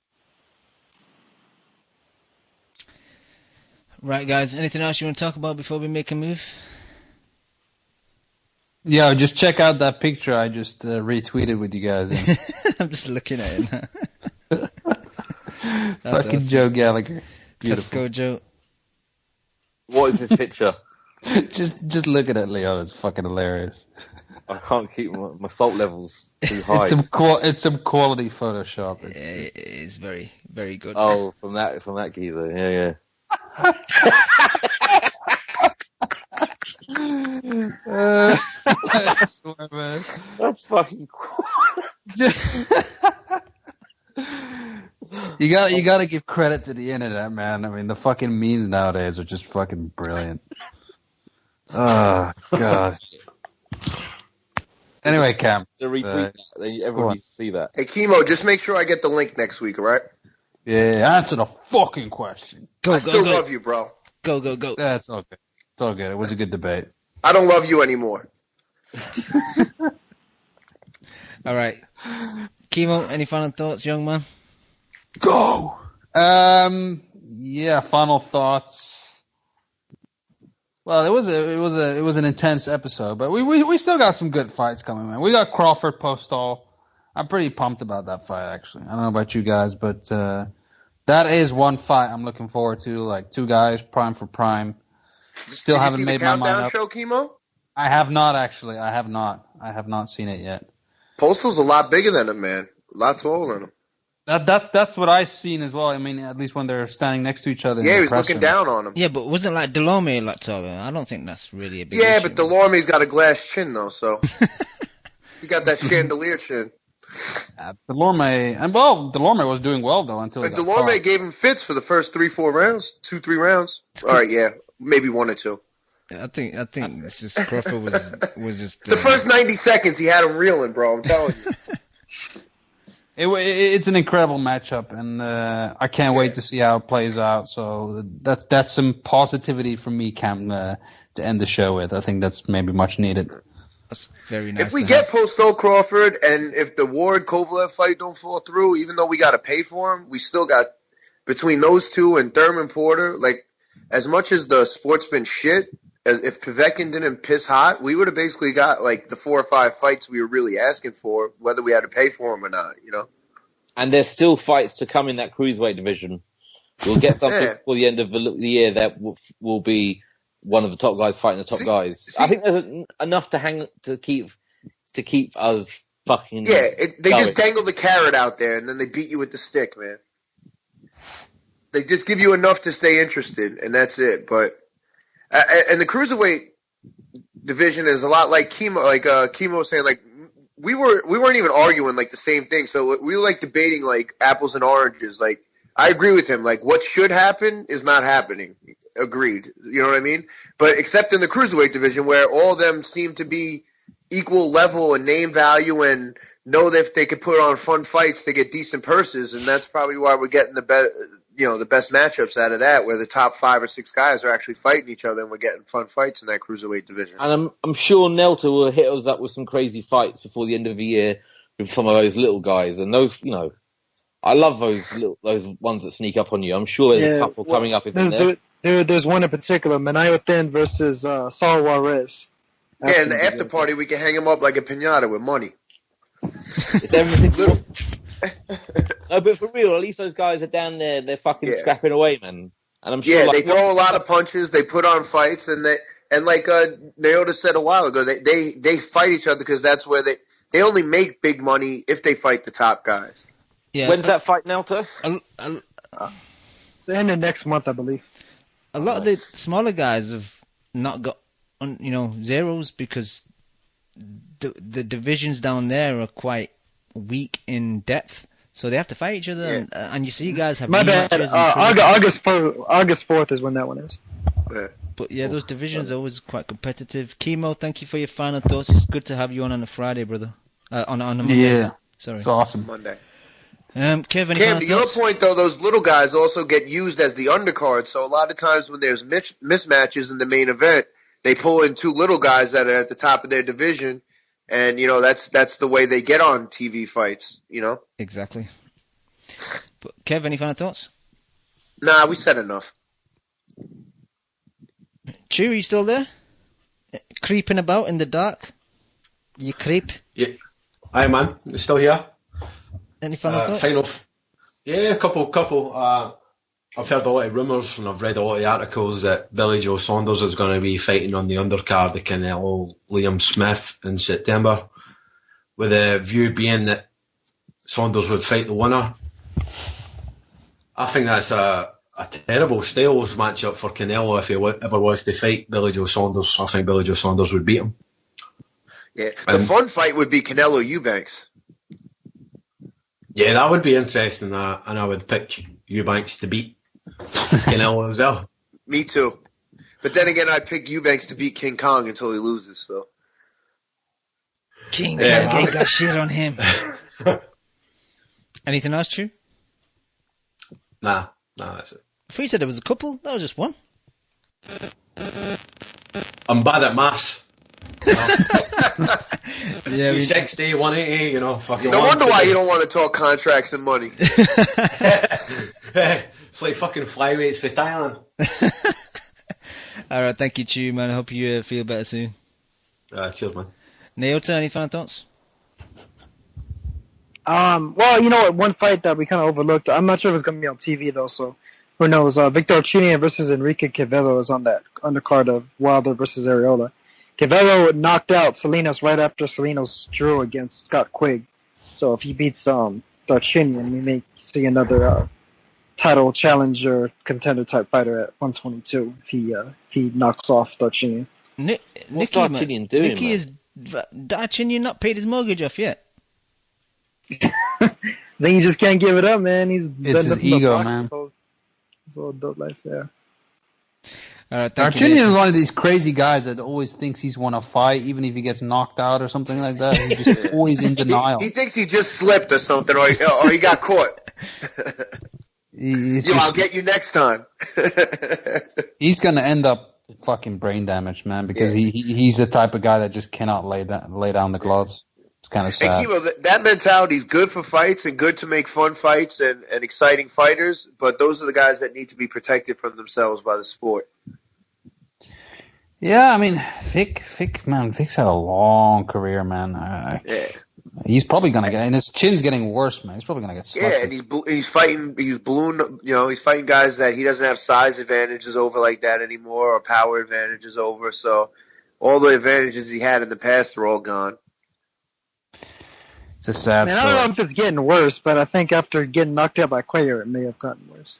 Right, guys. Anything else you want to talk about before we make a move? Yeah, just check out that picture I just retweeted with you guys. I'm just looking at it now. Fucking awesome. Joe Gallagher. Beautiful. Tesco Joe. What is this picture? just look at it, Leon. It's fucking hilarious. I can't keep my salt levels too high. It's some quality Photoshop. It is very, very good. Oh, from that geezer. Yeah. I swear, man. That's fucking cool. You gotta give credit to the internet, man. I mean, the fucking memes nowadays are just fucking brilliant. Oh god. Anyway, Cam. To retweet that, everyone needs to see that. Hey, Chemo, just make sure I get the link next week, all right? Yeah, answer the fucking question. I still love you, bro. Go. That's all good. It's all good. It was a good debate. I don't love you anymore. All right. Chemo, any final thoughts, young man? Go. Yeah, final thoughts. Well, it was an intense episode, but we still got some good fights coming, man. We got Crawford Postol. I'm pretty pumped about that fight, actually. I don't know about you guys, but that is one fight I'm looking forward to. Like 2 guys, prime for prime. Still haven't made my mind up. Show, Chemo? I have not, actually. I have not seen it yet. Postal's a lot bigger than him, man. A lot taller than him. That's what I've seen as well. I mean, at least when they're standing next to each other. Yeah, he was looking down on him. Yeah, but wasn't like Delorme a lot taller? I don't think that's really a big issue. But Delorme's got a glass chin, though, so. He got that chandelier chin. Delorme was doing well, though, until Delorme gave him fits for the first 3 rounds. All right, yeah. Maybe 1 or 2. I think this is Crawford was just The first 90 seconds, he had him reeling, bro. I'm telling you. It's an incredible matchup, and I can't wait to see how it plays out. So that's some positivity from me, Cam, to end the show with. I think that's maybe much needed. That's very nice. If we get Posto Crawford, and if the Ward Kovalev fight don't fall through, even though we got to pay for him, we still got between those two and Thurman Porter. Like, as much as the sport's been shit, if Povetkin didn't piss hot, we would have basically got like the 4 or 5 fights we were really asking for, whether we had to pay for them or not, you know? And there's still fights to come in that cruiserweight division. We'll get something before the end of the year that will be one of the top guys fighting the top guys. I think there's enough to keep us fucking. Yeah, they going. just dangle the carrot out there and then they beat you with the stick, man. They just give you enough to stay interested, and that's it. But and the cruiserweight division is a lot like Chemo. Like Chemo was saying, like we weren't even arguing like the same thing. So we were like debating like apples and oranges. Like I agree with him. Like what should happen is not happening. Agreed. You know what I mean? But except in the cruiserweight division, where all of them seem to be equal level and name value, and know that if they could put on fun fights, they get decent purses, and that's probably why we're getting the best matchups out of that, where the top 5 or 6 guys are actually fighting each other, and we're getting fun fights in that cruiserweight division. And I'm sure Nelta will hit us up with some crazy fights before the end of the year with some of those little guys, and those, I love those ones that sneak up on you. I'm sure there's a couple coming up in there. There's one in particular, Menayotin versus Saul Juarez. Yeah, in the after party, we can hang him up like a piñata with money. It's everything. No, but for real, at least those guys are down there. They're fucking scrapping away, man. And I'm sure. Yeah, they throw a lot of punches. They put on fights, and like Naota said a while ago, they fight each other because that's where they only make big money if they fight the top guys. Yeah. When's that fight, Nelto? It's in the next month, I believe. A lot of the smaller guys have not got, zeros because the divisions down there are quite weak in depth, so they have to fight each other. And you see guys have. My bad. August 4th is when that one is. Yeah. But yeah, those divisions are always quite competitive. Chemo, thank you for your final thoughts. It's good to have you on a Friday, brother. On a Monday. Yeah, sorry. It's awesome. Monday. Kevin, Cam, to your point, though, those little guys also get used as the undercard. So a lot of times when there's mismatches in the main event, they pull in 2 little guys that are at the top of their division, and that's the way they get on TV fights. Exactly. But Kev, any final thoughts? Nah, we said enough. Chew, are you still there? Creeping about in the dark? You creep? Yeah. Hi, man. You're still here? Any final thoughts? Yeah, a couple. I've heard a lot of rumours and I've read a lot of articles that Billy Joe Saunders is going to be fighting on the undercard of Canelo Liam Smith in September, with the view being that Saunders would fight the winner. I think that's a terrible styles matchup for Canelo if he ever was to fight Billy Joe Saunders. I think Billy Joe Saunders would beat him. Yeah, the fun fight would be Canelo Eubanks. Yeah, that would be interesting, and I would pick Eubanks to beat Canelo as well. Me too. But then again, I'd pick Eubanks to beat King Kong until he loses, so. King Kong ain't got shit on him. Anything else, Chew? Nah, that's it. I thought you said there was a couple. That was just one. I'm bad at maths. Yeah, 360, 180, fucking. No wonder why you don't want to talk contracts and money. It's like fucking flyweights for Thailand. All right, thank you, Chew, man. I hope you feel better soon. Cheers, man. Naota, any final thoughts? Well, you know what? One fight that we kind of overlooked. I'm not sure if it's going to be on TV though, so who knows? Victor Ochoa versus Enrique Cavelo is on that undercard of Wilder versus Areola. Cavelo knocked out Salinas right after Salinas drew against Scott Quigg. So if he beats Darchinyan, we may see another title challenger contender type fighter at 122 if he knocks off Darchinyan. What's Darchinyan doing? Nicky, is Darchinyan not paid his mortgage off yet? Then you just can't give it up, man. It's his ego, man. It's all dope life there. All right, thank you. Artunian is one of these crazy guys that always thinks he's won a fight, even if he gets knocked out or something like that. He's just always in denial. He thinks he just slipped or something, or he got caught. I'll get you next time. He's gonna end up fucking brain damaged, man, because he's the type of guy that just cannot lay down the gloves. It's kind of sad. And Kimo, that mentality is good for fights and good to make fun fights and exciting fighters, but those are the guys that need to be protected from themselves by the sport. Yeah, I mean, Vic's had a long career, man. He's probably gonna get, and his chin's getting worse, man. He's probably gonna get stuck. Yeah, and he's fighting guys that he doesn't have size advantages over like that anymore, or power advantages over. So all the advantages he had in the past are all gone. It's a sad story. I don't know if it's getting worse, but I think after getting knocked out by Cuellar, it may have gotten worse.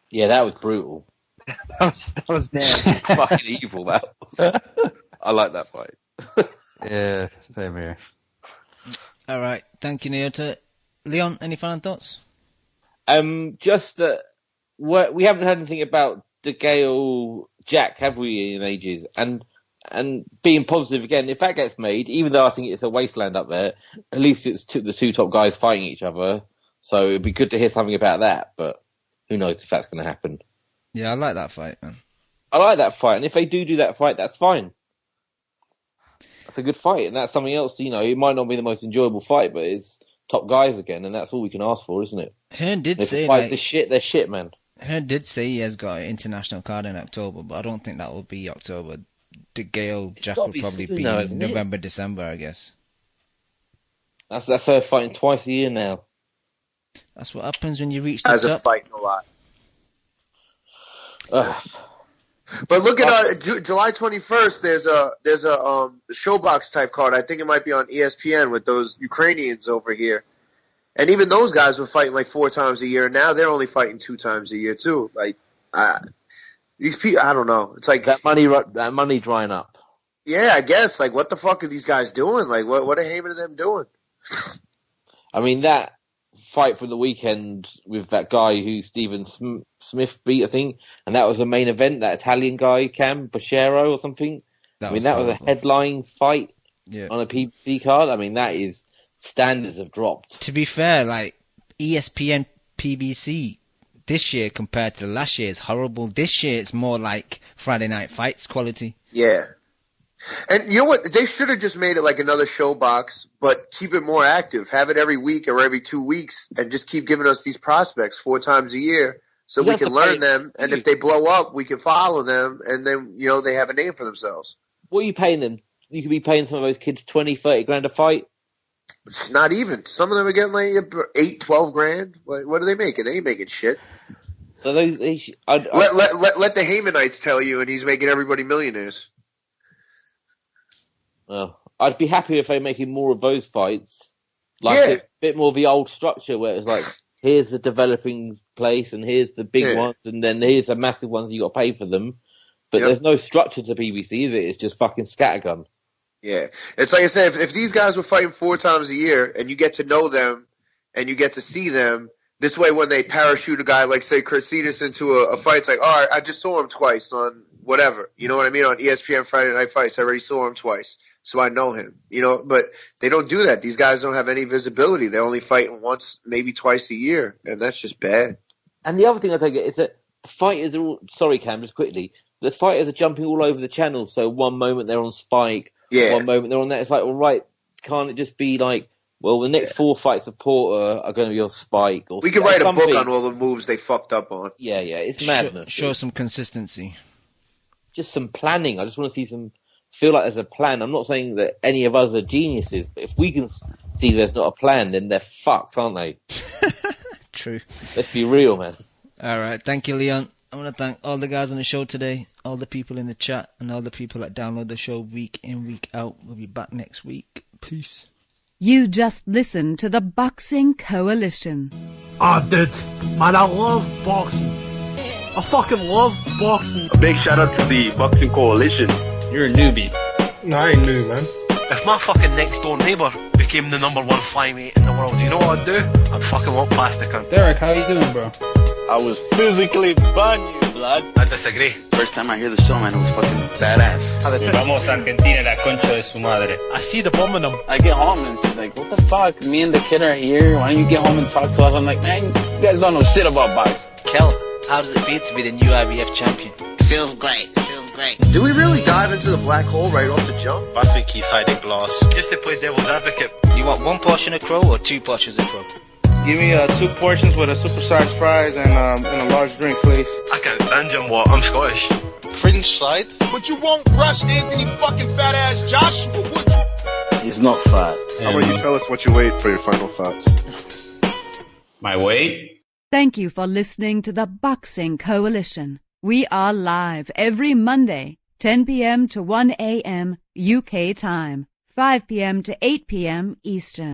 Yeah, that was brutal. that was bad. Fucking evil, that was. I like that fight. Yeah, same here. All right, thank you, Neota. Leon, any final thoughts? Just that we haven't heard anything about DeGale Jack, have we, in ages? And being positive again, if that gets made, even though I think it's a wasteland up there, at least it's the two top guys fighting each other. So it'd be good to hear something about that, but who knows if that's going to happen. Yeah, I like that fight, man. I like that fight, and if they do that fight, that's fine. That's a good fight, and that's something else, it might not be the most enjoyable fight, but it's top guys again, and that's all we can ask for, isn't it? Hearn did say, they're shit, man. Hearn did say he has got an international card in October, but I don't think that will be October. DeGale Jack will probably be November, December, I guess. That's her fighting twice a year now. That's what happens when you reach the top. As a fighting a lot. But look at July 21st. There's a showbox type card. I think it might be on ESPN with those Ukrainians over here, and even those guys were fighting like 4 times a year. Now they're only fighting 2 times a year too. Like these people, I don't know. It's like that money drying up. Yeah, I guess. Like, what the fuck are these guys doing? Like, what are Heyman and them doing? I mean, that fight from the weekend with that guy who Stephen Smith beat, I think, and that was the main event, that Italian guy, Cam Bachero or something. That was a headline fight on a PBC card. I mean, that is, standards have dropped. To be fair, like, ESPN PBC this year compared to last year is horrible. This year it's more like Friday Night Fights quality. Yeah. And you know what? They should have just made it like another showbox, but keep it more active. Have it every week or every 2 weeks, and just keep giving us these prospects 4 times a year, so we can learn them. And if they blow up, we can follow them, and then they have a name for themselves. What are you paying them? You could be paying some of those kids 20, 30 grand a fight. It's not even. Some of them are getting like 8, 12 grand. What are they making? They ain't making shit. So those let the Heymanites tell you, and he's making everybody millionaires. Well, I'd be happy if they're making more of those fights, a bit more of the old structure where it's like, here's the developing place, and here's the big ones, and then here's the massive ones you got to pay for them. But there's no structure to PBC, is it? It's just fucking scattergun. Yeah, it's like I said, if these guys were fighting 4 times a year, and you get to know them, and you get to see them, this way when they parachute a guy like, say, Kurtzidis into a fight, it's like, all right, I just saw him twice on whatever. You know what I mean? On ESPN Friday Night Fights, I already saw him twice. So I know him, but they don't do that. These guys don't have any visibility. They're only fighting once, maybe twice a year, and that's just bad. And the other thing I take it is that the fighters are all, sorry Cam, just quickly, the fighters are jumping all over the channel. So one moment they're on Spike, one moment they're on that. It's like, all right, can't it just be like, well, the next 4 fights of Porter are going to be on Spike? Or we could write a book on all the moves they fucked up on. Yeah, it's madness. Show some consistency. Just some planning. I just want to see feel like there's a plan. I'm not saying that any of us are geniuses, but if we can see there's not a plan, then they're fucked, aren't they? True. Let's be real, man. All right. Thank you, Leon. I want to thank all the guys on the show today, all the people in the chat, and all the people that download the show week in, week out. We'll be back next week. Peace. You just listened to the Boxing Coalition. Dude, man, I love boxing. I fucking love boxing. A big shout out to the Boxing Coalition. You're a newbie. No, I ain't new, man. If my fucking next door neighbour became the #1 flyweight in the world, you know what I'd do? I'd fucking walk past the cunt. Derek, how you doing, bro? I was physically banging, lad. I disagree. First time I hear the show, man, it was fucking badass. Vamos a Argentina, la concha de su madre. I see the bomb in them. I get home and she's like, what the fuck? Me and the kid are here. Why don't you get home and talk to us? I'm like, man, you guys don't know shit about boxing. Kel, how does it feel to be the new IBF champion? Feels great. Great. Do we really dive into the black hole right off the jump? I think he's hiding glass. Just to play devil's advocate. You want 1 portion of crow or 2 portions of crow? Give me 2 portions with a supersized fries and a large drink, please. I can't stand him, what? I'm Scottish. Cringe side. But you won't rush Anthony fucking fat ass Joshua, would you? He's not fat. How about you tell us what you weigh for your final thoughts? My weight? Thank you for listening to the Boxing Coalition. We are live every Monday, 10 p.m. to 1 a.m. UK time, 5 p.m. to 8 p.m. Eastern.